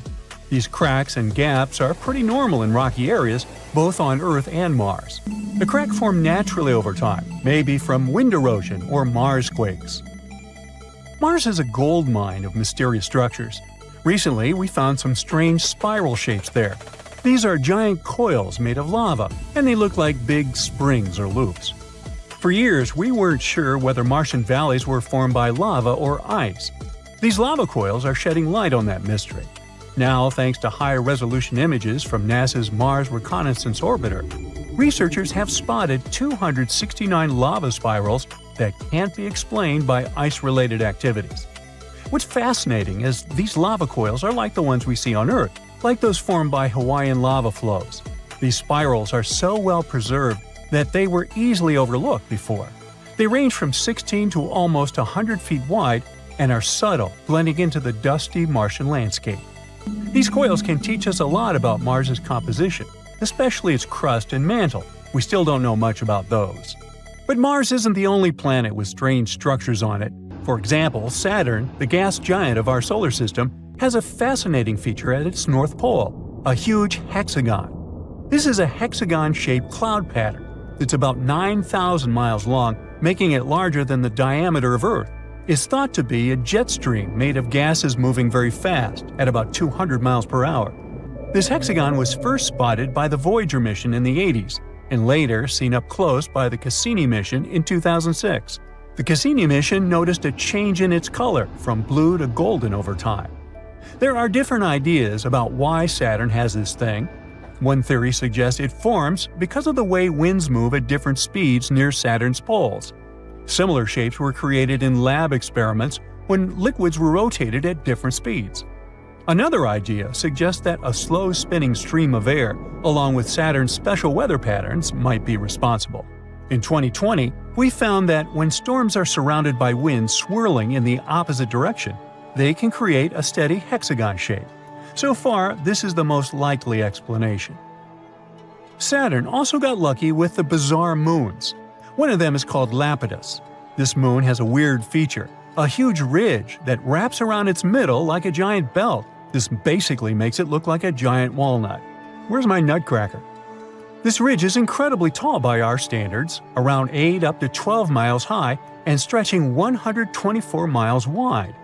Speaker 1: These cracks and gaps are pretty normal in rocky areas, both on Earth and Mars. The crack formed naturally over time, maybe from wind erosion or Mars quakes. Mars is a gold mine of mysterious structures. Recently, we found some strange spiral shapes there. These are giant coils made of lava, and they look like big springs or loops. For years, we weren't sure whether Martian valleys were formed by lava or ice. These lava coils are shedding light on that mystery. Now, thanks to higher-resolution images from NASA's Mars Reconnaissance Orbiter, researchers have spotted 269 lava spirals that can't be explained by ice-related activities. What's fascinating is these lava coils are like the ones we see on Earth, like those formed by Hawaiian lava flows. These spirals are so well preserved that they were easily overlooked before. They range from 16 to almost 100 feet wide and are subtle, blending into the dusty Martian landscape. These coils can teach us a lot about Mars's composition, especially its crust and mantle. We still don't know much about those. But Mars isn't the only planet with strange structures on it. For example, Saturn, the gas giant of our solar system, has a fascinating feature at its north pole, a huge hexagon. This is a hexagon-shaped cloud pattern. It's about 9,000 miles long, making it larger than the diameter of Earth. It's thought to be a jet stream made of gases moving very fast, at about 200 miles per hour. This hexagon was first spotted by the Voyager mission in the 80s, and later seen up close by the Cassini mission in 2006. The Cassini mission noticed a change in its color from blue to golden over time. There are different ideas about why Saturn has this thing. One theory suggests it forms because of the way winds move at different speeds near Saturn's poles. Similar shapes were created in lab experiments when liquids were rotated at different speeds. Another idea suggests that a slow spinning stream of air, along with Saturn's special weather patterns, might be responsible. In 2020, we found that when storms are surrounded by winds swirling in the opposite direction, they can create a steady hexagon shape. So far, this is the most likely explanation. Saturn also got lucky with the bizarre moons. One of them is called Lapidus. This moon has a weird feature, a huge ridge that wraps around its middle like a giant belt. This basically makes it look like a giant walnut. Where's my nutcracker? This ridge is incredibly tall by our standards, around 8 up to 12 miles high and stretching 124 miles wide.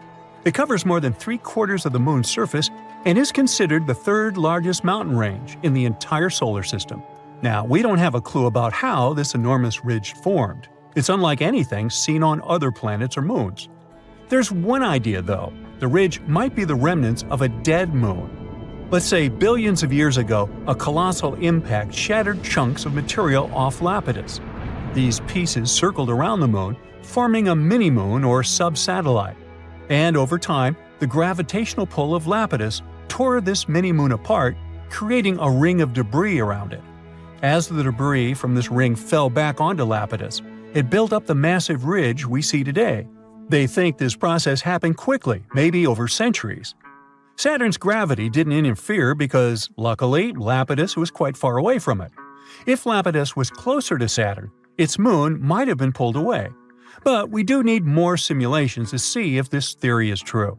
Speaker 1: It covers more than 3/4 of the moon's surface and is considered the third largest mountain range in the entire solar system. Now, we don't have a clue about how this enormous ridge formed. It's unlike anything seen on other planets or moons. There's one idea, though. The ridge might be the remnants of a dead moon. Let's say billions of years ago, a colossal impact shattered chunks of material off Lapidus. These pieces circled around the moon, forming a mini-moon or sub-satellite. And over time, the gravitational pull of Lapidus tore this mini-moon apart, creating a ring of debris around it. As the debris from this ring fell back onto Lapidus, it built up the massive ridge we see today. They think this process happened quickly, maybe over centuries. Saturn's gravity didn't interfere because, luckily, Lapidus was quite far away from it. If Lapidus was closer to Saturn, its moon might have been pulled away. But we do need more simulations to see if this theory is true.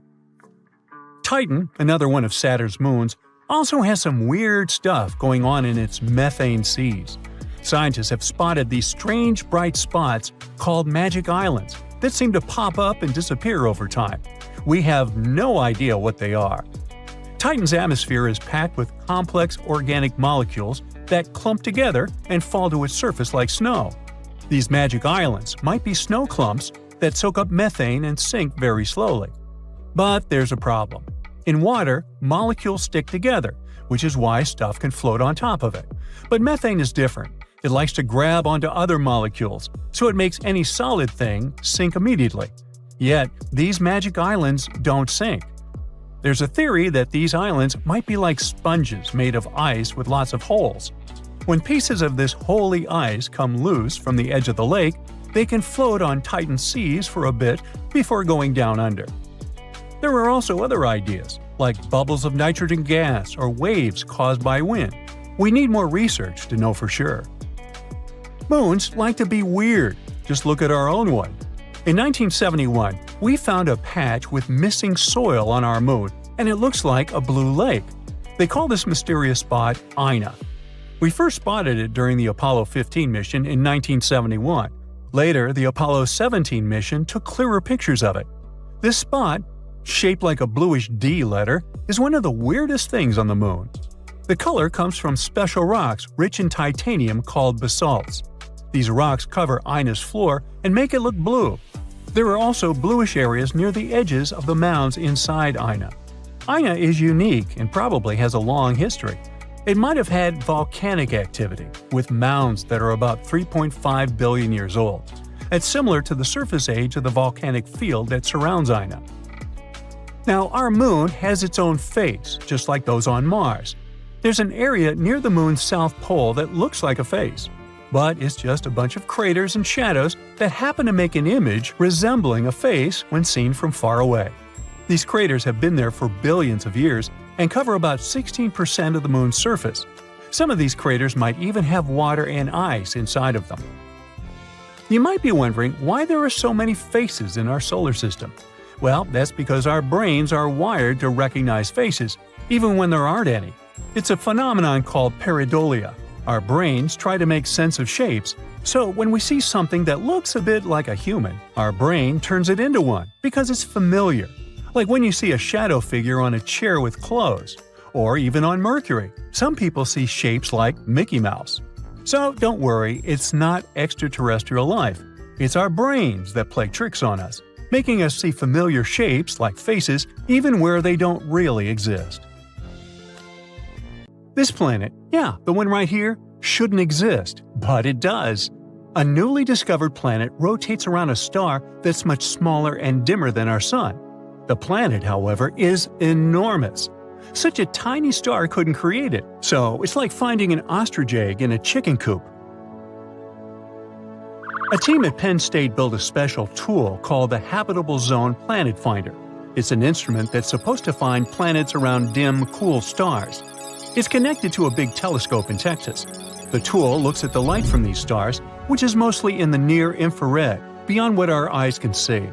Speaker 1: Titan, another one of Saturn's moons, also has some weird stuff going on in its methane seas. Scientists have spotted these strange bright spots called magic islands that seem to pop up and disappear over time. We have no idea what they are. Titan's atmosphere is packed with complex organic molecules that clump together and fall to its surface like snow. These magic islands might be snow clumps that soak up methane and sink very slowly. But there's a problem. In water, molecules stick together, which is why stuff can float on top of it. But methane is different. It likes to grab onto other molecules, so it makes any solid thing sink immediately. Yet, these magic islands don't sink. There's a theory that these islands might be like sponges made of ice with lots of holes. When pieces of this holy ice come loose from the edge of the lake, they can float on Titan's seas for a bit before going down under. There are also other ideas, like bubbles of nitrogen gas or waves caused by wind. We need more research to know for sure. Moons like to be weird. Just look at our own one. In 1971, we found a patch with missing soil on our moon, and it looks like a blue lake. They call this mysterious spot Ina. We first spotted it during the Apollo 15 mission in 1971. Later, the Apollo 17 mission took clearer pictures of it. This spot, shaped like a bluish D letter, is one of the weirdest things on the moon. The color comes from special rocks rich in titanium called basalts. These rocks cover Ina's floor and make it look blue. There are also bluish areas near the edges of the mounds inside Ina. Ina is unique and probably has a long history. It might have had volcanic activity, with mounds that are about 3.5 billion years old. It's similar to the surface age of the volcanic field that surrounds Ina. Now, our moon has its own face, just like those on Mars. There's an area near the moon's south pole that looks like a face, but it's just a bunch of craters and shadows that happen to make an image resembling a face when seen from far away. These craters have been there for billions of years and cover about 16% of the moon's surface. Some of these craters might even have water and ice inside of them. You might be wondering why there are so many faces in our solar system. Well, that's because our brains are wired to recognize faces, even when there aren't any. It's a phenomenon called pareidolia. Our brains try to make sense of shapes, so when we see something that looks a bit like a human, our brain turns it into one because it's familiar. Like when you see a shadow figure on a chair with clothes, or even on Mercury. Some people see shapes like Mickey Mouse. So don't worry, it's not extraterrestrial life. It's our brains that play tricks on us, making us see familiar shapes like faces even where they don't really exist. This planet, yeah, the one right here, shouldn't exist, but it does. A newly discovered planet rotates around a star that's much smaller and dimmer than our Sun. The planet, however, is enormous. Such a tiny star couldn't create it, so it's like finding an ostrich egg in a chicken coop. A team at Penn State built a special tool called the Habitable Zone Planet Finder. It's an instrument that's supposed to find planets around dim, cool stars. It's connected to a big telescope in Texas. The tool looks at the light from these stars, which is mostly in the near-infrared, beyond what our eyes can see.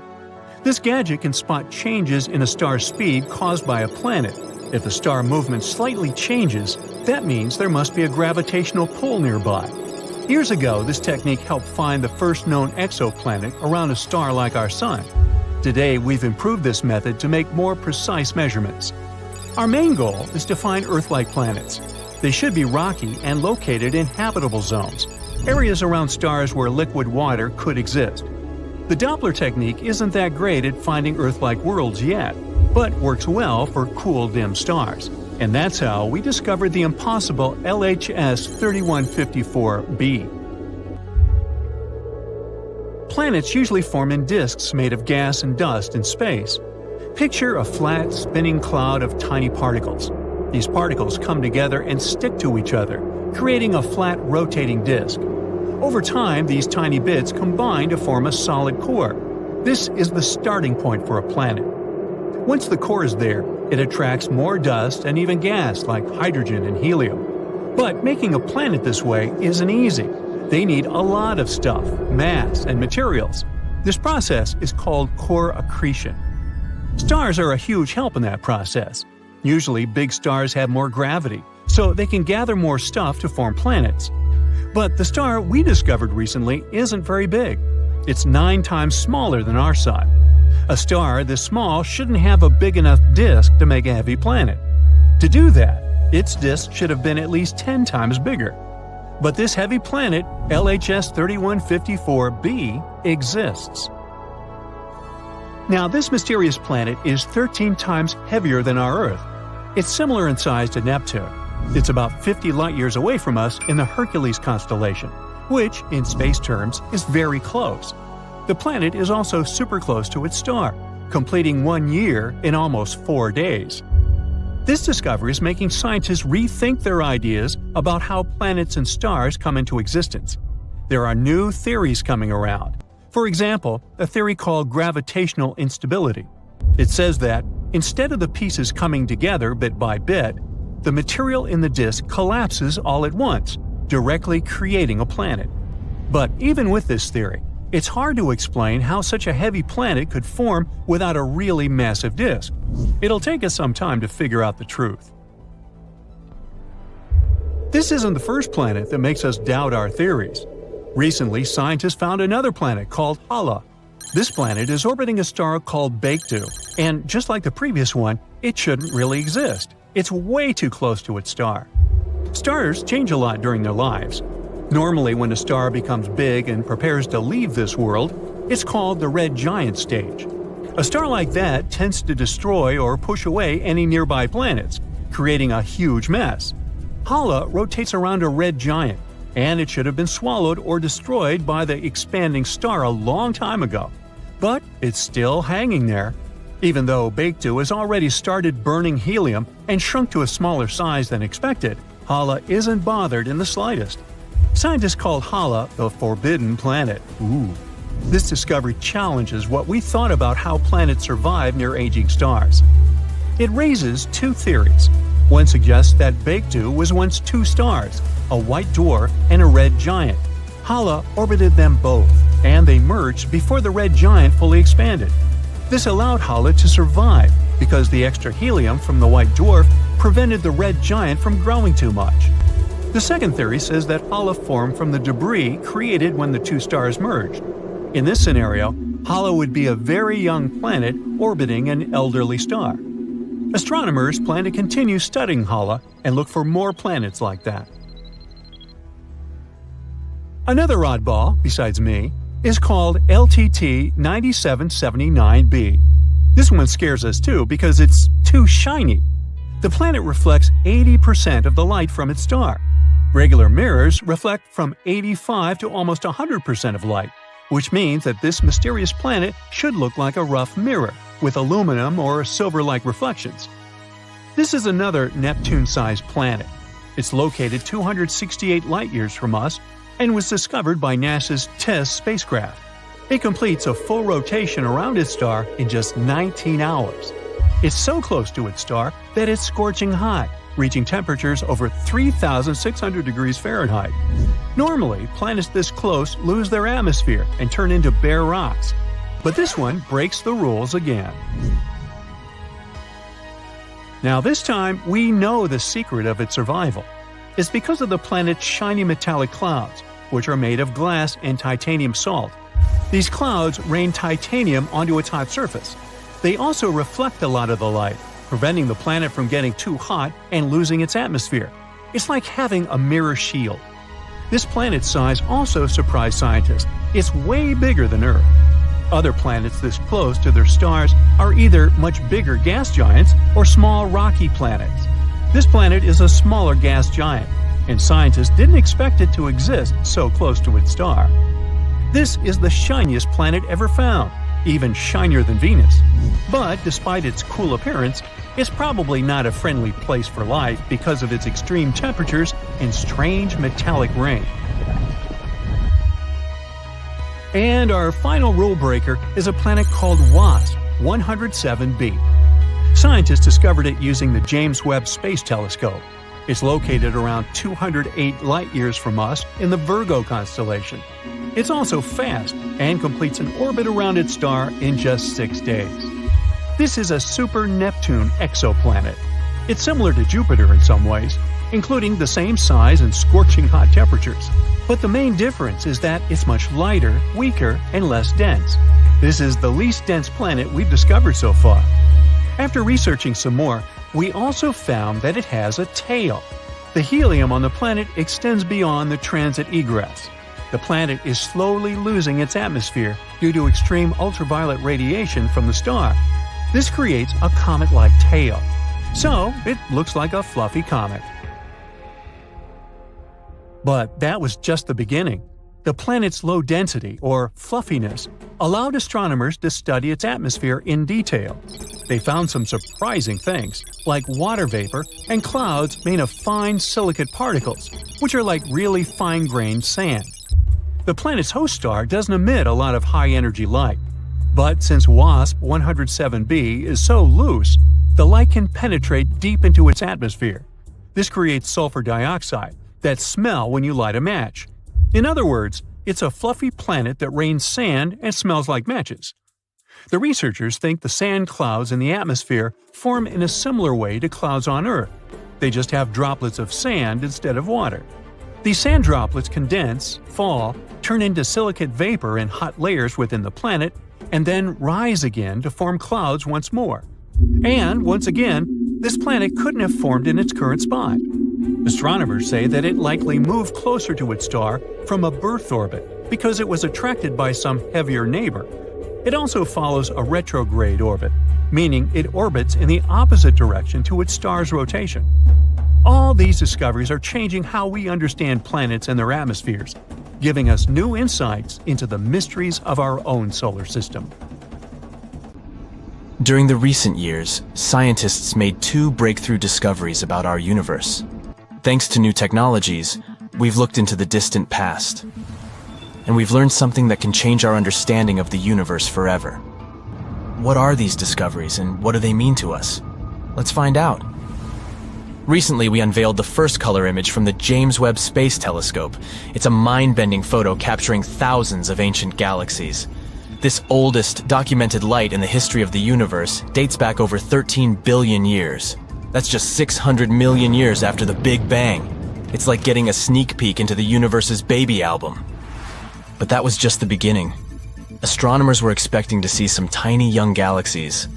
Speaker 1: This gadget can spot changes in a star's speed caused by a planet. If the star movement slightly changes, that means there must be a gravitational pull nearby. Years ago, this technique helped find the first known exoplanet around a star like our Sun. Today, we've improved this method to make more precise measurements. Our main goal is to find Earth-like planets. They should be rocky and located in habitable zones, areas around stars where liquid water could exist. The Doppler technique isn't that great at finding Earth-like worlds yet, but works well for cool, dim stars. And that's how we discovered the impossible LHS 3154b. Planets usually form in disks made of gas and dust in space. Picture a flat, spinning cloud of tiny particles. These particles come together and stick to each other, creating a flat, rotating disk. Over time, these tiny bits combine to form a solid core. This is the starting point for a planet. Once the core is there, it attracts more dust and even gas like hydrogen and helium. But making a planet this way isn't easy. They need a lot of stuff, mass, and materials. This process is called core accretion. Stars are a huge help in that process. Usually, big stars have more gravity, so they can gather more stuff to form planets. But the star we discovered recently isn't very big. It's 9 times smaller than our Sun. A star this small shouldn't have a big enough disk to make a heavy planet. To do that, its disk should have been at least 10 times bigger. But this heavy planet, LHS 3154b, exists. Now, this mysterious planet is 13 times heavier than our Earth. It's similar in size to Neptune. It's about 50 light-years away from us in the Hercules constellation, which, in space terms, is very close. The planet is also super close to its star, completing 1 year in almost 4 days. This discovery is making scientists rethink their ideas about how planets and stars come into existence. There are new theories coming around. For example, a theory called gravitational instability. It says that instead of the pieces coming together bit by bit, the material in the disk collapses all at once, directly creating a planet. But even with this theory, it's hard to explain how such a heavy planet could form without a really massive disk. It'll take us some time to figure out the truth. This isn't the first planet that makes us doubt our theories. Recently, scientists found another planet called Hala. This planet is orbiting a star called Baekdu, and just like the previous one, it shouldn't really exist. It's way too close to its star. Stars change a lot during their lives. Normally, when a star becomes big and prepares to leave this world, it's called the red giant stage. A star like that tends to destroy or push away any nearby planets, creating a huge mess. Hala rotates around a red giant, and it should have been swallowed or destroyed by the expanding star a long time ago. But it's still hanging there. Even though Baekdu has already started burning helium and shrunk to a smaller size than expected, Hala isn't bothered in the slightest. Scientists call Hala the Forbidden Planet. Ooh. This discovery challenges what we thought about how planets survive near aging stars. It raises two theories. One suggests that Baekdu was once two stars, a white dwarf and a red giant. Hala orbited them both, and they merged before the red giant fully expanded. This allowed Hala to survive because the extra helium from the white dwarf prevented the red giant from growing too much. The second theory says that Hala formed from the debris created when the two stars merged. In this scenario, Hala would be a very young planet orbiting an elderly star. Astronomers plan to continue studying Hala and look for more planets like that. Another oddball, besides me, is called LTT 9779b. This one scares us too because it's too shiny. The planet reflects 80% of the light from its star. Regular mirrors reflect from 85 to almost 100% of light, which means that this mysterious planet should look like a rough mirror, with aluminum or silver-like reflections. This is another Neptune-sized planet. It's located 268 light-years from us and was discovered by NASA's TESS spacecraft. It completes a full rotation around its star in just 19 hours. It's so close to its star that it's scorching hot, reaching temperatures over 3,600 degrees Fahrenheit. Normally, planets this close lose their atmosphere and turn into bare rocks. But this one breaks the rules again. Now this time, we know the secret of its survival. It's because of the planet's shiny metallic clouds, which are made of glass and titanium salt. These clouds rain titanium onto its hot surface. They also reflect a lot of the light, preventing the planet from getting too hot and losing its atmosphere. It's like having a mirror shield. This planet's size also surprised scientists. It's way bigger than Earth. Other planets this close to their stars are either much bigger gas giants or small rocky planets. This planet is a smaller gas giant, and scientists didn't expect it to exist so close to its star. This is the shiniest planet ever found, even shinier than Venus. But despite its cool appearance, it's probably not a friendly place for life because of its extreme temperatures and strange metallic rain. And our final rule breaker is a planet called WASP 107b. Scientists discovered it using the James Webb Space Telescope. It's located around 208 light-years from us in the Virgo constellation. It's also fast and completes an orbit around its star in just 6 days. This is a super Neptune exoplanet. It's similar to Jupiter in some ways, including the same size and scorching hot temperatures. But the main difference is that it's much lighter, weaker, and less dense. This is the least dense planet we've discovered so far. After researching some more, we also found that it has a tail. The helium on the planet extends beyond the transit egress. The planet is slowly losing its atmosphere due to extreme ultraviolet radiation from the star. This creates a comet-like tail. So, it looks like a fluffy comet. But that was just the beginning. The planet's low density, or fluffiness, allowed astronomers to study its atmosphere in detail. They found some surprising things, like water vapor and clouds made of fine silicate particles, which are like really fine-grained sand. The planet's host star doesn't emit a lot of high-energy light. But since WASP 107b is so loose, the light can penetrate deep into its atmosphere. This creates sulfur dioxide that smell when you light a match. In other words, it's a fluffy planet that rains sand and smells like matches. The researchers think the sand clouds in the atmosphere form in a similar way to clouds on Earth. They just have droplets of sand instead of water. These sand droplets condense, fall, turn into silicate vapor in hot layers within the planet, and then rise again to form clouds once more. And, once again, this planet couldn't have formed in its current spot. Astronomers say that it likely moved closer to its star from a birth orbit because it was attracted by some heavier neighbor. It also follows a retrograde orbit, meaning it orbits in the opposite direction to its star's rotation. All these discoveries are changing how we understand planets and their atmospheres, giving us new insights into the mysteries of our own solar system.
Speaker 4: During the recent years, scientists made 2 breakthrough discoveries about our universe. Thanks to new technologies, we've looked into the distant past. And we've learned something that can change our understanding of the universe forever. What are these discoveries and what do they mean to us? Let's find out. Recently, we unveiled the first color image from the James Webb Space Telescope. It's a mind-bending photo capturing thousands of ancient galaxies. This oldest documented light in the history of the universe dates back over 13 billion years. That's just 600 million years after the Big Bang. It's like getting a sneak peek into the universe's baby album. But that was just the beginning. Astronomers were expecting to see some tiny young galaxies.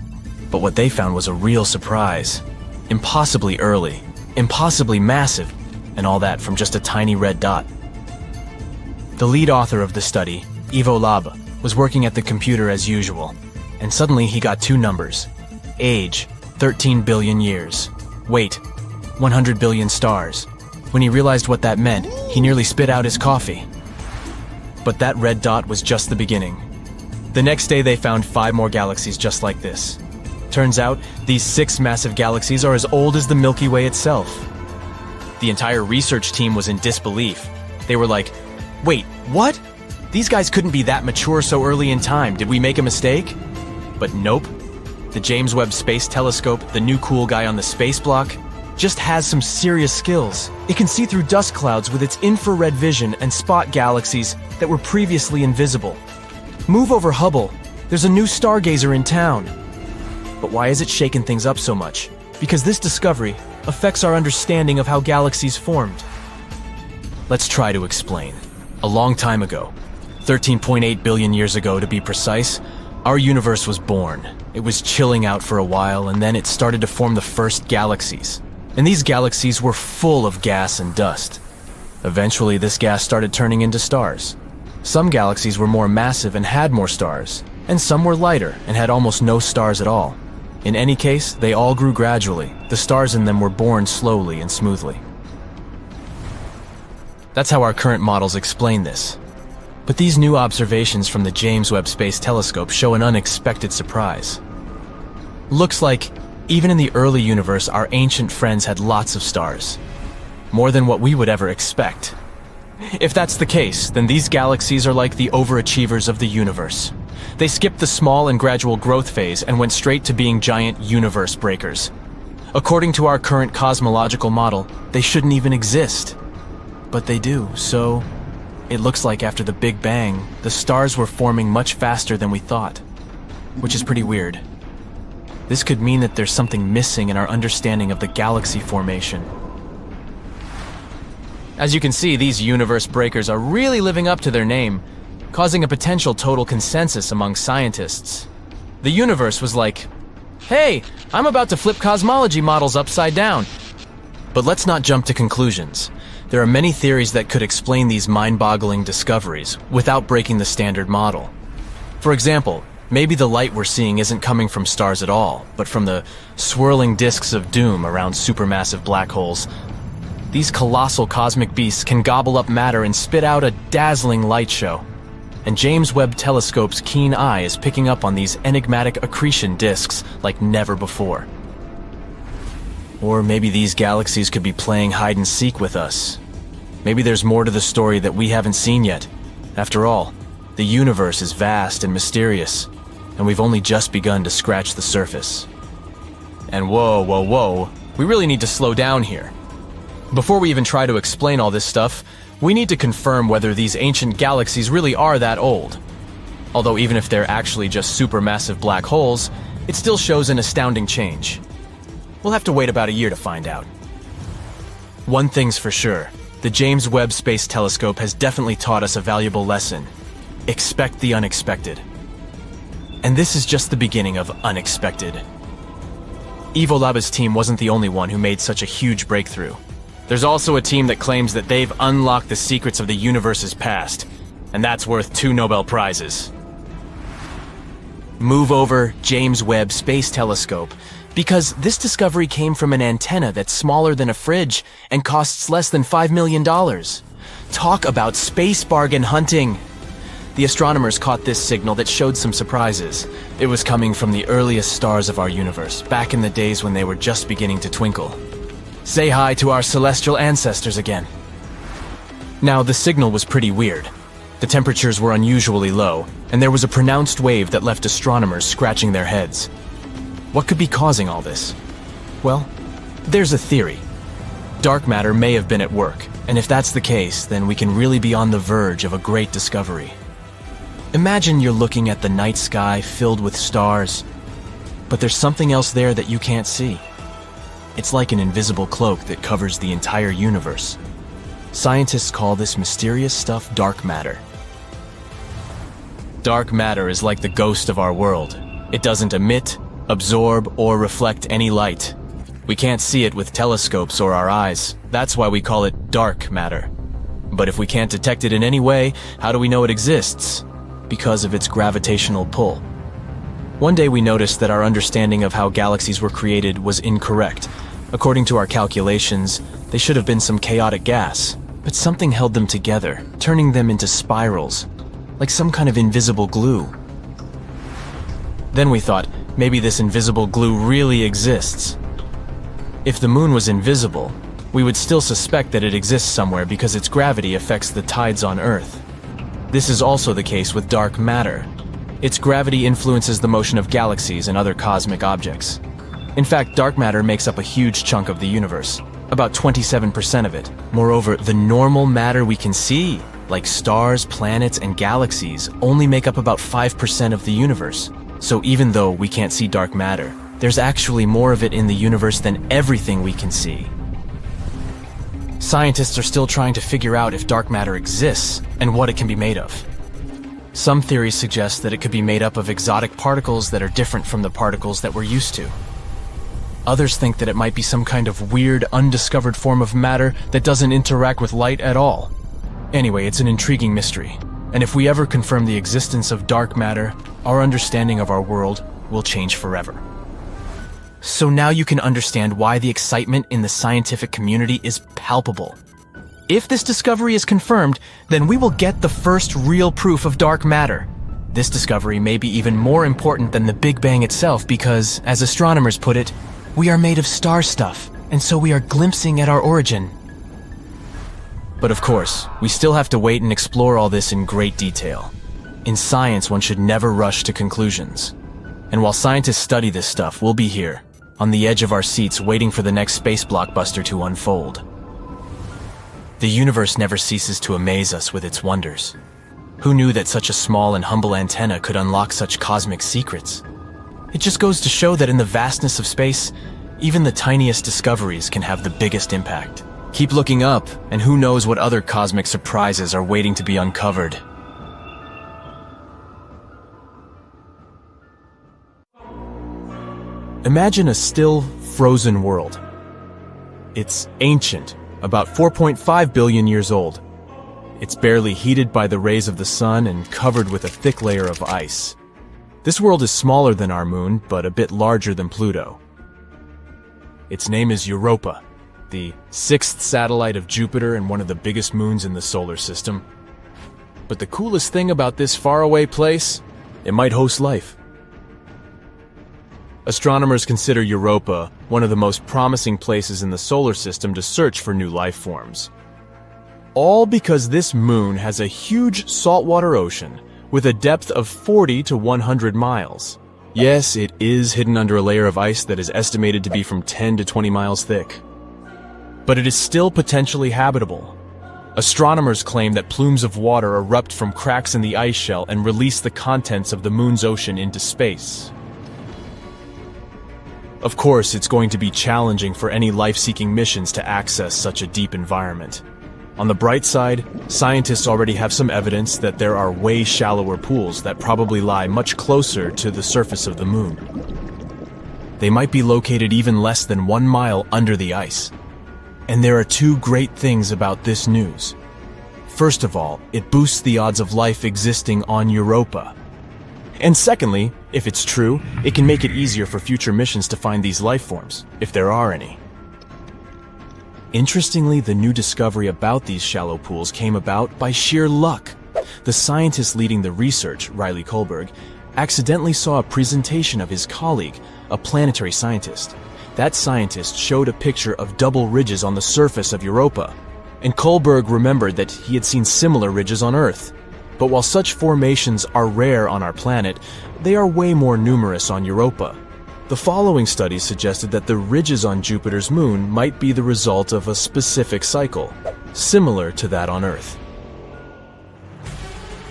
Speaker 4: But what they found was a real surprise. Impossibly early, impossibly massive, and all that from just a tiny red dot. The lead author of the study, Ivo Laba, was working at the computer as usual, and suddenly he got 2 numbers. Age, 13 billion years. Weight, 100 billion stars. When he realized what that meant, he nearly spit out his coffee. But that red dot was just the beginning. The next day they found 5 more galaxies just like this. Turns out, these 6 massive galaxies are as old as the Milky Way itself. The entire research team was in disbelief. They were like, wait, what? These guys couldn't be that mature so early in time. Did we make a mistake? But nope. The James Webb Space Telescope, the new cool guy on the space block, just has some serious skills. It can see through dust clouds with its infrared vision and spot galaxies that were previously invisible. Move over Hubble. There's a new stargazer in town. But why is it shaking things up so much? Because this discovery affects our understanding of how galaxies formed. Let's try to explain. A long time ago, 13.8 billion years ago to be precise, our universe was born. It was chilling out for a while, and then it started to form the first galaxies. And these galaxies were full of gas and dust. Eventually, this gas started turning into stars. Some galaxies were more massive and had more stars, and some were lighter and had almost no stars at all. In any case, they all grew gradually. The stars in them were born slowly and smoothly. That's how our current models explain this. But these new observations from the James Webb Space Telescope show an unexpected surprise. Looks like, even in the early universe, our ancient friends had lots of stars. More than what we would ever expect. If that's the case, then these galaxies are like the overachievers of the universe. They skipped the small and gradual growth phase and went straight to being giant universe breakers. According to our current cosmological model, they shouldn't even exist. But they do, so it looks like after the Big Bang, the stars were forming much faster than we thought. Which is pretty weird. This could mean that there's something missing in our understanding of the galaxy formation. As you can see, these universe breakers are really living up to their name, causing a potential total consensus among scientists. The universe was like, hey, I'm about to flip cosmology models upside down. But let's not jump to conclusions. There are many theories that could explain these mind-boggling discoveries without breaking the standard model. For example, maybe the light we're seeing isn't coming from stars at all, but from the swirling disks of doom around supermassive black holes. These colossal cosmic beasts can gobble up matter and spit out a dazzling light show. And James Webb Telescope's keen eye is picking up on these enigmatic accretion disks like never before. Or maybe these galaxies could be playing hide-and-seek with us. Maybe there's more to the story that we haven't seen yet. After all, the universe is vast and mysterious, and we've only just begun to scratch the surface. And whoa, we really need to slow down here. Before we even try to explain all this stuff, we need to confirm whether these ancient galaxies really are that old. Although even if they're actually just supermassive black holes, it still shows an astounding change. We'll have to wait about a year to find out. One thing's for sure, the James Webb Space Telescope has definitely taught us a valuable lesson. Expect the unexpected. And this is just the beginning of unexpected. Evolaba's team wasn't the only one who made such a huge breakthrough. There's also a team that claims that they've unlocked the secrets of the universe's past, and that's worth 2 Nobel Prizes. Move over James Webb Space Telescope, because this discovery came from an antenna that's smaller than a fridge and costs less than $5 million. Talk about space bargain hunting! The astronomers caught this signal that showed some surprises. It was coming from the earliest stars of our universe, back in the days when they were just beginning to twinkle. Say hi to our celestial ancestors again. Now, the signal was pretty weird. The temperatures were unusually low, and there was a pronounced wave that left astronomers scratching their heads. What could be causing all this? Well, there's a theory. Dark matter may have been at work, and if that's the case, then we can really be on the verge of a great discovery. Imagine you're looking at the night sky filled with stars, but there's something else there that you can't see. It's like an invisible cloak that covers the entire universe. Scientists call this mysterious stuff dark matter. Dark matter is like the ghost of our world. It doesn't emit, absorb, or reflect any light. We can't see it with telescopes or our eyes. That's why we call it dark matter. But if we can't detect it in any way, how do we know it exists? Because of its gravitational pull. One day we noticed that our understanding of how galaxies were created was incorrect. According to our calculations, they should have been some chaotic gas, but something held them together, turning them into spirals, like some kind of invisible glue. Then we thought, maybe this invisible glue really exists. If the moon was invisible, we would still suspect that it exists somewhere because its gravity affects the tides on Earth. This is also the case with dark matter. Its gravity influences the motion of galaxies and other cosmic objects. In fact, dark matter makes up a huge chunk of the universe, about 27% of it. Moreover, the normal matter we can see, like stars, planets, and galaxies, only make up about 5% of the universe. So even though we can't see dark matter, there's actually more of it in the universe than everything we can see. Scientists are still trying to figure out if dark matter exists and what it can be made of. Some theories suggest that it could be made up of exotic particles that are different from the particles that we're used to. Others think that it might be some kind of weird, undiscovered form of matter that doesn't interact with light at all. Anyway, it's an intriguing mystery, and if we ever confirm the existence of dark matter, our understanding of our world will change forever. So now you can understand why the excitement in the scientific community is palpable. If this discovery is confirmed, then we will get the first real proof of dark matter. This discovery may be even more important than the Big Bang itself because, as astronomers put it, we are made of star stuff, and so we are glimpsing at our origin. But of course, we still have to wait and explore all this in great detail. In science, one should never rush to conclusions. And while scientists study this stuff, we'll be here, on the edge of our seats waiting for the next space blockbuster to unfold. The universe never ceases to amaze us with its wonders. Who knew that such a small and humble antenna could unlock such cosmic secrets? It just goes to show that in the vastness of space, even the tiniest discoveries can have the biggest impact. Keep looking up, and who knows what other cosmic surprises are waiting to be uncovered. Imagine a still, frozen world. It's ancient, about 4.5 billion years old. It's barely heated by the rays of the sun and covered with a thick layer of ice. This world is smaller than our moon, but a bit larger than Pluto. Its name is Europa, the 6th satellite of Jupiter and one of the biggest moons in the solar system. But the coolest thing about this faraway place, it might host life. Astronomers consider Europa one of the most promising places in the solar system to search for new life forms. All because this moon has a huge saltwater ocean with a depth of 40 to 100 miles. Yes, it is hidden under a layer of ice that is estimated to be from 10 to 20 miles thick. But it is still potentially habitable. Astronomers claim that plumes of water erupt from cracks in the ice shell and release the contents of the moon's ocean into space. Of course, it's going to be challenging for any life-seeking missions to access such a deep environment. On the bright side, scientists already have some evidence that there are way shallower pools that probably lie much closer to the surface of the moon. They might be located even less than 1 mile under the ice. And there are two great things about this news. First of all, it boosts the odds of life existing on Europa. And secondly, if it's true, it can make it easier for future missions to find these life forms, if there are any. Interestingly, the new discovery about these shallow pools came about by sheer luck. The scientist leading the research, Riley Kohlberg, accidentally saw a presentation of his colleague, a planetary scientist. That scientist showed a picture of double ridges on the surface of Europa, and Kohlberg remembered that he had seen similar ridges on Earth. But while such formations are rare on our planet, they are way more numerous on Europa. The following studies suggested that the ridges on Jupiter's moon might be the result of a specific cycle, similar to that on Earth.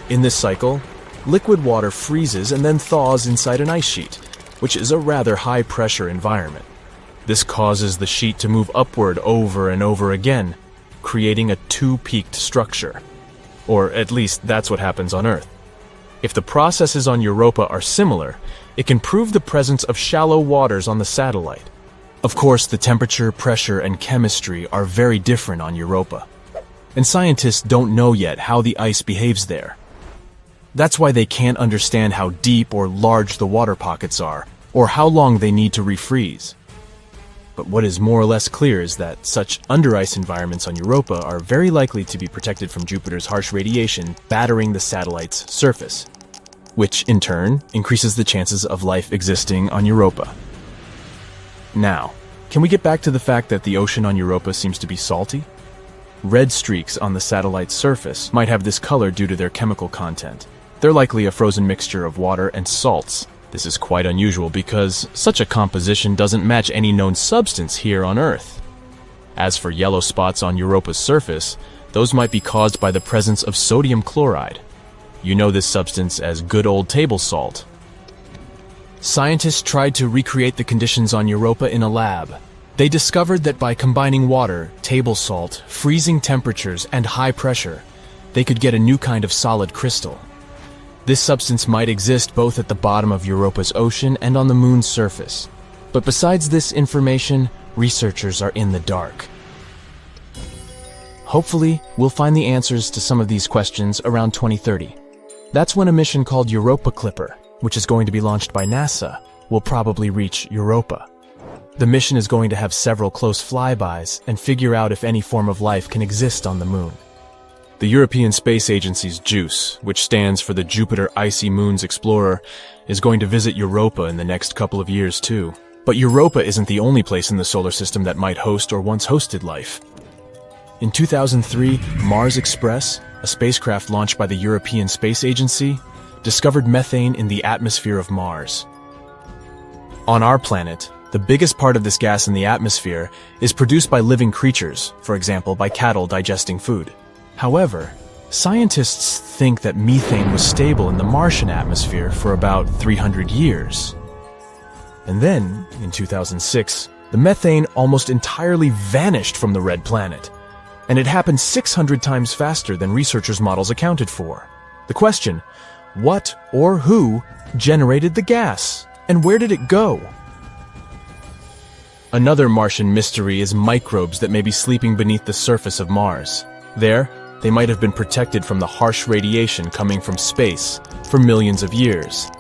Speaker 4: In this cycle, liquid water freezes and then thaws inside an ice sheet, which is a rather high-pressure environment. This causes the sheet to move upward over and over again, creating a two-peaked structure. Or at least that's what happens on Earth. If the processes on Europa are similar, it can prove the presence of shallow waters on the satellite. Of course, the temperature, pressure, and chemistry are very different on Europa. And scientists don't know yet how the ice behaves there. That's why they can't understand how deep or large the water pockets are, or how long they need to refreeze. But what is more or less clear is that such under-ice environments on Europa are very likely to be protected from Jupiter's harsh radiation battering the satellite's surface, which in turn increases the chances of life existing on Europa. Now, can we get back to the fact that the ocean on Europa seems to be salty? Red streaks on the satellite's surface might have this color due to their chemical content. They're likely a frozen mixture of water and salts. This is quite unusual because such a composition doesn't match any known substance here on Earth. As for yellow spots on Europa's surface, those might be caused by the presence of sodium chloride. You know this substance as good old table salt. Scientists tried to recreate the conditions on Europa in a lab. They discovered that by combining water, table salt, freezing temperatures, and high pressure, they could get a new kind of solid crystal. This substance might exist both at the bottom of Europa's ocean and on the moon's surface. But besides this information, researchers are in the dark. Hopefully, we'll find the answers to some of these questions around 2030. That's when a mission called Europa Clipper, which is going to be launched by NASA, will probably reach Europa. The mission is going to have several close flybys and figure out if any form of life can exist on the moon. The European Space Agency's JUICE, which stands for the Jupiter Icy Moons Explorer, is going to visit Europa in the next couple of years too. But Europa isn't the only place in the solar system that might host or once hosted life. In 2003, Mars Express, a spacecraft launched by the European Space Agency, discovered methane in the atmosphere of Mars. On our planet, the biggest part of this gas in the atmosphere is produced by living creatures, for example by cattle digesting food. However, scientists think that methane was stable in the Martian atmosphere for about 300 years. And then, in 2006, the methane almost entirely vanished from the red planet. And it happened 600 times faster than researchers' models accounted for. The question, what or who generated the gas? And where did it go? Another Martian mystery is microbes that may be sleeping beneath the surface of Mars. There, they might have been protected from the harsh radiation coming from space for millions of years.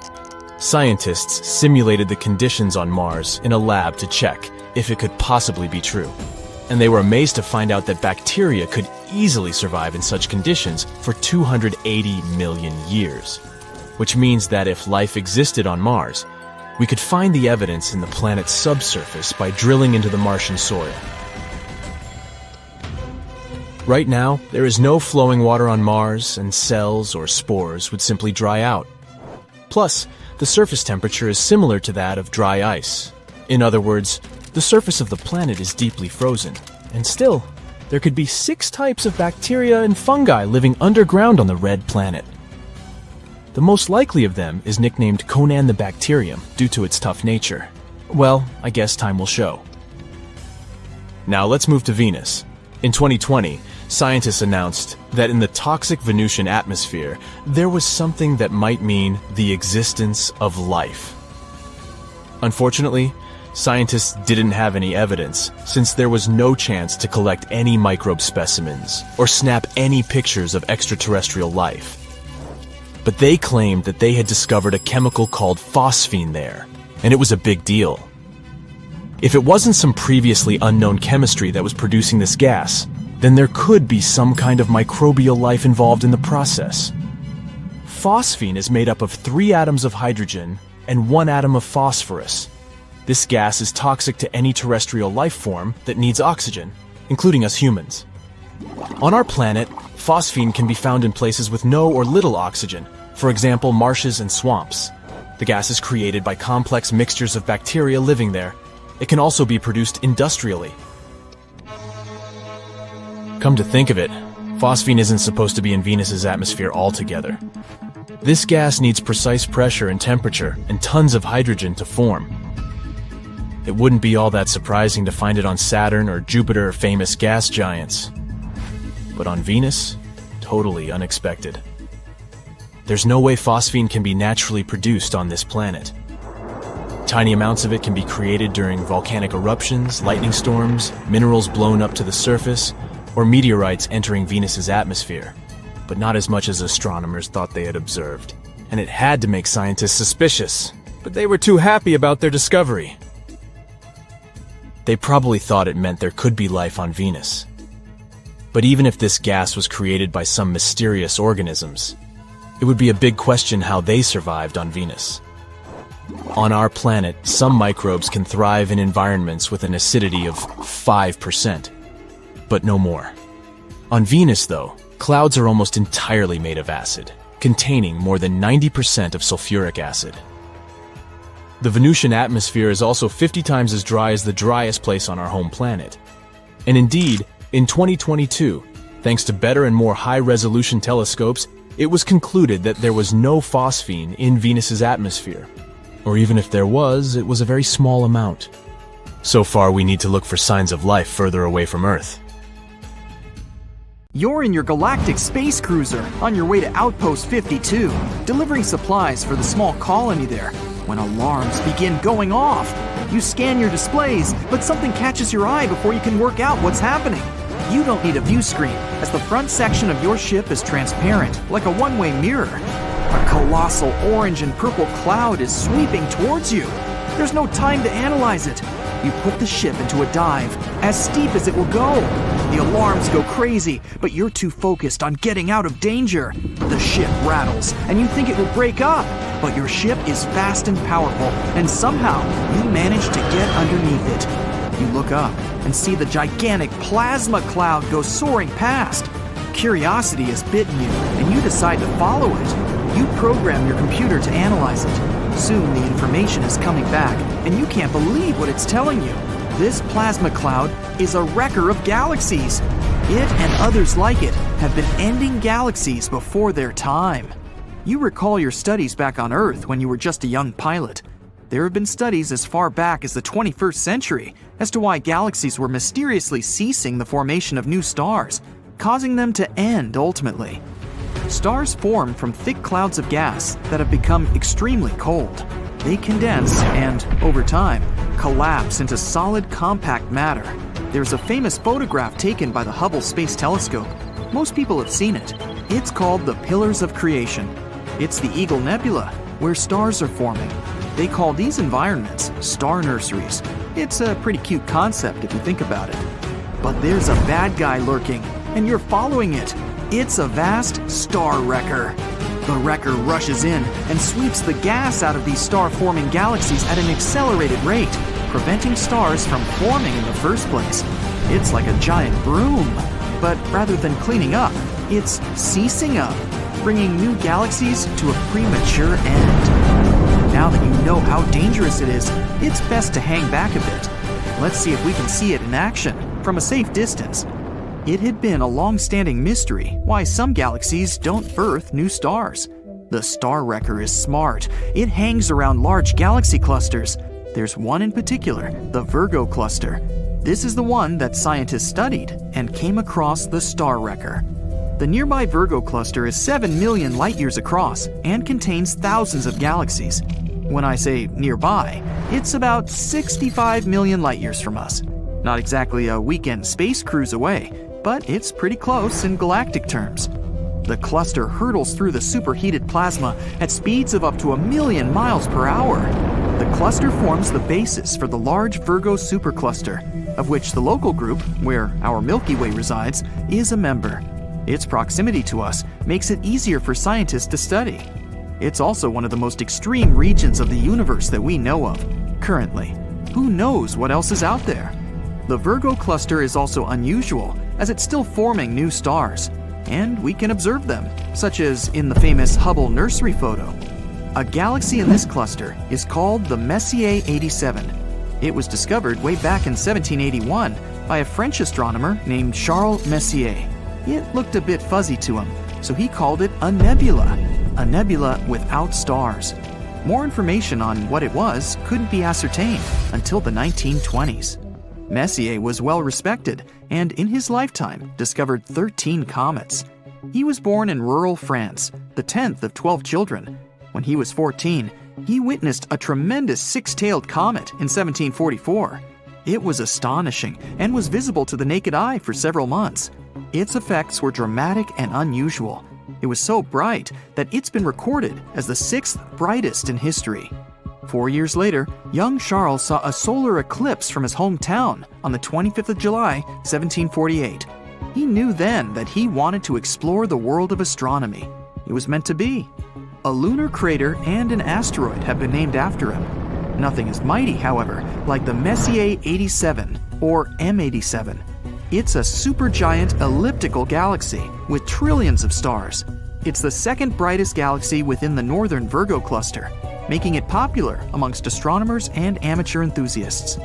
Speaker 4: Scientists simulated the conditions on Mars in a lab to check if it could possibly be true. And they were amazed to find out that bacteria could easily survive in such conditions for 280 million years. Which means that if life existed on Mars, we could find the evidence in the planet's subsurface by drilling into the Martian soil. Right now, there is no flowing water on Mars, and cells or spores would simply dry out. Plus, the surface temperature is similar to that of dry ice. In other words, the surface of the planet is deeply frozen. And still, there could be 6 types of bacteria and fungi living underground on the red planet. The most likely of them is nicknamed Conan the Bacterium due to its tough nature. Well, I guess time will show. Now let's move to Venus. In 2020, scientists announced that in the toxic Venusian atmosphere, there was something that might mean the existence of life. Unfortunately, scientists didn't have any evidence, since there was no chance to collect any microbe specimens or snap any pictures of extraterrestrial life. But they claimed that they had discovered a chemical called phosphine there, and it was a big deal. If it wasn't some previously unknown chemistry that was producing this gas, then there could be some kind of microbial life involved in the process. Phosphine is made up of 3 atoms of hydrogen and 1 atom of phosphorus. This gas is toxic to any terrestrial life form that needs oxygen, including us humans. On our planet, phosphine can be found in places with no or little oxygen, for example, marshes and swamps. The gas is created by complex mixtures of bacteria living there. It can also be produced industrially. Come to think of it, phosphine isn't supposed to be in Venus's atmosphere altogether. This gas needs precise pressure and temperature and tons of hydrogen to form. It wouldn't be all that surprising to find it on Saturn or Jupiter, famous gas giants. But on Venus, totally unexpected. There's no way phosphine can be naturally produced on this planet. Tiny amounts of it can be created during volcanic eruptions, lightning storms, minerals blown up to the surface, or meteorites entering Venus's atmosphere, but not as much as astronomers thought they had observed. And it had to make scientists suspicious, but they were too happy about their discovery. They probably thought it meant there could be life on Venus. But even if this gas was created by some mysterious organisms, it would be a big question how they survived on Venus. On our planet, some microbes can thrive in environments with an acidity of 5%, but no more. On Venus, though, clouds are almost entirely made of acid, containing more than 90% of sulfuric acid. The Venusian atmosphere is also 50 times as dry as the driest place on our home planet. And indeed, in 2022, thanks to better and more high-resolution telescopes, it was concluded that there was no phosphine in Venus's atmosphere. Or even if there was, it was a very small amount. So far, we need to look for signs of life further away from Earth.
Speaker 3: You're in your galactic space cruiser on your way to Outpost 52, delivering supplies for the small colony there, when alarms begin going off. You scan your displays, but something catches your eye before you can work out what's happening. You don't need a view screen, as the front section of your ship is transparent, like a one-way mirror. A colossal orange and purple cloud is sweeping towards you. There's no time to analyze it. You put the ship into a dive, as steep as it will go. The alarms go crazy, but you're too focused on getting out of danger. The ship rattles, and you think it will break up, but your ship is fast and powerful, and somehow you manage to get underneath it. You look up and see the gigantic plasma cloud go soaring past. Curiosity has bitten you, and you decide to follow it. You program your computer to analyze it. Soon the information is coming back, and you can't believe what it's telling you. This plasma cloud is a wrecker of galaxies. It and others like it have been ending galaxies before their time. You recall your studies back on Earth when you were just a young pilot. There have been studies as far back as the 21st century as to why galaxies were mysteriously ceasing the formation of new stars, causing them to end ultimately. Stars form from thick clouds of gas that have become extremely cold. They condense and, over time, collapse into solid compact matter. There's a famous photograph taken by the Hubble Space Telescope. Most people have seen it. It's called the Pillars of Creation. It's the Eagle Nebula, where stars are forming. They call these environments star nurseries. It's a pretty cute concept if you think about it. But there's a bad guy lurking, and you're following it. It's a vast star wrecker. The wrecker rushes in and sweeps the gas out of these star-forming galaxies at an accelerated rate, preventing stars from forming in the first place. It's like a giant broom. but rather than cleaning up, it's ceasing up, bringing new galaxies to a premature end. Now that you know how dangerous it is, it's best to hang back a bit. Let's see if we can see it in action from a safe distance. It had been a long-standing mystery why some galaxies don't birth new stars. The Star Wrecker is smart. It hangs around large galaxy clusters. There's one in particular, the Virgo cluster. This is the one that scientists studied and came across the Star Wrecker. The nearby Virgo cluster is 7 million light-years across and contains thousands of galaxies. When I say nearby, it's about 65 million light-years from us. Not exactly a weekend space cruise away, but it's pretty close in galactic terms. The cluster hurtles through the superheated plasma at speeds of up to 1,000,000 miles per hour. The cluster forms the basis for the large Virgo supercluster, of which the local group, where our Milky Way resides, is a member. Its proximity to us makes it easier for scientists to study. It's also one of the most extreme regions of the universe that we know of, currently. Who knows what else is out there? The Virgo cluster is also unusual, as it's still forming new stars, and we can observe them, such as in the famous Hubble nursery photo. A galaxy in this cluster is called the Messier 87. It was discovered way back in 1781 by a French astronomer named Charles Messier. It looked a bit fuzzy to him, so he called it a nebula without stars. More information on what it was couldn't be ascertained until the 1920s. Messier was well respected and in his lifetime discovered 13 comets. He was born in rural France, the 10th of 12 children. When he was 14, he witnessed a tremendous six-tailed comet in 1744. It was astonishing and was visible to the naked eye for several months. Its effects were dramatic and unusual. It was so bright that it's been recorded as the 6th brightest in history. 4 years later, young Charles saw a solar eclipse from his hometown on the 25th of July, 1748. He knew then that he wanted to explore the world of astronomy. It was meant to be. A lunar crater and an asteroid have been named after him. Nothing is mighty, however, like the Messier 87, or M87. It's a supergiant elliptical galaxy with trillions of stars. It's the second brightest galaxy within the northern Virgo cluster, making it popular amongst astronomers and amateur enthusiasts.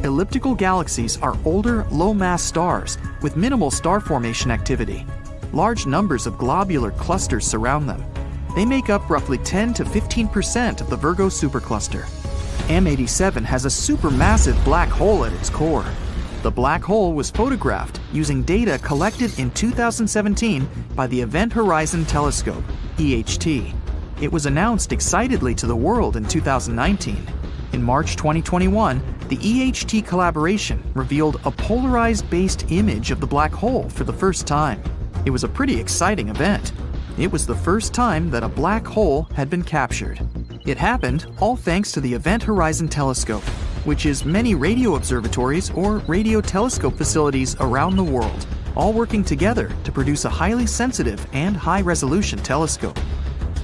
Speaker 3: Elliptical galaxies are older, low-mass stars with minimal star formation activity. Large numbers of globular clusters surround them. They make up roughly 10 to 15% of the Virgo supercluster. M87 has a supermassive black hole at its core. The black hole was photographed using data collected in 2017 by the Event Horizon Telescope, EHT. It was announced excitedly to the world in 2019. In March 2021, the EHT collaboration revealed a polarized-based image of the black hole for the first time. It was a pretty exciting event. It was the first time that a black hole had been captured. It happened all thanks to the Event Horizon Telescope, which is many radio observatories or radio telescope facilities around the world, all working together to produce a highly sensitive and high-resolution telescope.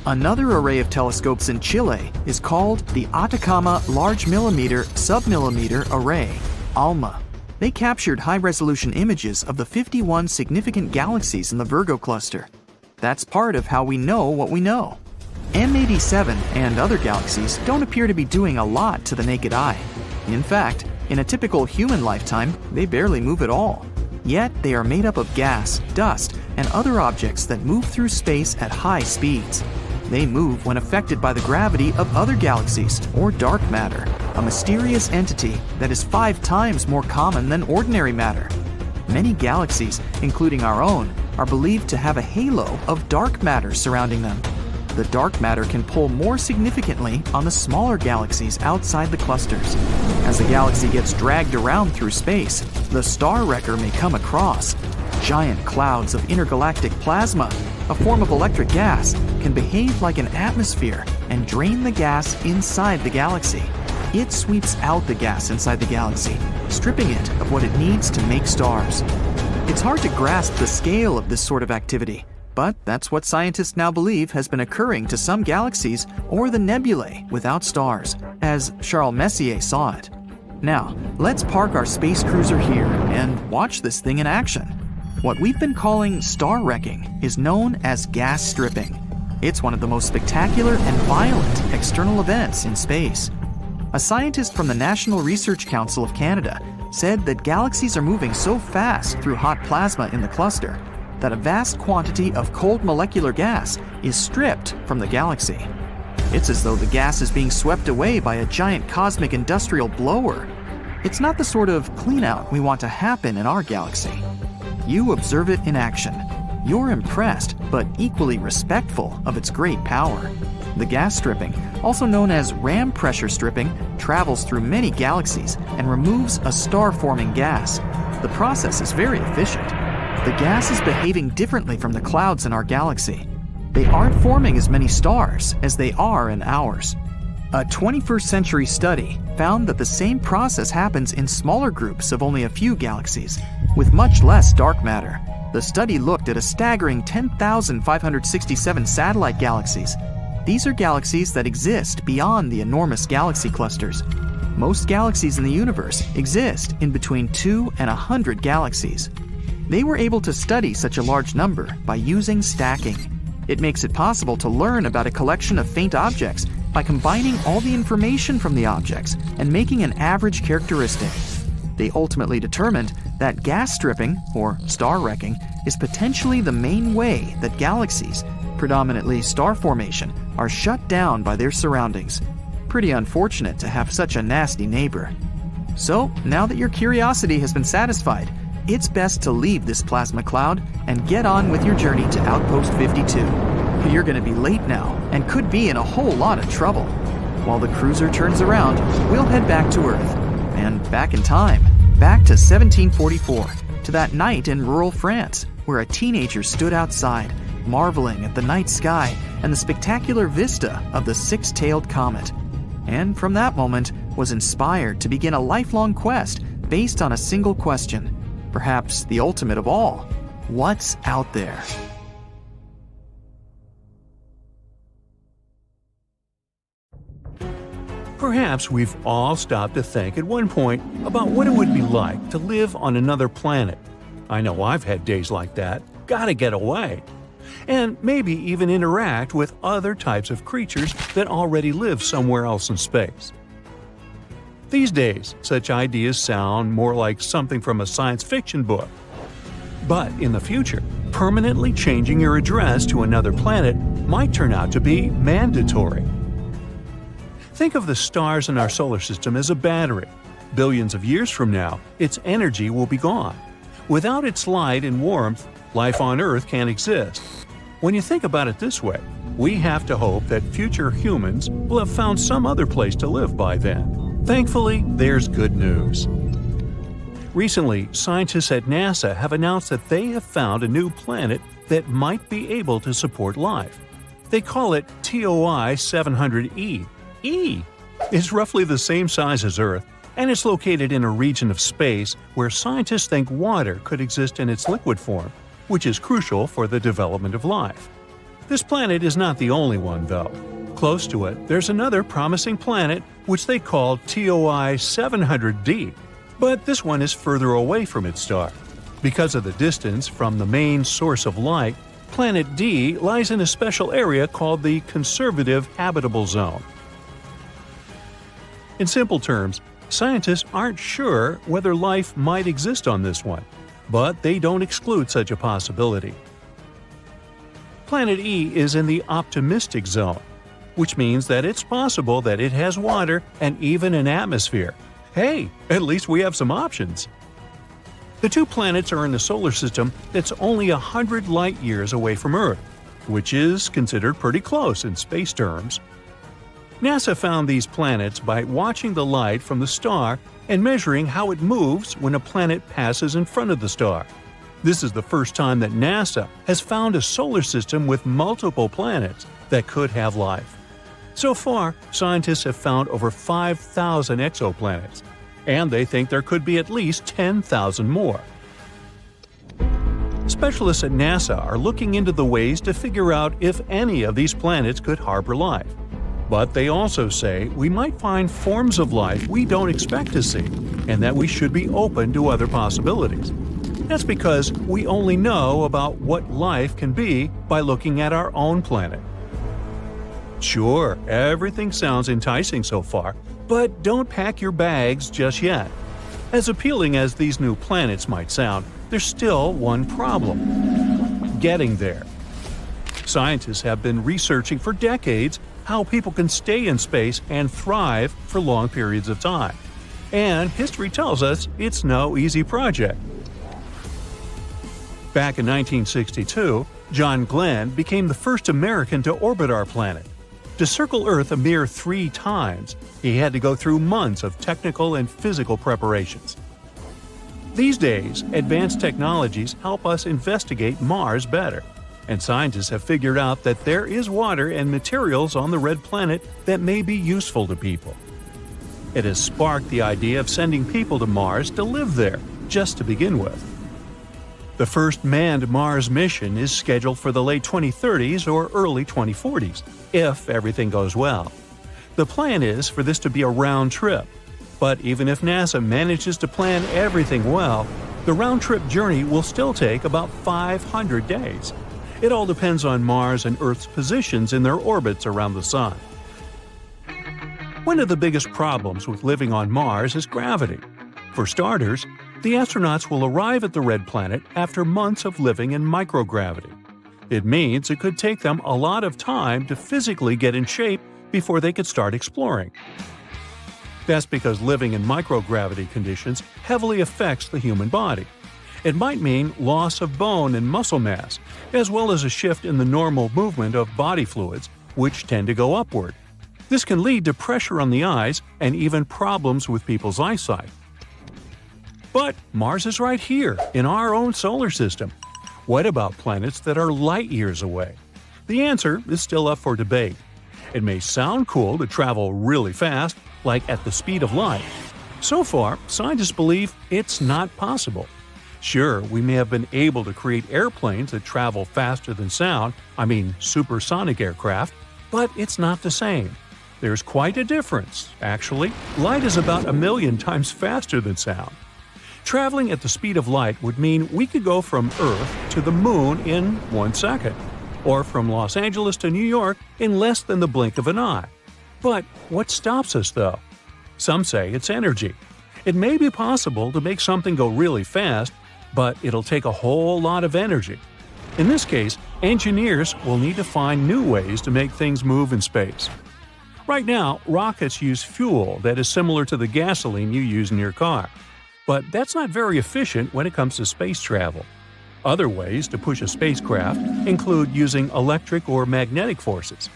Speaker 3: Another array of telescopes in Chile is called the Atacama Large Millimeter Submillimeter Array, ALMA. They captured high-resolution images of the 51 significant galaxies in the Virgo cluster. That's part of how we know what we know. M87 and other galaxies don't appear to be doing a lot to the naked eye. In fact, in a typical human lifetime, they barely move at all. Yet they are made up of gas, dust, and other objects that move through space at high speeds. They move when affected by the gravity of other galaxies, or dark matter, a mysterious entity that is 5 times more common than ordinary matter. Many galaxies, including our own, are believed to have a halo of dark matter surrounding them. The dark matter can pull more significantly on the smaller galaxies outside the clusters. As the galaxy gets dragged around through space, the Star Wrecker may come across. Giant clouds of intergalactic plasma, a form of electric gas, can behave like an atmosphere and drain the gas inside the galaxy. It sweeps out the gas inside the galaxy, stripping it of what it needs to make stars. It's hard to grasp the scale of this sort of activity, but that's what scientists now believe has been occurring to some galaxies or the nebulae without stars, as Charles Messier saw it. Now, let's park our space cruiser here and watch this thing in action. What we've been calling star wrecking is known as gas stripping. It's one of the most spectacular and violent external events in space. A scientist from the National Research Council of Canada said that galaxies are moving so fast through hot plasma in the cluster that a vast quantity of cold molecular gas is stripped from the galaxy. It's as though the gas is being swept away by a giant cosmic industrial blower. It's not the sort of clean-out we want to happen in our galaxy. You observe it in action. You're impressed, but equally respectful of its great power. The gas stripping, also known as ram pressure stripping, travels through many galaxies and removes a star-forming gas. The process is very efficient. The gas is behaving differently from the clouds in our galaxy. They aren't forming as many stars as they are in ours. A 21st century study found that the same process happens in smaller groups of only a few galaxies, with much less dark matter. The study looked at a staggering 10,567 satellite galaxies. These are galaxies that exist beyond the enormous galaxy clusters. Most galaxies in the universe exist in between 2 and 100 galaxies. They were able to study such a large number by using stacking. It makes it possible to learn about a collection of faint objects by combining all the information from the objects and making an average characteristic. They ultimately determined that gas stripping, or star wrecking, is potentially the main way that galaxies, predominantly star formation, are shut down by their surroundings. Pretty unfortunate to have such a nasty neighbor. So, now that your curiosity has been satisfied, it's best to leave this plasma cloud and get on with your journey to Outpost 52. You're going to be late now and could be in a whole lot of trouble. While the cruiser turns around, we'll head back to Earth. And back in time, back to 1744, to that night in rural France, where a teenager stood outside, marveling at the night sky and the spectacular vista of the six-tailed comet. And from that moment, was inspired to begin a lifelong quest based on a single question. Perhaps the ultimate of all. What's out there?
Speaker 1: Perhaps we've all stopped to think at one point about what it would be like to live on another planet. I know I've had days like that. Gotta get away. And maybe even interact with other types of creatures that already live somewhere else in space. These days, such ideas sound more like something from a science fiction book. But in the future, permanently changing your address to another planet might turn out to be mandatory. Think of the stars in our solar system as a battery. Billions of years from now, its energy will be gone. Without its light and warmth, life on Earth can't exist. When you think about it this way, we have to hope that future humans will have found some other place to live by then. Thankfully, there's good news. Recently, scientists at NASA have announced that they have found a new planet that might be able to support life. They call it TOI 700e. E is roughly the same size as Earth, and it's located in a region of space where scientists think water could exist in its liquid form, which is crucial for the development of life. This planet is not the only one, though. Close to it, there's another promising planet which they call TOI 700d, but this one is further away from its star. Because of the distance from the main source of light, Planet D lies in a special area called the Conservative Habitable Zone. In simple terms, scientists aren't sure whether life might exist on this one, but they don't exclude such a possibility. Planet E is in the optimistic zone, which means that it's possible that it has water and even an atmosphere. Hey, at least we have some options. The two planets are in a solar system that's only 100 light-years away from Earth, which is considered pretty close in space terms. NASA found these planets by watching the light from the star and measuring how it moves when a planet passes in front of the star. This is the first time that NASA has found a solar system with multiple planets that could have life. So far, scientists have found over 5,000 exoplanets, and they think there could be at least 10,000 more. Specialists at NASA are looking into the ways to figure out if any of these planets could harbor life. But they also say we might find forms of life we don't expect to see, and that we should be open to other possibilities. That's because we only know about what life can be by looking at our own planet. Sure, everything sounds enticing so far, but don't pack your bags just yet. As appealing as these new planets might sound, there's still one problem: getting there. Scientists have been researching for decades how people can stay in space and thrive for long periods of time. And history tells us it's no easy project. Back in 1962, John Glenn became the first American to orbit our planet. To circle Earth a mere 3 times, he had to go through months of technical and physical preparations. These days, advanced technologies help us investigate Mars better, and scientists have figured out that there is water and materials on the red planet that may be useful to people. It has sparked the idea of sending people to Mars to live there, just to begin with. The first manned Mars mission is scheduled for the late 2030s or early 2040s, if everything goes well. The plan is for this to be a round trip, but even if NASA manages to plan everything well, the round-trip journey will still take about 500 days. It all depends on Mars and Earth's positions in their orbits around the Sun. One of the biggest problems with living on Mars is gravity. For starters, the astronauts will arrive at the red planet after months of living in microgravity. It means it could take them a lot of time to physically get in shape before they could start exploring. That's because living in microgravity conditions heavily affects the human body. It might mean loss of bone and muscle mass, as well as a shift in the normal movement of body fluids, which tend to go upward. This can lead to pressure on the eyes and even problems with people's eyesight. But Mars is right here, in our own solar system. What about planets that are light years away? The answer is still up for debate. It may sound cool to travel really fast, like at the speed of light. So far, scientists believe it's not possible. Sure, we may have been able to create airplanes that travel faster than sound, supersonic aircraft, but it's not the same. There's quite a difference, actually. Light is about 1 million times faster than sound. Traveling at the speed of light would mean we could go from Earth to the Moon in 1 second, or from Los Angeles to New York in less than the blink of an eye. But what stops us, though? Some say it's energy. It may be possible to make something go really fast, but it'll take a whole lot of energy. In this case, engineers will need to find new ways to make things move in space. Right now, rockets use fuel that is similar to the gasoline you use in your car. But that's not very efficient when it comes to space travel. Other ways to push a spacecraft include using electric or magnetic forces.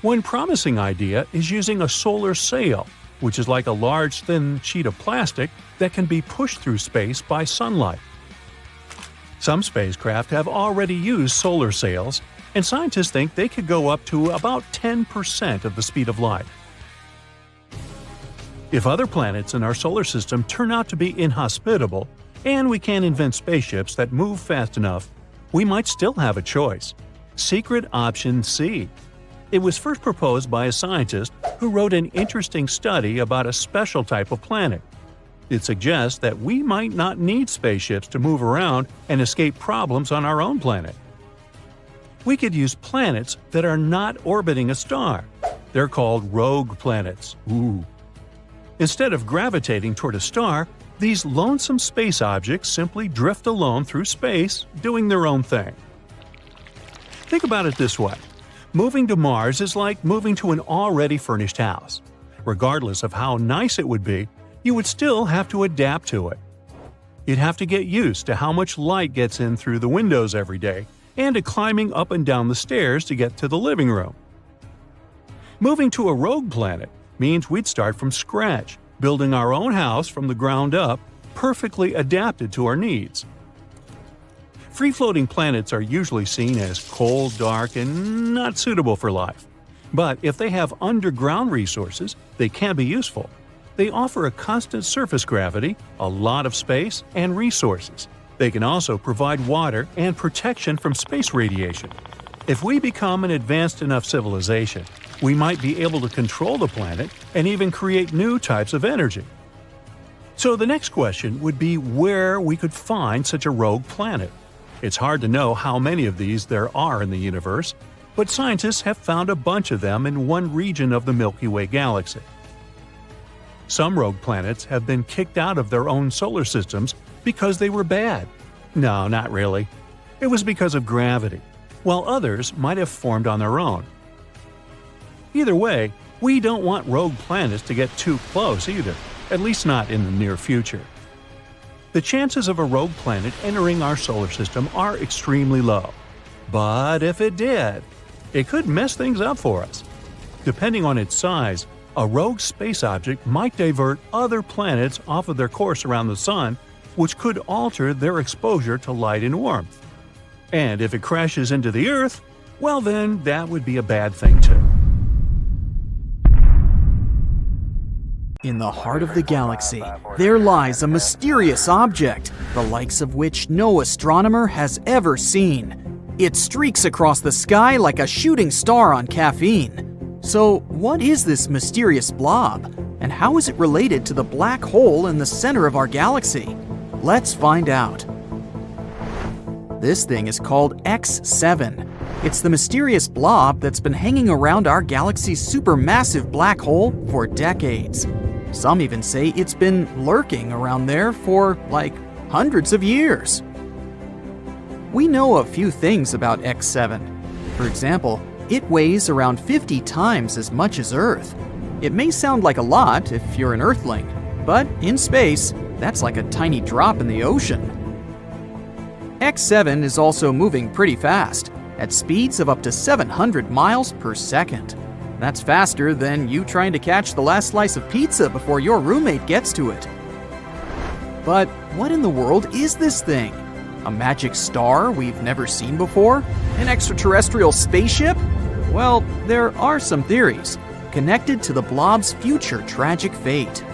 Speaker 1: One promising idea is using a solar sail, which is like a large thin sheet of plastic that can be pushed through space by sunlight. Some spacecraft have already used solar sails, and scientists think they could go up to about 10% of the speed of light. If other planets in our solar system turn out to be inhospitable, and we can't invent spaceships that move fast enough, we might still have a choice. Secret Option C. It was first proposed by a scientist who wrote an interesting study about a special type of planet. It suggests that we might not need spaceships to move around and escape problems on our own planet. We could use planets that are not orbiting a star. They're called rogue planets. Instead of gravitating toward a star, these lonesome space objects simply drift alone through space, doing their own thing. Think about it this way. Moving to Mars is like moving to an already furnished house. Regardless of how nice it would be, you would still have to adapt to it. You'd have to get used to how much light gets in through the windows every day, and to climbing up and down the stairs to get to the living room. Moving to a rogue planet means we'd start from scratch, building our own house from the ground up, perfectly adapted to our needs. Free-floating planets are usually seen as cold, dark, and not suitable for life. But if they have underground resources, they can be useful. They offer a constant surface gravity, a lot of space, and resources. They can also provide water and protection from space radiation. If we become an advanced enough civilization, we might be able to control the planet and even create new types of energy. So the next question would be where we could find such a rogue planet. It's hard to know how many of these there are in the universe, but scientists have found a bunch of them in one region of the Milky Way galaxy. Some rogue planets have been kicked out of their own solar systems because they were bad. No, not really. It was because of gravity, while others might have formed on their own. Either way, we don't want rogue planets to get too close either, at least not in the near future. The chances of a rogue planet entering our solar system are extremely low. But if it did, it could mess things up for us. Depending on its size, a rogue space object might divert other planets off of their course around the Sun, which could alter their exposure to light and warmth. And if it crashes into the Earth, well then, that would be a bad thing too.
Speaker 3: In the heart of the galaxy, there lies a mysterious object, the likes of which no astronomer has ever seen. It streaks across the sky like a shooting star on caffeine. So, what is this mysterious blob, and how is it related to the black hole in the center of our galaxy? Let's find out. This thing is called X7. It's the mysterious blob that's been hanging around our galaxy's supermassive black hole for decades. Some even say it's been lurking around there for, like, hundreds of years. We know a few things about X7. For example, it weighs around 50 times as much as Earth. It may sound like a lot if you're an Earthling, but in space, that's like a tiny drop in the ocean. X7 is also moving pretty fast, at speeds of up to 700 miles per second. That's faster than you trying to catch the last slice of pizza before your roommate gets to it. But what in the world is this thing? A magic star we've never seen before? An extraterrestrial spaceship? Well, there are some theories connected to the blob's future tragic fate.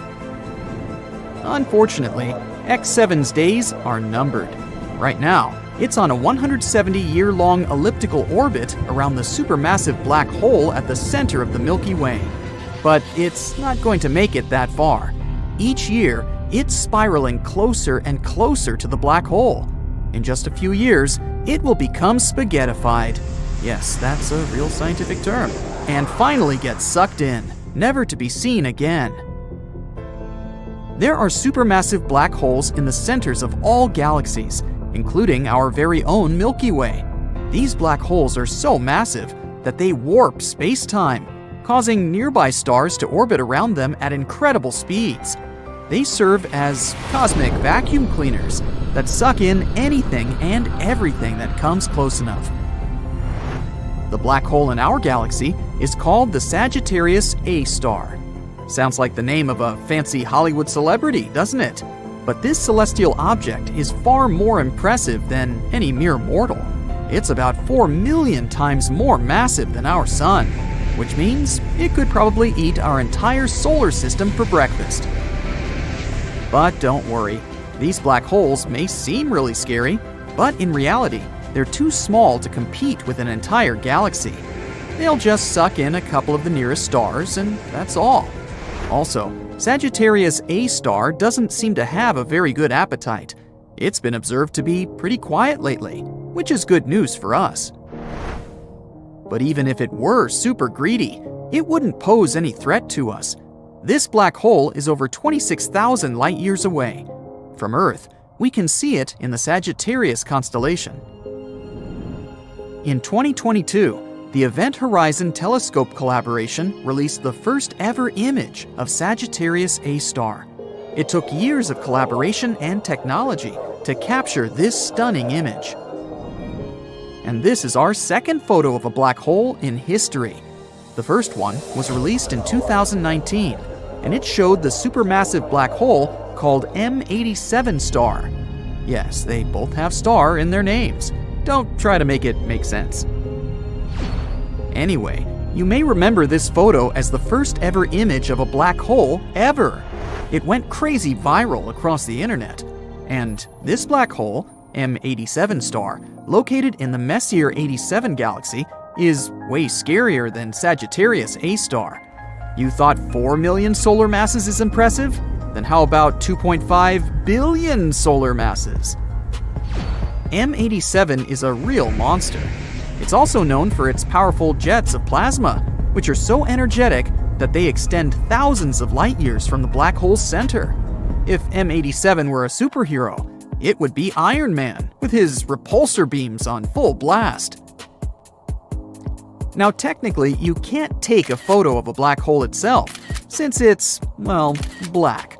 Speaker 3: Unfortunately, X7's days are numbered. Right now, it's on a 170-year-long elliptical orbit around the supermassive black hole at the center of the Milky Way. But it's not going to make it that far. Each year, it's spiraling closer and closer to the black hole. In just a few years, it will become spaghettified. Yes, that's a real scientific term. And finally get sucked in, never to be seen again. There are supermassive black holes in the centers of all galaxies, including our very own Milky Way. These black holes are so massive that they warp space-time, causing nearby stars to orbit around them at incredible speeds. They serve as cosmic vacuum cleaners that suck in anything and everything that comes close enough. The black hole in our galaxy is called the Sagittarius A star. Sounds like the name of a fancy Hollywood celebrity, doesn't it? But this celestial object is far more impressive than any mere mortal. It's about 4 million times more massive than our sun, which means it could probably eat our entire solar system for breakfast. But don't worry, these black holes may seem really scary, but in reality, they're too small to compete with an entire galaxy. They'll just suck in a couple of the nearest stars, and that's all. Also, Sagittarius A star doesn't seem to have a very good appetite. It's been observed to be pretty quiet lately, which is good news for us. But even if it were super greedy, it wouldn't pose any threat to us. This black hole is over 26,000 light years away. From Earth, we can see it in the Sagittarius constellation. In 2022, the Event Horizon Telescope collaboration released the first ever image of Sagittarius A star. It took years of collaboration and technology to capture this stunning image. And this is our second photo of a black hole in history. The first one was released in 2019, and it showed the supermassive black hole called M87 star. Yes, they both have star in their names. Don't try to make it make sense. Anyway, you may remember this photo as the first ever image of a black hole ever. It went crazy viral across the internet. And this black hole, M87 star, located in the Messier 87 galaxy, is way scarier than Sagittarius A star. You thought 4 million solar masses is impressive? Then how about 2.5 billion solar masses? M87 is a real monster. It's also known for its powerful jets of plasma, which are so energetic that they extend thousands of light years from the black hole's center. If M87 were a superhero, it would be Iron Man, with his repulsor beams on full blast. Now technically, you can't take a photo of a black hole itself, since it's, well, black.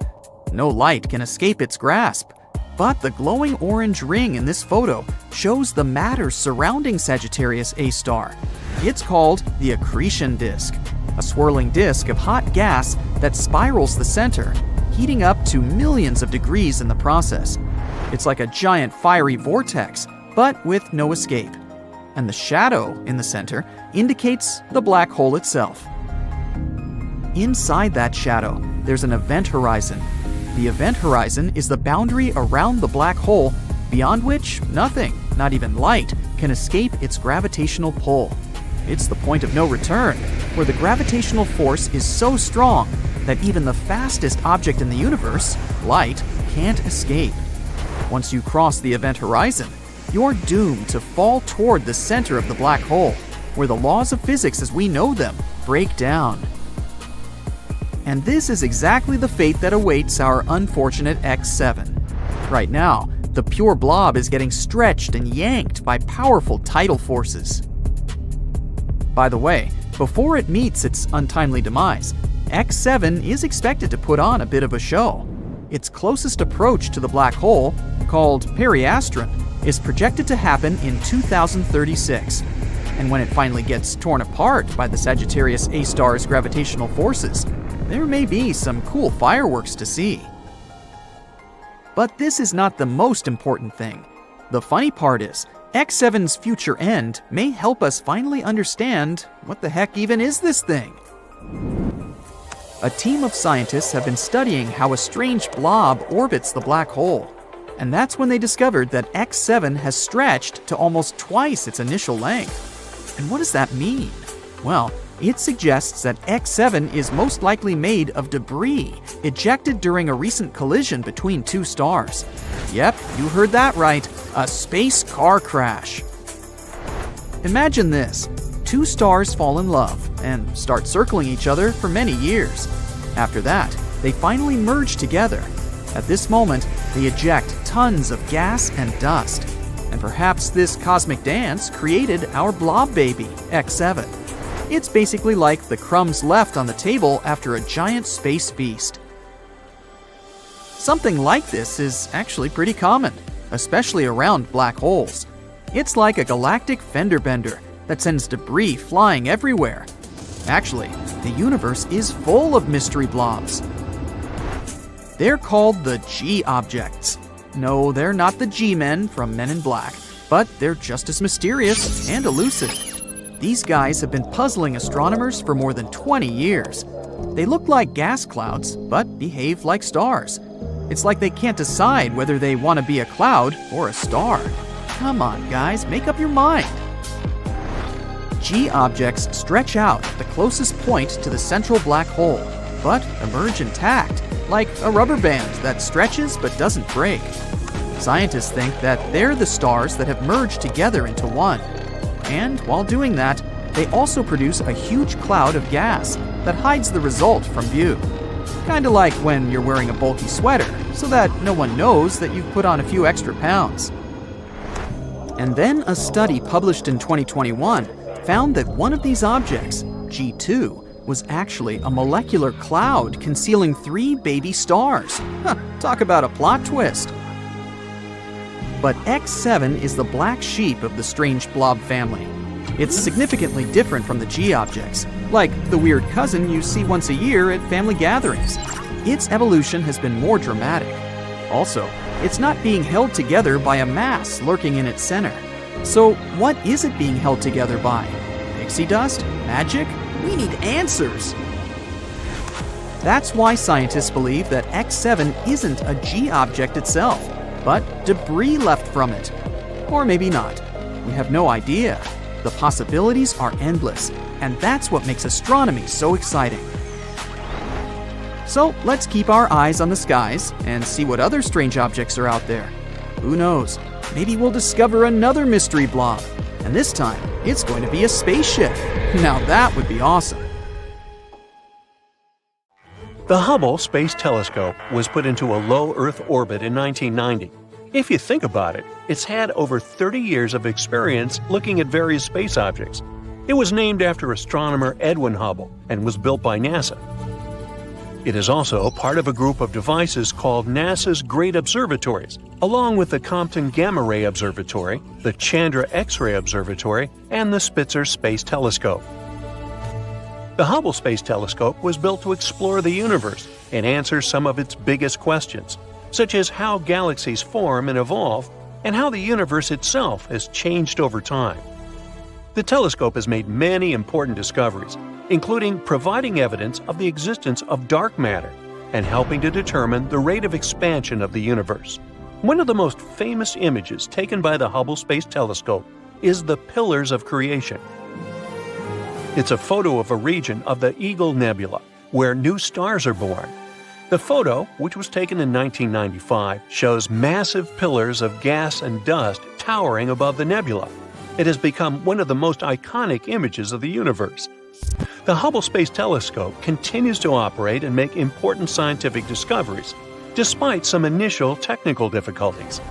Speaker 3: No light can escape its grasp. But the glowing orange ring in this photo shows the matter surrounding Sagittarius A star. It's called the accretion disk, a swirling disk of hot gas that spirals the center, heating up to millions of degrees in the process. It's like a giant fiery vortex, but with no escape. And the shadow in the center indicates the black hole itself. Inside that shadow, there's an event horizon. The event horizon is the boundary around the black hole, beyond which nothing, not even light, can escape its gravitational pull. It's the point of no return, where the gravitational force is so strong that even the fastest object in the universe, light, can't escape. Once you cross the event horizon, you're doomed to fall toward the center of the black hole, where the laws of physics as we know them break down. And this is exactly the fate that awaits our unfortunate X7. Right now, the pure blob is getting stretched and yanked by powerful tidal forces. By the way, before it meets its untimely demise, X7 is expected to put on a bit of a show. Its closest approach to the black hole, called periastron, is projected to happen in 2036. And when it finally gets torn apart by the Sagittarius A star's gravitational forces, there may be some cool fireworks to see. But this is not the most important thing. The funny part is, X7's future end may help us finally understand what the heck even is this thing. A team of scientists have been studying how a strange blob orbits the black hole. And that's when they discovered that X7 has stretched to almost twice its initial length. And what does that mean? Well, it suggests that X7 is most likely made of debris ejected during a recent collision between two stars. Yep, you heard that right, a space car crash. Imagine this. Two stars fall in love and start circling each other for many years. After that, they finally merge together. At this moment, they eject tons of gas and dust. And perhaps this cosmic dance created our blob baby, X7. It's basically like the crumbs left on the table after a giant space feast. Something like this is actually pretty common, especially around black holes. It's like a galactic fender bender that sends debris flying everywhere. Actually, the universe is full of mystery blobs. They're called the G objects. No, they're not the G-men from Men in Black, but they're just as mysterious and elusive. These guys have been puzzling astronomers for more than 20 years. They look like gas clouds, but behave like stars. It's like they can't decide whether they want to be a cloud or a star. Come on, guys, make up your mind. G objects stretch out at the closest point to the central black hole, but emerge intact, like a rubber band that stretches but doesn't break. Scientists think that they're the stars that have merged together into one. And while doing that, they also produce a huge cloud of gas that hides the result from view. Kinda like when you're wearing a bulky sweater, so that no one knows that you've put on a few extra pounds. And then a study published in 2021 found that one of these objects, G2, was actually a molecular cloud concealing 3 baby stars. Talk about a plot twist. But X7 is the black sheep of the strange blob family. It's significantly different from the G objects, like the weird cousin you see once a year at family gatherings. Its evolution has been more dramatic. Also, it's not being held together by a mass lurking in its center. So what is it being held together by? Pixie dust? Magic? We need answers! That's why scientists believe that X7 isn't a G object itself, but debris left from it. Or maybe not. We have no idea. The possibilities are endless, and that's what makes astronomy so exciting. So let's keep our eyes on the skies and see what other strange objects are out there. Who knows? Maybe we'll discover another mystery blob. And this time, it's going to be a spaceship. Now that would be awesome.
Speaker 1: The Hubble Space Telescope was put into a low Earth orbit in 1990. If you think about it, it's had over 30 years of experience looking at various space objects. It was named after astronomer Edwin Hubble and was built by NASA. It is also part of a group of devices called NASA's Great Observatories, along with the Compton Gamma Ray Observatory, the Chandra X-ray Observatory, and the Spitzer Space Telescope. The Hubble Space Telescope was built to explore the universe and answer some of its biggest questions, such as how galaxies form and evolve, and how the universe itself has changed over time. The telescope has made many important discoveries, including providing evidence of the existence of dark matter and helping to determine the rate of expansion of the universe. One of the most famous images taken by the Hubble Space Telescope is the Pillars of Creation. It's a photo of a region of the Eagle Nebula, where new stars are born. The photo, which was taken in 1995, shows massive pillars of gas and dust towering above the nebula. It has become one of the most iconic images of the universe. The Hubble Space Telescope continues to operate and make important scientific discoveries, despite some initial technical difficulties.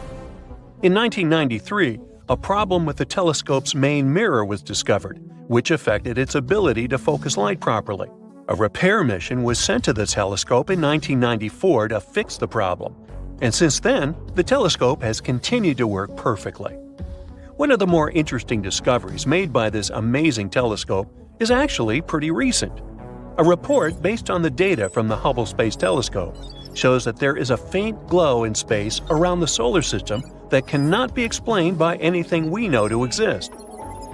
Speaker 1: In 1993, a problem with the telescope's main mirror was discovered, which affected its ability to focus light properly. A repair mission was sent to the telescope in 1994 to fix the problem, and since then, the telescope has continued to work perfectly. One of the more interesting discoveries made by this amazing telescope is actually pretty recent. A report based on the data from the Hubble Space Telescope shows that there is a faint glow in space around the solar system that cannot be explained by anything we know to exist.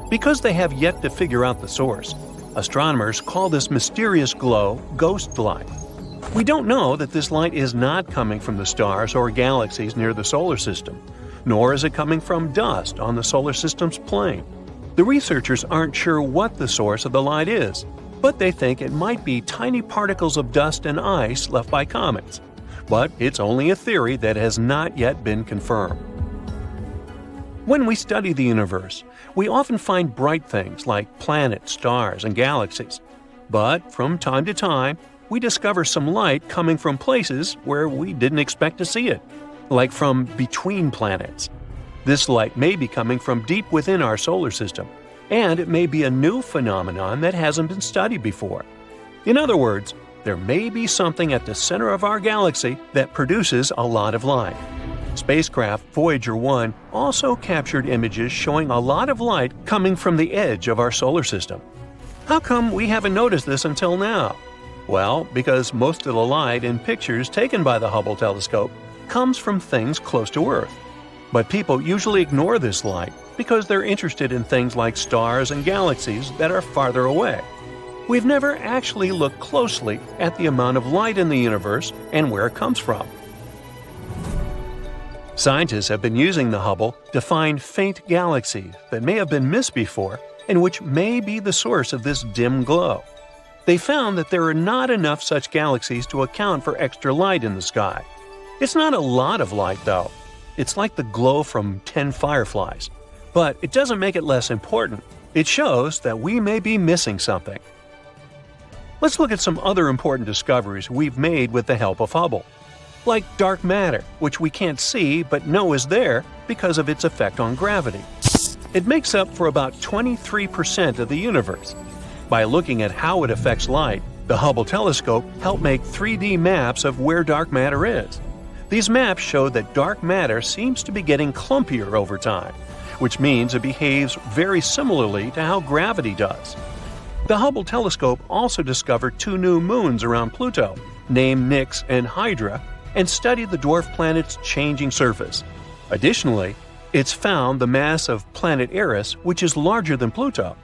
Speaker 1: Because they have yet to figure out the source, astronomers call this mysterious glow ghost light. We don't know that this light is not coming from the stars or galaxies near the solar system, nor is it coming from dust on the solar system's plane. The researchers aren't sure what the source of the light is, but they think it might be tiny particles of dust and ice left by comets. But it's only a theory that has not yet been confirmed. When we study the universe, we often find bright things like planets, stars, and galaxies. But from time to time, we discover some light coming from places where we didn't expect to see it, like from between planets. This light may be coming from deep within our solar system, and it may be a new phenomenon that hasn't been studied before. In other words, there may be something at the center of our galaxy that produces a lot of light. Spacecraft Voyager 1 also captured images showing a lot of light coming from the edge of our solar system. How come we haven't noticed this until now? Well, because most of the light in pictures taken by the Hubble telescope comes from things close to Earth. But people usually ignore this light because they're interested in things like stars and galaxies that are farther away. We've never actually looked closely at the amount of light in the universe and where it comes from. Scientists have been using the Hubble to find faint galaxies that may have been missed before and which may be the source of this dim glow. They found that there are not enough such galaxies to account for extra light in the sky. It's not a lot of light, though. It's like the glow from 10 fireflies. But it doesn't make it less important. It shows that we may be missing something. Let's look at some other important discoveries we've made with the help of Hubble. Like dark matter, which we can't see but know is there because of its effect on gravity. It makes up for about 23% of the universe. By looking at how it affects light, the Hubble telescope helped make 3D maps of where dark matter is. These maps show that dark matter seems to be getting clumpier over time, which means it behaves very similarly to how gravity does. The Hubble telescope also discovered 2 new moons around Pluto, named Nix and Hydra, and studied the dwarf planet's changing surface. Additionally, it's found the mass of planet Eris, which is larger than Pluto.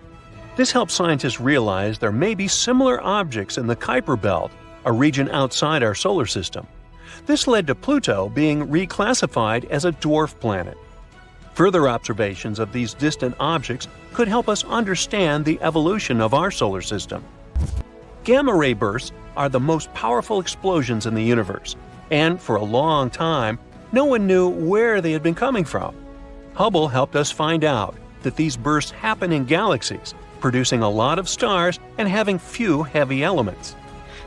Speaker 1: This helps scientists realize there may be similar objects in the Kuiper Belt, a region outside our solar system. This led to Pluto being reclassified as a dwarf planet. Further observations of these distant objects could help us understand the evolution of our solar system. Gamma-ray bursts are the most powerful explosions in the universe, and for a long time, no one knew where they had been coming from. Hubble helped us find out that these bursts happen in galaxies, producing a lot of stars and having few heavy elements.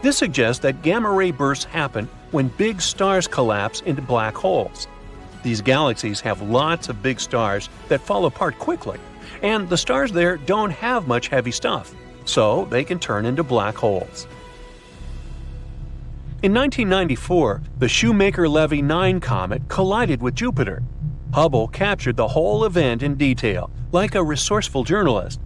Speaker 1: This suggests that gamma-ray bursts happen when big stars collapse into black holes. These galaxies have lots of big stars that fall apart quickly, and the stars there don't have much heavy stuff, so they can turn into black holes. In 1994, the Shoemaker-Levy 9 comet collided with Jupiter. Hubble captured the whole event in detail, like a resourceful journalist.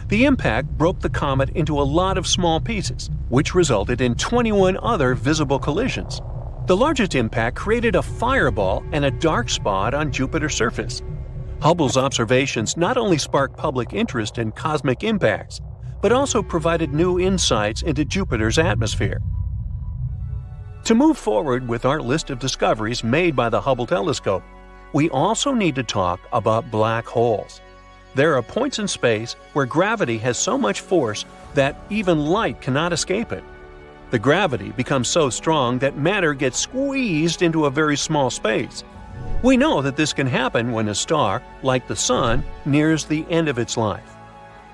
Speaker 1: The impact broke the comet into a lot of small pieces, which resulted in 21 other visible collisions. The largest impact created a fireball and a dark spot on Jupiter's surface. Hubble's observations not only sparked public interest in cosmic impacts, but also provided new insights into Jupiter's atmosphere. To move forward with our list of discoveries made by the Hubble telescope, we also need to talk about black holes. There are points in space where gravity has so much force that even light cannot escape it. The gravity becomes so strong that matter gets squeezed into a very small space. We know that this can happen when a star, like the Sun, nears the end of its life.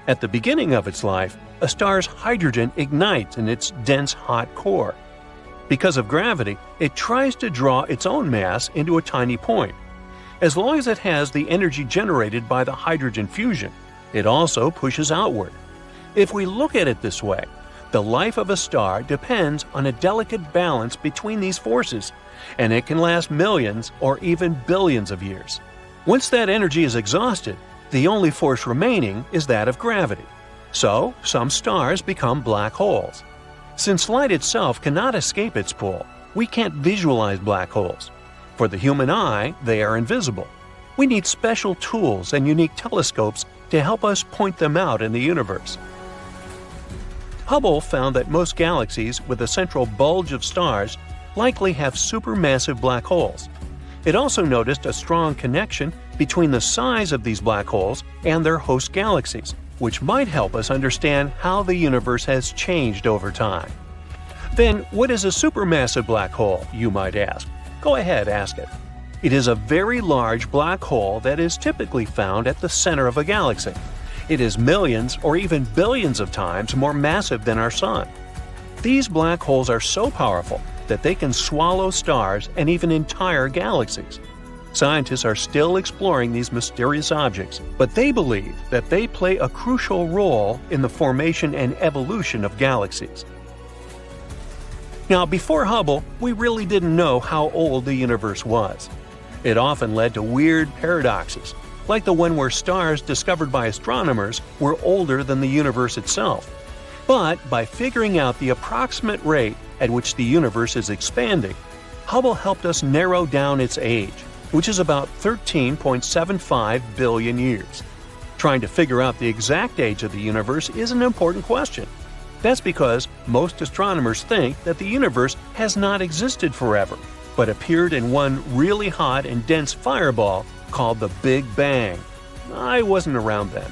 Speaker 1: At the beginning of its life, a star's hydrogen ignites in its dense hot core. Because of gravity, it tries to draw its own mass into a tiny point. As long as it has the energy generated by the hydrogen fusion, it also pushes outward. If we look at it this way, the life of a star depends on a delicate balance between these forces, and it can last millions or even billions of years. Once that energy is exhausted, the only force remaining is that of gravity. So, some stars become black holes. Since light itself cannot escape its pull, we can't visualize black holes. For the human eye, they are invisible. We need special tools and unique telescopes to help us point them out in the universe. Hubble found that most galaxies with a central bulge of stars likely have supermassive black holes. It also noticed a strong connection between the size of these black holes and their host galaxies, which might help us understand how the universe has changed over time. Then, what is a supermassive black hole, you might ask? Go ahead, ask it. It is a very large black hole that is typically found at the center of a galaxy. It is millions or even billions of times more massive than our Sun. These black holes are so powerful that they can swallow stars and even entire galaxies. Scientists are still exploring these mysterious objects, but they believe that they play a crucial role in the formation and evolution of galaxies. Now, before Hubble, we really didn't know how old the universe was. It often led to weird paradoxes, like the one where stars discovered by astronomers were older than the universe itself. But by figuring out the approximate rate at which the universe is expanding, Hubble helped us narrow down its age, which is about 13.75 billion years. Trying to figure out the exact age of the universe is an important question. That's because most astronomers think that the universe has not existed forever, but appeared in one really hot and dense fireball called the Big Bang. I wasn't around then.